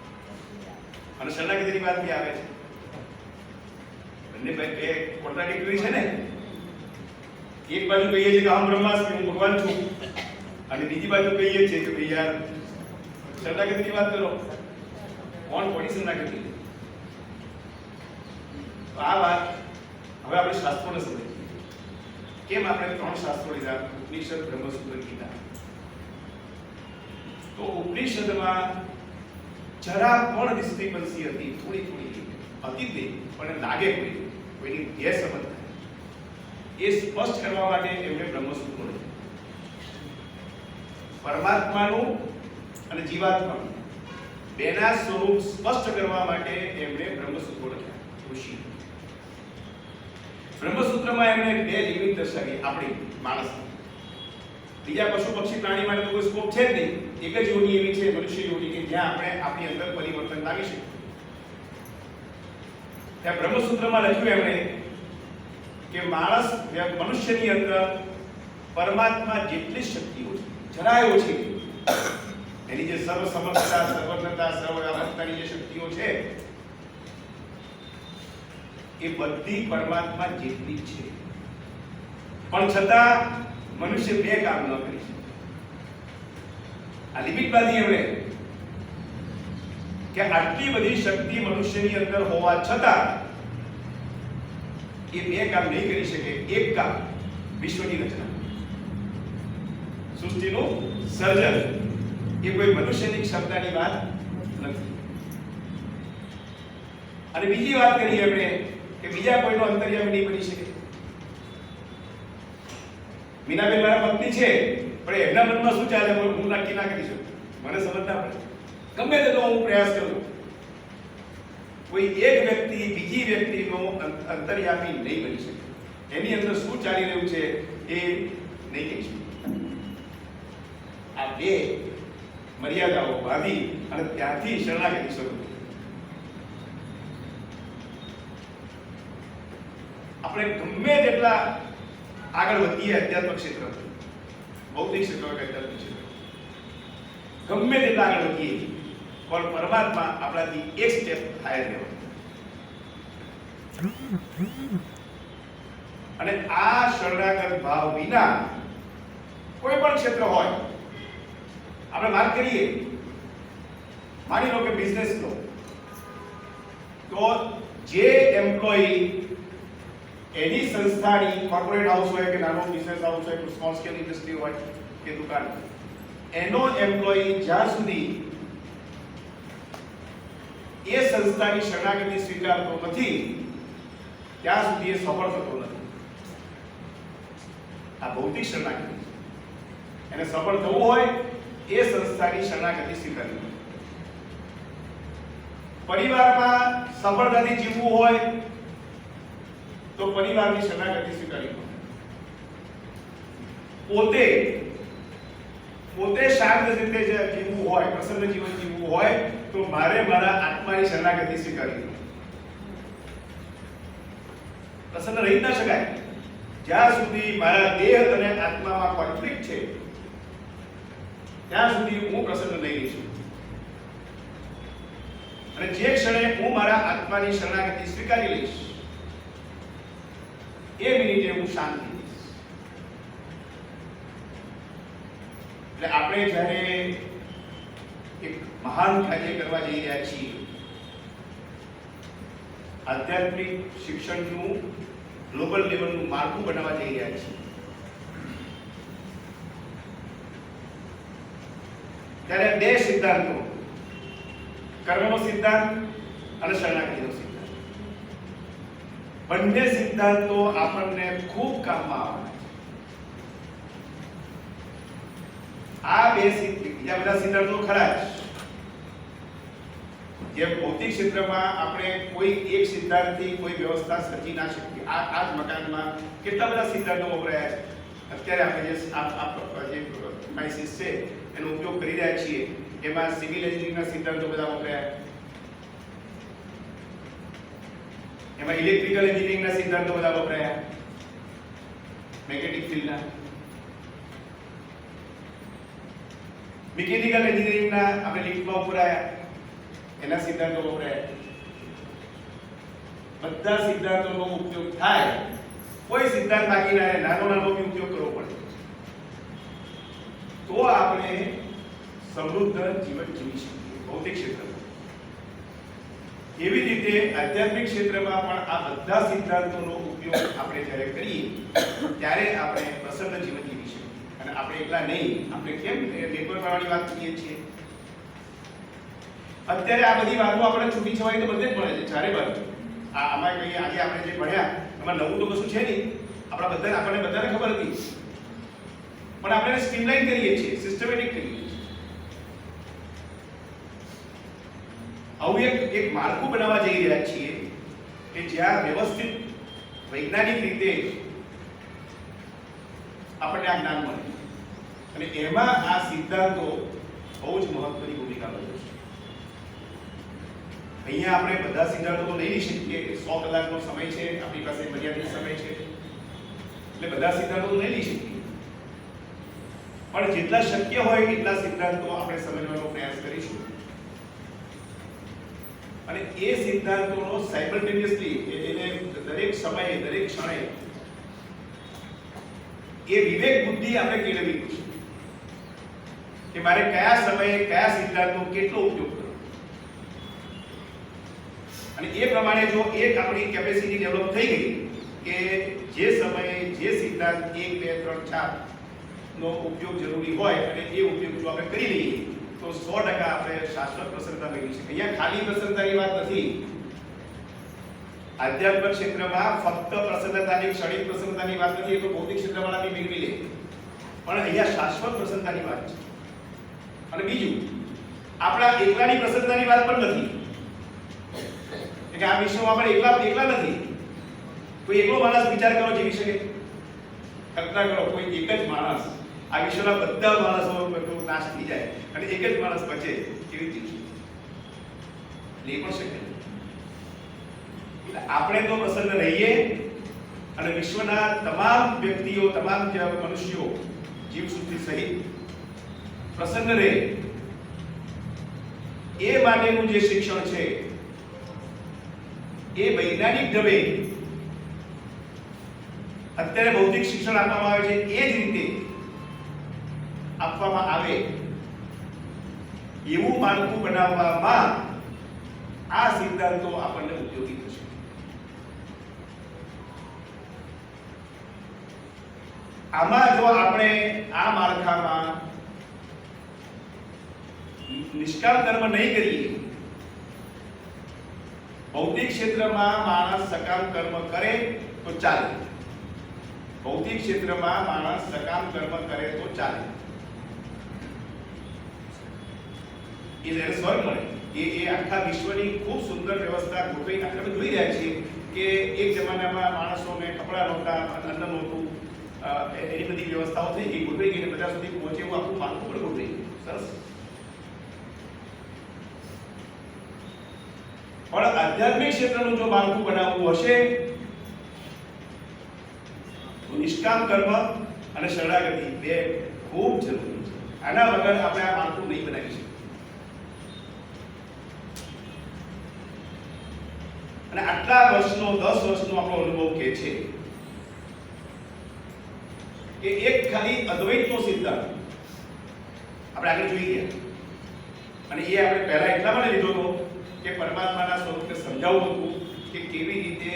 અને શરણાગતિની વાત બી આવે છે. બંને બે કોન્ટ્રાડિક્ટરી છે ને. એક બાજુ કહીએ છીએ કે અહમ બ્રહ્માસ્મિ, હું ભગવાન છું, અને બીજી બાજુ કહીએ છીએ કે ભાઈ યાર શરણાગતિની વાત કરો, કોણ કોની શરણાગતિ? તો આ વાત હવે આપણે શાસ્ત્રોને સમજીએ. કેમ આપણે 3 શાસ્ત્રો લીધા? ઉપનિષદ, બ્રહ્મસૂત્ર, ગીતા. તો ઉપનિષદમાં જરા પણ ડિસ્ક્રિપન્સી હતી, થોડી હતી નહીં, પણ લાગે કોઈની ગેરસમજ થાય એ સ્પષ્ટ કરવા માટે એમણે બ્રહ્મસૂત્રો લખ્યા. પરમાત્માનું અને જીવાત્માનું બેના સ્વરૂપ સ્પષ્ટ કરવા માટે એમણે બ્રહ્મસૂત્રો લખ્યા. ઋષિ બ્રહ્મસૂત્રમાં એમણે 2 લિમિટ દર્શાવી આપણી માણસ. બીજા પશુ પક્ષી પ્રાણી માટે તો કોઈ સ્કોપ છે જ નહીં. એક જ યોની એવી છે, મનુષ્ય યોની, કે જ્યાં આપણે આપણી અંદર પરિવર્તન લાવી શકીએ. ત્યાં બ્રહ્મસૂત્રમાં લખ્યું એમણે કે માણસ મનુષ્યની અંદર પરમાત્મા જેટલી શક્તિઓ છે, જરાય ઓછી એની જે સર્વ સમર્થતા, સર્વજ્ઞતા, સર્વવ્યાપકતાની જે શક્તિઓ છે એ બધી પરમાત્મા જેટલી છે. પણ છતાં મનુષ્ય 2 કામ ન કરી શકે. આ લિમિટ બાંધી એમણે કે આટલી બધી શક્તિ મનુષ્યની અંદર હોવા છતાં એ 2 કામ નહીં કરી શકે. એક કામ વિશ્વની રચના, સૃષ્ટિનું સર્જન, એ કોઈ મનુષ્યની ક્ષમતાની વાત નથી. અને બીજી વાત કરી એમણે કે બીજા કોઈનો અંતર્યામી નહીં બની શકે. મીનાબેન મારા પત્ની છે, પણ એમના મનમાં શું ચાલે હું નક્કી ના કરી શકું. મને સમજ ના પડે. ગમે તેટલો હું પ્રયાસ કરું, કોઈ એક વ્યક્તિ બીજી વ્યક્તિનો અંતર્યામી નહીં બની શકે. એની અંદર શું ચાલી રહ્યું છે એ નહીં કહી શકે. આ 2 મર્યાદાઓ બાંધી અને ત્યાંથી શરણાગતિ શરૂ થઈ. આપણે ગમે તેટલા આગળ વધીએ અધ્યાત્મ ક્ષેત્ર, ભૌતિક ક્ષેત્ર હોય કે અધ્યાત્મિક ક્ષેત્ર, ગમે તેટલા આગળ વધીએ પણ પરમાત્મા આપણાથી એક સ્ટેપ હાયર રહેવા. અને આ શરણાગત ભાવ વિના કોઈ પણ ક્ષેત્ર હોય, આપણે વાત કરીએ, માની લો કે બિઝનેસ લો, તો જે એમ્પ્લોયી એની સંસ્થાની કોર્પોરેટ હાઉસ હોય કે નાનો બિઝનેસ હાઉસ હોય કે સ્મોલ સ્કેલ ઇન્ડસ્ટ્રી હોય કે દુકાન, એનો એમ્પ્લોયી જ્યાં સુધી એ સંસ્થાની શરણાગતિ સ્વીકારતો નથી ત્યાં સુધી એ સફળ થતો નથી. આ ભૌતિક શરણાગતિ. એને સફળ થવું હોય એ સંસ્થાની શરણાગતિ સ્વીકારવી. પરિવારમાં સફળતાથી જીવવું હોય તો પરિવારની શરણાગતિ સ્વીકારવી. પોતે શાંત રીતે જીવવું હોય, પ્રસન્ન જીવન જીવવું હોય તો મારે મારા આત્માની શરણાગતિ સ્વીકારવી. પ્રસન્ન રહી ના શકાય જ્યાં સુધી મારા દેહ અને આત્મામાં કોન્ફ્લિક્ટ છે, ત્યાં સુધી હું પ્રસન્ન નહીં રહી શકું. અને જે ક્ષણે હું મારા આત્માની શરણાગતિ સ્વીકારી લઈશ એ મિનિટે હું શાંત થઈશ. એટલે આપણે જ્યારે એક મહાન કાર્ય કરવા જઈ રહ્યા છીએ, આધ્યાત્મિક શિક્ષણનું ગ્લોબલ લેવલનું માળખું બનાવવા જઈ રહ્યા છીએ, ત્યારે 2 સિદ્ધાંતો, કર્મનો સિદ્ધાંત અને શરણાગતિનો સિદ્ધાંત, બંને સિદ્ધાંતો આપણને ખૂબ કામમાં આવવાના છે. આ 2 બીજા બધા સિદ્ધાંતો ખરા જ. જે ભૌતિક ક્ષેત્રમાં આપણે કોઈ એક સિદ્ધાંતથી કોઈ વ્યવસ્થા સર્જી ના શકીએ. આ જ મકાનમાં કેટલા બધા સિદ્ધાંતો વપરાયા છે. અત્યારે આપણે જે માઇસિસ છે એનો ઉપયોગ કરી રહ્યા છીએ એમાં સિવિલ એન્જિનિયરિંગના સિદ્ધાંતો બધા વપરાયા, એમાં ઇલેક્ટ્રિકલ એન્જિનિયરિંગના સિદ્ધાંતો બધા વપરાયા, મેગ્નેટિક ફિલ્ડના, મિકેનિકલ એન્જિનિયરિંગના આપણે લિફ્ટમાં ઉપર આવ્યા એના સિદ્ધાંતો વપરાયા. બધા સિદ્ધાંતોનો ઉપયોગ થાય, કોઈ સિદ્ધાંત બાકી ના રહે, નાનો નાનો બી ઉપયોગ કરવો પડે, તો આપણે સમૃદ્ધ જીવન જીવી શકીએ ભૌતિક ક્ષેત્રમાં. એવી રીતે આધ્યાત્મિક ક્ષેત્રમાં પણ આ બધા સિદ્ધાંતોનો ઉપયોગ આપણે જ્યારે કરીએ ત્યારે આપણે પ્રસન્ન જીવન જીવી શકીએ. અને આપણે એકલા નહીં, આપણે કેમ નેટવર્ક વાળાની વાત કરીએ છીએ, અત્યારે આ બધી વાતો આપણે છૂટી છવાઈ તો બધે જ મળે છે ચારે બાજુ. આમાં કહીએ આજે આપણે જે ભણ્યા એમાં નવું તો કશું છે નહીં, આપણને બધાને ખબર હતી, પણ આપણે સ્ટ્રીમલાઇન કરીએ છીએ, સિસ્ટમેટિક કરીએ છીએ. આવું એક માળખું બનાવવા જઈ રહ્યા છીએ કે જ્યાં વ્યવસ્થિત વૈજ્ઞાનિક રીતે આપણને આ જ્ઞાન મળે, અને એમાં આ સિદ્ધાંતો બહુ જ મહત્વની ભૂમિકા ભજવે છે. અહીંયા આપણે બધા સિદ્ધાંતો તો લઈ નહીં શકીએ, 100 કલાકનો સમય છે, આપણી પાસે મર્યાદિત સમય છે, એટલે બધા સિદ્ધાંતો તો લઈ નહીં શકીએ, પણ જેટલા શક્ય હોય એટલા સિદ્ધાંતો આપણે સમજવાનો પ્રયાસ કરીશું. અને એ સિદ્ધાંતોનો સાયમલ્ટેનિયસલી એને દરેક સમયે દરેક ક્ષણે એ વિવેક બુદ્ધિ આપણે કેળવવી છે કે મારે કયા સમયે કયા સિદ્ધાંતનો કેટલો ઉપયોગ કરવો, અને એ પ્રમાણે જો એક આપણી કેપેસિટી ડેવલપ થઈ ગઈ કે જે સમયે જે સિદ્ધાંત 1 2 3 4 નો ઉપયોગ જરૂરી હોય અને એ ઉપયોગ જો આપણે કરી લઈએ તો 100% આપણે શાશ્વત પ્રસન્નતા મેળવી શકીએ. અહીંયા ખાલી પ્રસન્નતાની વાત નથી. આધ્યાત્મિક ક્ષેત્રમાં ફક્ત પ્રસન્નતાની ક્ષણિક પ્રસન્નતાની વાત નથી, એ તો ભૌતિક ક્ષેત્રવાળા બી મેળવી લે, પણ અહીંયા શાશ્વત પ્રસન્નતાની વાત છે. અને બીજું, આપણા એકલાની પ્રસન્નતાની વાત પણ નથી કે આ વિશ્વમાં આપણે એકલા નથી. કોઈ એકલો માણસ વિચાર કરો જીવી શકે? કલ્પના કરો કોઈ એક જ માણસ આ વિશ્વના બધા માણસો નાશ થઈ જાય અને એક જ માણસ બચે, કેવી જીવશે? એ પણ શક્ય નથી. એટલે આપણે તો પ્રસન્ન રહીએ અને વિશ્વના તમામ વ્યક્તિઓ, તમામ મનુષ્યો, જીવસૃષ્ટિ સહિત પ્રસન્ન રહે એ માટેનું જે શિક્ષણ છે એ વૈજ્ઞાનિક ઢબે અત્યારે ભૌતિક શિક્ષણ આપવામાં આવે છે એ જ રીતે આપવામાં આવે એવું માળખું બનાવવામાં આ સિદ્ધાંતો આપણને ઉપયોગી થશે. આમાં જો આપણે આ માળખામાં નિષ્કામ કર્મ નહીં કરીએ, ભૌતિક ક્ષેત્રમાં માણસ સકામ કર્મ કરે તો ચાલે, ભૌતિક ક્ષેત્રમાં માણસ સકામ કર્મ કરે તો ચાલે, એ જ્યારે સ્વર્ગ મળે એ આખા વિશ્વની ખૂબ સુંદર વ્યવસ્થા ગોઠવી આપણે જોઈ રહ્યા છીએ કે એક જમાનામાં માણસોને કપડા નહોતા, અન્ન નહોતું, એની બધી વ્યવસ્થાઓ થઈ ગઈ, ગોઠવી ગઈ, બધા સુધી પહોંચે એવું આખું માળખું પણ ગોઠવી ગયું. સરસ. પણ આધ્યાત્મિક ક્ષેત્રનું જો માળખું બનાવવું હશે તો નિષ્કામ કર્મ અને શરણાગતિ બે ખૂબ જરૂરી છે. આના વગર આપણે આ માળખું નહીં બનાવી શકીએ. અને આટલા વર્ષનો 10 વર્ષનો આપણો અનુભવ કે છે કે એક ખાલી અદ્વૈતનો સિદ્ધાંત આપણે આગળ જોઈ ગયા, અને એ આપણે પહેલા એટલા માટે લીધો હતો કે પરમાત્માના સ્વરૂપને સમજાવવું હતું કે કેવી રીતે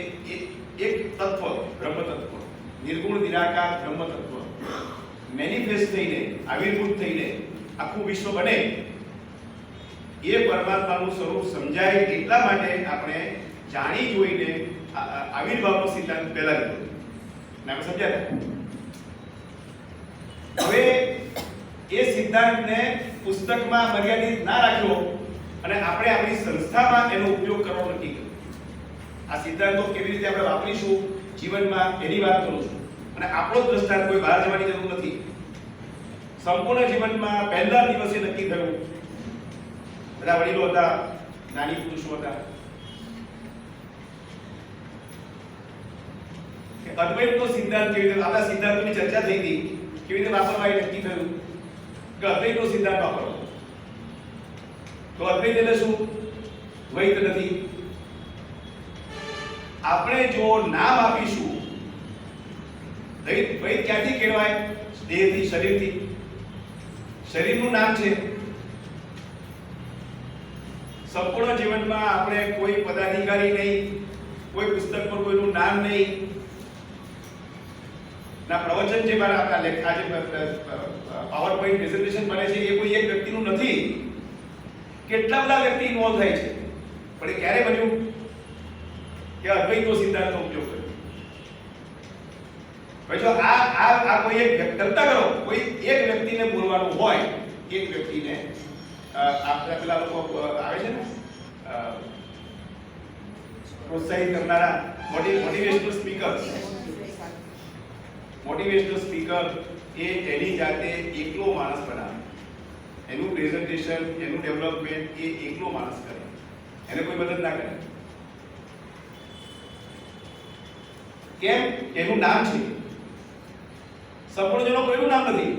એક તત્વ, બ્રહ્મ તત્વ, નિર્ગુણ નિરાકાર બ્રહ્મ તત્વ મેનિફેસ્ટ થઈને, આવિર્ભૂત થઈને આખું વિશ્વ બને. એ પરમાત્માનું સ્વરૂપ સમજાય એટલા માટે આપણે જાણી જોઈને આવિર્ભાવનો સિદ્ધાંત પહેલા લીધો અને આપણે સમજ્યા. હવે એ સિદ્ધાંતને પુસ્તકમાં મર્યાદિત ના રાખ્યો અને આપણે આપણી સંસ્થામાં એનો ઉપયોગ કરવાનો નક્કી કર્યો. આ સિદ્ધાંતો કેવી રીતે આપણે વાપરીશું જીવનમાં એની વાત કરું છું. અને આપણો દ્રષ્ટાંત કોઈ બહાર જવાની જરૂર નથી. સંપૂર્ણ જીવનમાં પહેલા દિવસે નક્કી થયું બધા વડીલો હતા, જ્ઞાની પુરુષો હતા. કે અદ્વૈતનો સિદ્ધાંત કેવી રીતે, આપણા સિદ્ધાંતોની ચર્ચા થઈ હતી, કેવી રીતે વાપરવા એ નક્કી થયું કે અદ્વૈતનો સિદ્ધાંત વાપરો. તો અદ્વૈત એટલે શું? દ્વૈત નથી. આપણે જો નામ આપીશું, દ્વૈત ક્યાંથી કહેવાય? દેહથી, શરીરથી. શરીરનું નામ છે. સંપૂર્ણ જીવનમાં આપણે કોઈ પદાધિકારી નહીં, કોઈ પુસ્તક પર કોઈનું નામ નહીં, ના પ્રવચન જે મારા આપણા લેખા જે પાવર પોઈન્ટ પ્રેઝન્ટેશન બને છે એ કોઈ એક વ્યક્તિનું નથી. કેટલા બધા વ્યક્તિ ઇન્વોલ્વ થાય છે. પણ એ ક્યારે બન્યું કે અદ્વૈતનો સિદ્ધાંતનો ઉપયોગ કર્યો? ભાઈ જો આ કોઈ એક કલ્પના કરો, કોઈ એક વ્યક્તિને બોલવાનું હોય, એક વ્યક્તિને આપણા પેલા લોકો આવે છે ને પ્રોત્સાહિત કરનારા મોટિવેશનલ સ્પીકર એ એની જાતે એકલો માણસ બનાવે. એનું પ્રેઝન્ટેશન, એનું ડેવલપમેન્ટ એ એકલો માણસ કરે, એને કોઈ મદદ ના કરે. કેમ? એનું નામ છે. સંપૂર્ણ જનો કોઈનું નામ નથી.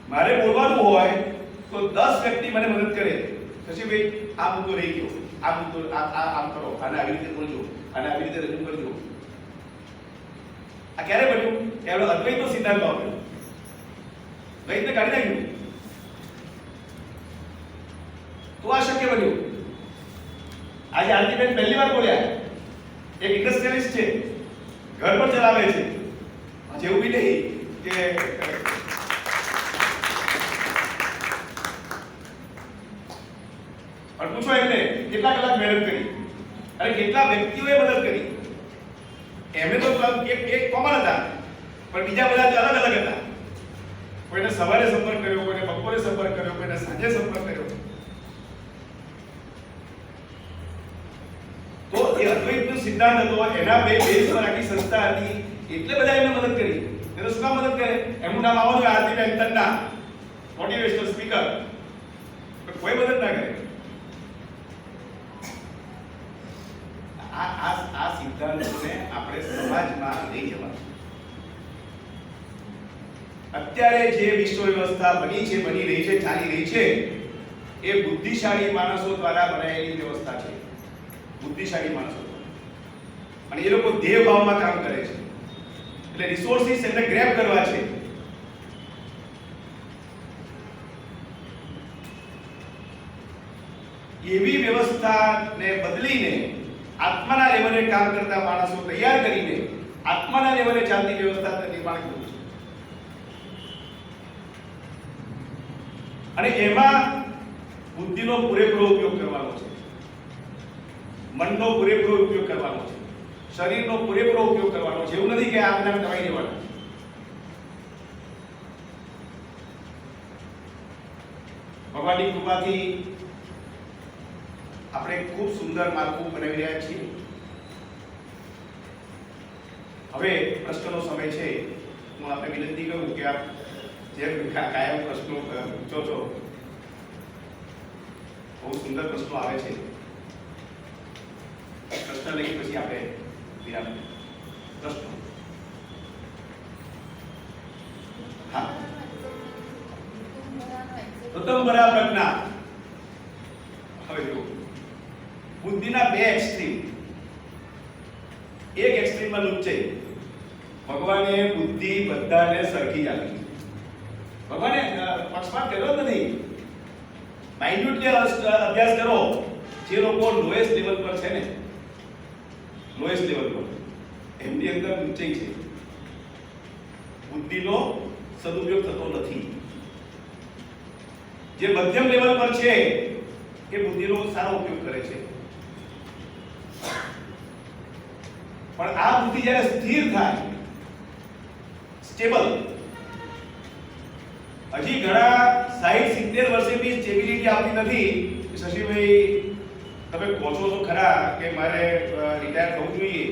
મારે બોલવાનું હોય તો 10 વ્યક્તિ મને મદદ કરે. પછી ભાઈ આ મુદ્દો રહી ગયો, આ મુદ્દો આમ કરો, અને આવી રીતે બોલજો, અને આવી રીતે રજૂ કરજો. આ ક્યારે બન્યું? એનો અદ્વૈતનો સિદ્ધાંત વાપર્યો. દ્વૈતને કાઢી નાખ્યું. તો આ શક્ય બન્યું. આજે આરતીબેન પહેલી વાર બોલ્યા. એક ઇન્ડસ્ટ્રીયલિસ્ટ છે, ઘર પર ચલાવે છે. જેવું બી નહીં કે પૂછો એમને કેટલા કલાક મહેનત કરી અને કેટલા વ્યક્તિઓએ મદદ કરી. એમને તો એક કોમન હતા, પણ બીજા બધા અલગ અલગ હતા. કોઈને સવારે સંપર્ક કર્યો, કોઈને બપોરે સંપર્ક કર્યો, કોઈને સાંજે સંપર્ક કર્યો. તો એ અદ્વૈતનો સિદ્ધાંત હતો, એના બે બેઝ પર આખી સંસ્થા હતી. એટલે બધા એમને મદદ કરી. એને શું કામ મદદ કરે? એમનું નામ આવવાનું આરતીબેન તન્ના, મોટિવેશનલ સ્પીકર. કોઈ મદદ ના કરે. આ સિદ્ધાંતોને આપણે સમાજમાં લઈ જવા. અત્યારે જે વિશ્વ વ્યવસ્થા બની છે, બની રહી છે, ચાલી રહી છે, એ બુદ્ધિશાળી માણસો દ્વારા બનાવેલી વ્યવસ્થા છે. બુદ્ધિશાળી માણસો અને એ લોકો દેહ ભાવમાં કામ કરે છે. એટલે રિસોર્સિસ એમને ગ્રેબ કરવા છે. એવી વ્યવસ્થાને બદલીને આત્માના લેવલે કામ કરતા માણસો તૈયાર કરીને આત્માના લેવલે ચાલતી વ્યવસ્થા નિર્માણ કર્યું છે. અને એમાં બુદ્ધિનો પૂરેપૂરો ઉપયોગ કરવાનો છે, મનનો પૂરેપૂરો ઉપયોગ કરવાનો છે, શરીરનો પૂરેપૂરો ઉપયોગ કરવાનો છે. એવું નથી કે આ બધાને દબાઈ દેવાના. ભગવાનની કૃપાથી આપણે ખૂબ સુંદર માળખું બનાવી રહ્યા છીએ. હવે પ્રશ્નનો સમય છે. હું આપને વિનંતી કરું કે આપ જે કાયમ પ્રશ્નો પૂછો છો, બહુ સુંદર પ્રશ્નો આવે છે. પ્રશ્ન લઈ પછી આપણે વિરામ. પ્રશ્નો? હા, ઋતંબરા પ્રજ્ઞા. હવે જો બુદ્ધિના બે એક્સ્ટ્રીમ. એક એક્સ્ટ્રીમમાં લુચ્ચાઈ. ભગવાને બુદ્ધિ બધાને સરખી આપી. ભગવાને પક્ષપાત કર્યો નથી. માઇન્યુટલી અભ્યાસ કરો. જે લોકો લોએસ્ટ લેવલ પર છે ને, લોએસ્ટ લેવલ પર, એમની અંદર લુચ્ચાઈ છે. બુદ્ધિનો સદુપયોગ થતો નથી. જે મધ્યમ લેવલ પર છે એ બુદ્ધિનો સારો ઉપયોગ કરે છે. પણ આ બુદ્ધિ જ્યારે સ્થિર થાય, સ્ટેબલ, હજી ઘણા 60-70 વર્ષે બી સ્ટેબિલિટી આવતી નથી. શશીભાઈ, તમે કહો છો તો ખરા કે મારે રિટાયર થવું જોઈએ,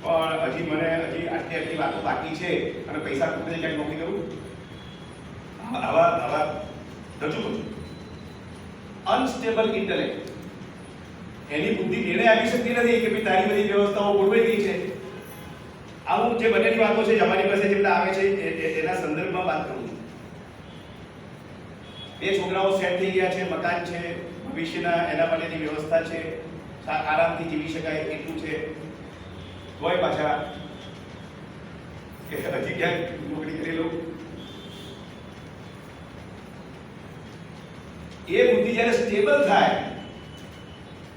પણ હજી આટલી વાતો બાકી છે અને પૈસા ખૂટે ક્યાંક નોકરી કરું. આવા રજૂ કરું. અનસ્ટેબલ ઇન્ટેલેક્ટ, એની બુદ્ધિ નિર્ણય આપી શકતી નથી કે ભાઈ તારી બધી વ્યવસ્થાઓ ગોઠવાઈ ગઈ છે. આવું જે બંનેની વાતો છે અમારી પાસે જે બધા આવે છે એના સંદર્ભમાં વાત કરું છું. બે છોકરાઓ સેટ થઈ ગયા છે, મકાન છે, ભવિષ્યના એના માટેની વ્યવસ્થા છે, આરામથી જીવી શકાય એટલું છે, તોય પાછા કે હજી ક્યાંક નોકરી કરી લઉં. એ બુદ્ધિ જ્યારે સ્ટેબલ થાય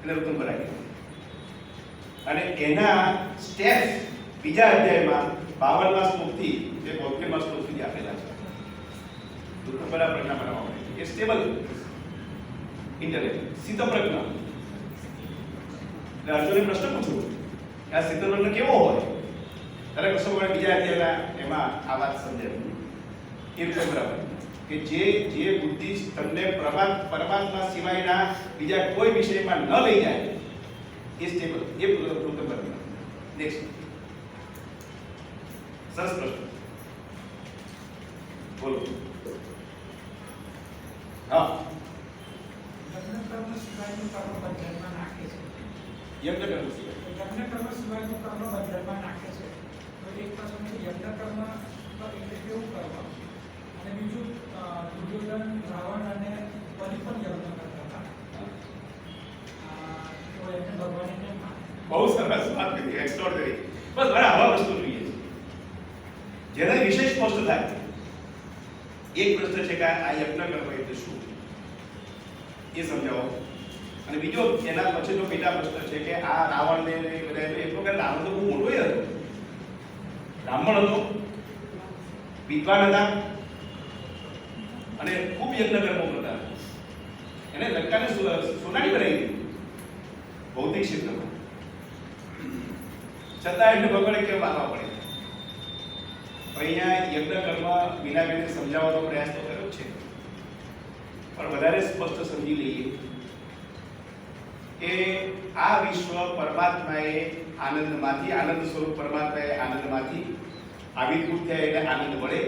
એટલે ઋતુમ ભરાય. અને એના સ્ટેપ્સ બીજા અધ્યાયમાં 52મા શ્લોકથી જે 72મા શ્લોક સુધી આપેલા છે. ઋતુમ ભરા પ્રજ્ઞા બનાવવા માટે એ સ્ટેબલ ઇન્ટેલેક્ટ, સ્થિતપ્રજ્ઞ. એટલે અર્જુને પ્રશ્ન પૂછ્યો કે આ સ્થિતપ્રજ્ઞ કેવો હોય? ત્યારે કૃષ્ણ ભગવાન બીજા અધ્યાયના એમાં આ વાત સમજાવી. એ રીતે બરાબર કે જે બુદ્ધિ તમને પરમાત્મા સિવાયના બીજા કોઈ વિષયમાં ન લઈ જાય એ સ્ટેબલ, એ ઋતુમ. નેક્સ્ટ સરસ પ્રશ્ન બોલો. હા, યજ્ઞ કર્મ સિવાયનું કર્મ બંધનમાં નાખે છે. યજ્ઞ કર્મ સિવાય યજ્ઞ કર્મ સિવાયનું કર્મ બંધનમાં નાખે છે. તો એક પ્રશ્ન છે યજ્ઞ કર્મ એટલે કેવું કર્મ? અને બીજું દુર્યોધન, રાવણ અને બલિ પણ યજ્ઞ કરતા હતા. તો એમને ભગવાને કેમ માન્યા? બહુ સરસ વાત કરી, એક્સ્ટ્રોર્ડનરી. બસ મારે આવા વસ્તુ જોઈએ છે જેને વિશેષ સ્પષ્ટ થાય. એક પ્રશ્ન છે કે આ યજ્ઞ કર્મ એટલે શું એ સમજાવો. અને બીજો એના પછીનો પેટા પ્રશ્ન છે કે આ રાવણને બધા એક વખત રાવણ તો બહુ મોટો હતો, બ્રાહ્મણ હતો, વિદ્વાન હતા અને ખૂબ યજ્ઞ કર્મો કરતા હતા. એને લંકાને સોનાની બનાવી દીધી ભૌતિક ક્ષેત્રમાં. છતાં એમને ભગવાને કેમ માનવા પડે? અહીંયા યજ્ઞ કર્મ મીનાબેને સમજાવવાનો પ્રયાસ તો કર્યો છે, પણ વધારે સ્પષ્ટ સમજી લઈએ કે આ વિશ્વ પરમાત્માએ આનંદમાંથી, આનંદ સ્વરૂપ પરમાત્માએ આનંદમાંથી આવિર્ભૂત થયા એટલે આનંદ મળે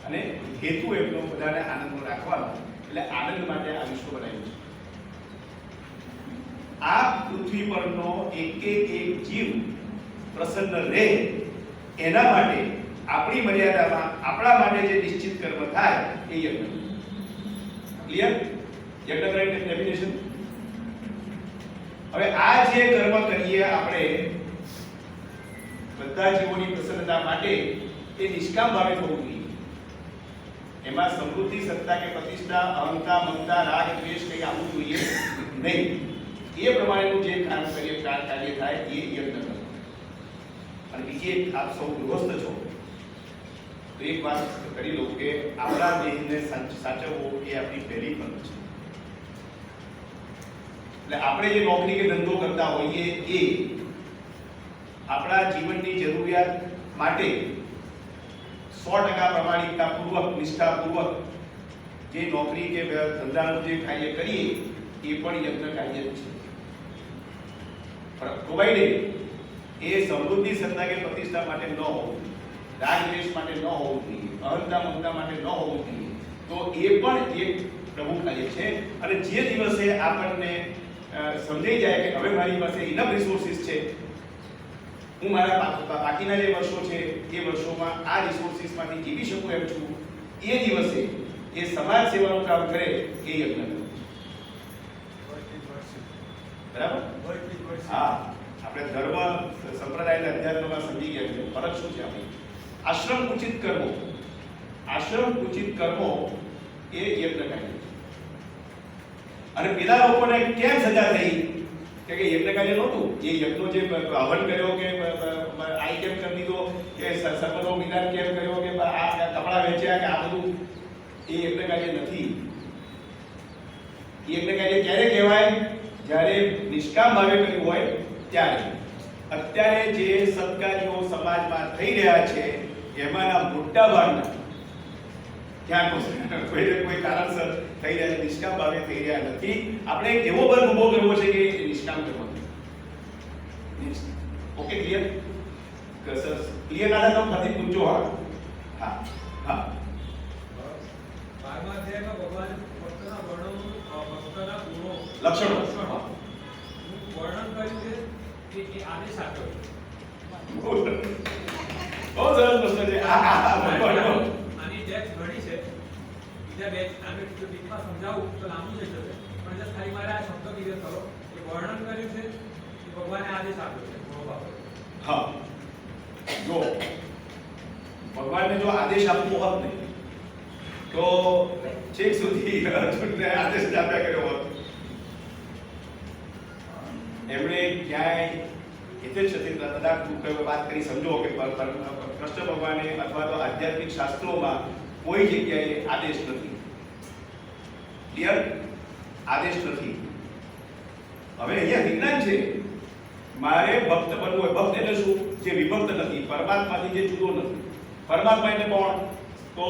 અને હેતુ એમનો બધાને આનંદમાં રાખવાનો, એટલે આનંદ માટે આ વિશ્વ બનાવ્યું છે. આ પૃથ્વી પરનો એક જીવ પ્રસન્ન રહે એના માટે આપણી મર્યાદામાં આપણા માટે જે નિશ્ચિત કર્મ થાય એ યજ્ઞ. ક્લિયર? યજ્ઞ કરીને ડેફિનેશન. હવે આ જે કર્મ કરીએ આપણે બધા જીવોની પ્રસન્નતા માટે એ નિષ્કામ ભાવે થવું જોઈએ. એમાં સમૃદ્ધિ, સત્તા કે પ્રતિષ્ઠા, અહંતા, મમતા, રાગ, દ્વેષ કંઈ આવવું જોઈએ નહીં. એ પ્રમાણેનું જે કામ કરીએ, કાર્ય થાય એ યજ્ઞ કર્મ. અને બીજી એક, આપ સૌ ગૃહસ્થ છો તો એક વાત કરી લો કે આપણા દેહને સાચવવો એ આપણી પહેલી ફરજ છે. એટલે આપણે જે નોકરી કે ધંધો કરતા હોઈએ એ આપણા જીવનની જરૂરિયાત માટે 100% પ્રમાણિકતાપૂર્વક, નિષ્ઠાપૂર્વક જે નોકરી કે ધંધાનું જે કાર્ય કરીએ એ પણ યજ્ઞ કાર્ય જ છે. પ્રોવાઇડેડ એ સમૃદ્ધિ, સત્તા કે પ્રતિષ્ઠા માટે ન હોવું, રાગ દ્વેષ માટે ન હોવું જોઈએ, અહંતા મમતા માટે ન હોવું જોઈએ, તો એ પણ એક પ્રભુ કાર્ય છે. અને જે દિવસે આપણને સમજાઈ જાય કે હવે મારી પાસે ઇનફ રિસોર્સિસ છે, હું મારા બાકીના જે વર્ષો છે એ વર્ષોમાં આ રિસોર્સિસમાંથી જીવી શકું એમ છું, એ દિવસે એ સમાજ સેવાનું કામ કરે એ યજ્ઞ. બરાબર? હા, આપણે ધર્મ સંપ્રદાયના અધ્યાત્મમાં સમજી ગયા છે ફરક શું છે આપણી. આશ્રમ ઉચિત કર્મો, આશ્રમ ઉચિત કર્મો એ યજ્ઞ કાર્ય છે. અને પેલા લોકોને કેમ સજા થઈ કે યજ્ઞ કાર્ય નહોતું, એ યજ્ઞનો જે હવન કર્યો કે આઈ કેમ કરી દીધો કે સર્પનો વિધાન કેમ કર્યો કે આ કપડા વેચ્યા કે આ બધું, એ યજ્ઞ કાર્ય નથી. યજ્ઞ કાર્ય ક્યારે કહેવાય? જ્યારે નિષ્કામ ભાવે કર્યું હોય ત્યારે. અત્યારે જે સત્કાર્યો સમાજમાં થઈ રહ્યા છે એમાંના મોટા ભાગના ક્યાંક કોઈ કારણસર થઈ રહ્યા છે, નિષ્કામ ભાવે થઈ રહ્યા નથી. આપણે એક એવો વર્ગ ઉભો કરવો છે કે નિષ્કામ કરવાનો. Okay, clear? સરસ. ક્લિયર ના થાય તો ફરી પૂછજો. હા હા હા. 12મા અધ્યાયમાં ભગવાન લક્ષણો. વર્ણન કર્યું છે કે એ આદેશ આપ્યો છે. બહુ સરસ પ્રશ્ન છે. આની ડેપ્થ ઘણી છે. બીજા બે આને જો ડીપમાં સમજાવું તો લાંબુ થઈ જશે, પણ જસ્ટ ખાલી મારે આ શબ્દ ક્લિયર કરો કે વર્ણન કર્યું છે કે ભગવાને આદેશ આપ્યો છે. હા, જો ભગવાનને જો આદેશ આપવો હોત ને તો છેક સુધી અર્જુનને આદેશ જ આપ્યા કર્યો હોત. એમણે ક્યાંય હિતેચ્છથી વાત કરી સમજો કે કૃષ્ણ ભગવાને અથવા તો આધ્યાત્મિક શાસ્ત્રોમાં કોઈ જગ્યાએ આદેશ નથી. ક્લિયર? આદેશ નથી. હવે અહીંયા વિજ્ઞાન છે. મારે ભક્ત બનવું હોય, ભક્ત એટલે શું? જે વિભક્ત નથી, પરમાત્માથી જે જુદો નથી. પરમાત્મા એટલે કોણ? તો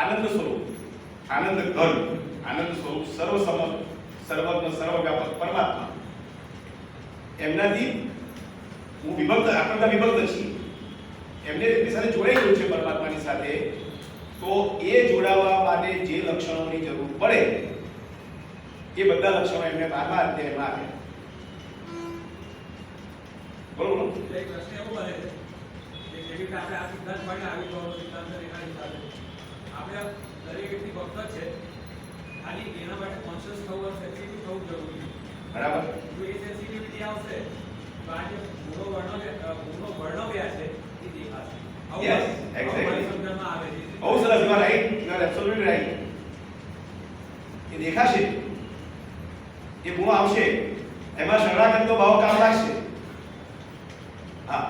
આનંદ સ્વરૂપ, આનંદ ઘન, આનંદ સ્વરૂપ, સર્વસમર્થ, સર્વજ્ઞ, સર્વવ્યાપક પરમાત્મા. એમનાથી હું વિભક્ત, આપણે વિભક્ત છીએ. એમને એમની સાથે જોડાઈ ગયું છે પરમાત્માની સાથે. તો એ જોડાવા માટે જે લક્ષણોની જરૂર પડે એ બધા લક્ષણો એમને 12મા અધ્યાયમાં આપ્યા. બરોબર? એક પ્રશ્ન એવો બને છે કે જેવી રીતે આપણે આ સિદ્ધાંત ભણ્યા આવી ગયો સિદ્ધાંત એના હિસાબે આપણે દરેક વ્યક્તિ ભક્ત છે, ખાલી એના માટે કોન્શિયસ થવું, સેન્સિટિવ થવું જરૂરી છે. બરાબર. જો એ સેન્સિટિવિટી આવશે તો આ જે ગુણો વર્ણવ્યા છે એ દેખાશે. Yes, exactly. સમજણમાં આવે છે. બહુ સરસ. You are right, you are absolutely right. એ દેખાશે, એ ગુણો આવશે, એમાં શરણાગતનો ભાવ કામ લાગશે. હા,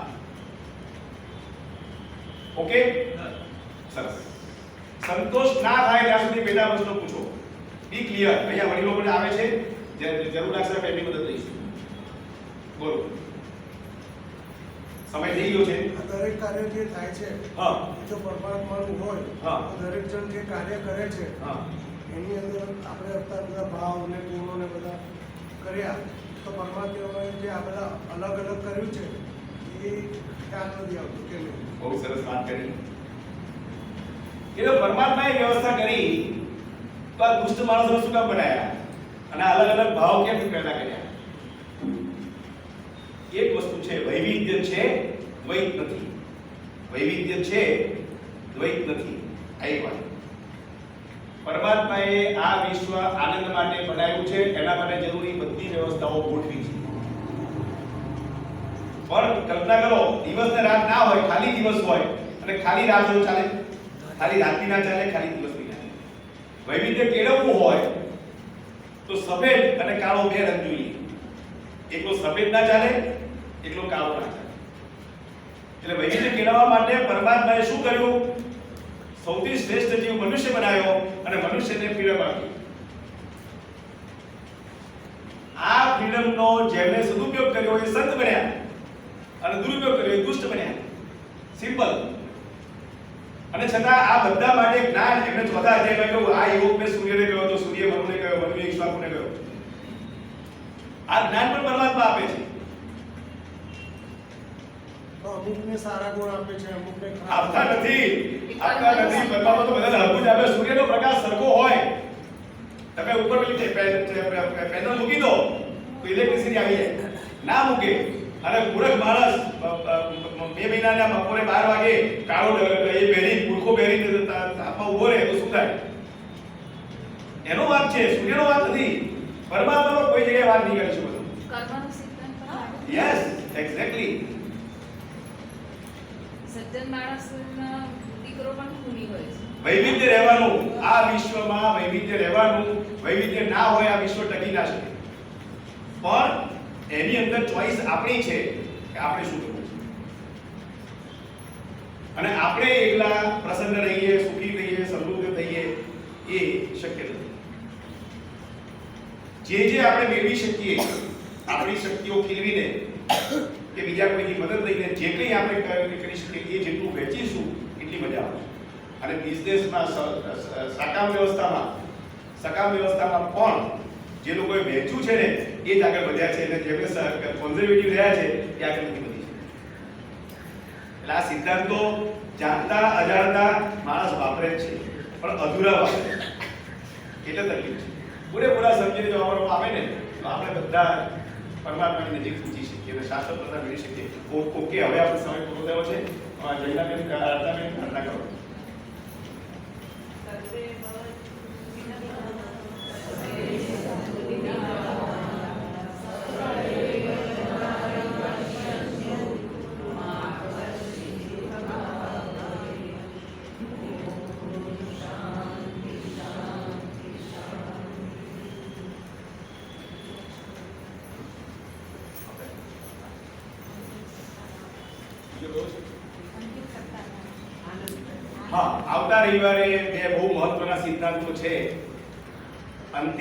ઓકે, સરસ. સંતોષ ના થાય ત્યાં સુધી પેટા પ્રશ્નો પૂછો. બી ક્લિયર. અહીંયા વડીલો પણ આવે છે, જરૂર લાગશે એમની મદદ લઈશું. બોલો, સમય થઈ ગયો છે. આ દરેક કાર્ય જે થાય છે હા, જો પરમાત્માનું હોય હા. તો દરેક જણ જે કાર્ય કરે છે હા, એની અંદર આપણે અત્યારે બધા ભાવ ને ગુણો ને બધા કર્યા તો પરમાત્માએ જે આ બધા અલગ અલગ કર્યું છે એ ખ્યાલ નથી આવતું કે નહીં. બહુ સરસ વાત કરી. કે જો પરમાત્માએ વ્યવસ્થા કરી તો આ દુષ્ટ માણસોને શું કામ બનાયા અને અલગ અલગ ભાવ કેમ પેદા કર્યા? એક વસ્તુ છે, વૈવિધ્ય છે, દ્વૈત નથી. વૈવિધ્ય છે, દ્વૈત નથી. આ એક વાત. પરમાત્માએ આ વિશ્વ આનંદ માટે બનાવ્યું છે, એના માટે જરૂરી બધી વ્યવસ્થાઓ ગોઠવી છે. પણ કલ્પના કરો, દિવસ ને રાત ના હોય, ખાલી દિવસ હોય અને ખાલી રાત જો ચાલે, ખાલી રાત ના ચાલે, ખાલી દિવસ ના ચાલે. વૈવિધ્ય કેળવવું હોય તો સફેદ અને કાળો બે રંગ જોઈએ. એકલો સફેદ ના ચાલે, એકલો કાળો ના ચાલે. એટલે વૈવિધ્ય કેળવવા માટે પરમાત્માએ શું કર્યું? સૌથી શ્રેષ્ઠ જીવ મનુષ્ય બનાવ્યો અને મનુષ્યને ફ્રીડમ આપી. આ ફ્રીડમનો જેમણે સદુપયોગ કર્યો એ સંત બન્યા અને દુરુપયોગ કર્યો એ દુષ્ટ બન્યા. સિમ્પલ. અને છતાં આ બધા માટે જ્ઞાન એમને ચોથા અધ્યાયમાં કહ્યું, આ યોગ મેં સૂર્યને કહ્યો તો સૂર્ય મનુને કહ્યો, મનુએ ઈશ્વાકુને કહ્યો. આ જ્ઞાન પણ પરમાત્મા આપે છે. તો અમુકને સારા ગુણ આપે છે, અમુકને ખરાબ. આપતા નથી. પરમાત્મા તો બધા હરખું જ આપે. સૂર્યનો પ્રકાશ સરખો હોય, તમે ઉપર પેલી પેનલ મૂકી દો તો ઇલેક્ટ્રિસિટી આવી જાય. ના મૂકે અને મૂર્ખ માણસ 2 મહિનાના બપોરે 12 વાગે કાળો એ પહેરી મૂર્ખો પહેરી આપવા ઉભો રહે તો શું થાય? એનો વાત છે, સૂર્યનો વાત નથી. પરમાત્માનો કોઈ જગ્યાએ વાત નહીં કરી છે બધું. કર્મનો સિદ્ધાંત પણ યસ, એક્ઝેક્ટલી. સજ્જન માણસનો દીકરો પણ ખૂની હોય છે. વૈવિધ્ય રહેવાનું, આ વિશ્વમાં વૈવિધ્ય રહેવાનું. વૈવિધ્ય ના હોય આ વિશ્વ ટકી ના શકે. પણ એની અંદર ચોઈસ આપણી છે કે આપણે શું કરવું છે. અને આપણે એકલા પ્રસન્ન રહીએ, સુખી રહીએ, સમૃદ્ધ થઈએ એ શક્ય નથી. જે આપણે મેળવી શકીએ, આપણી શક્તિઓ ખીલવીને કે બીજા કોઈની મદદ લઈને જે કંઈ આપણે કરી શકીએ એ જેટલું વહેંચીશું એટલી મજા આવશે. અને બિઝનેસમાં સકામ વ્યવસ્થામાં પણ જે લોકોએ વહેંચ્યું છે ને એ જ આગળ વધ્યા છે અને જેમને કોન્ઝર્વેટિવ રહ્યા છે એ આગળ નથી વધી છે. એટલે આ સિદ્ધાંતો જાણતા અજાણતા માણસ વાપરે જ છે, પણ અધૂરા વાપરે એટલે તકલીફ છે. પૂરેપૂરા સમજીને જો વાપરવામાં આવે ને તો આપણે બધા પરમાત્માની નજીક પહોંચી શકીએ અને શાશ્વત પ્રસાદ મેળવી શકીએ. ઓકે, હવે આપણો સમય પૂરો થયો છે. જયનાબેન, અર્ચનાબેન, પ્રાર્થના કરો. હા, આવતા રવિવારે બે બહુ મહત્વના સિદ્ધાંતો છે. અંતિમ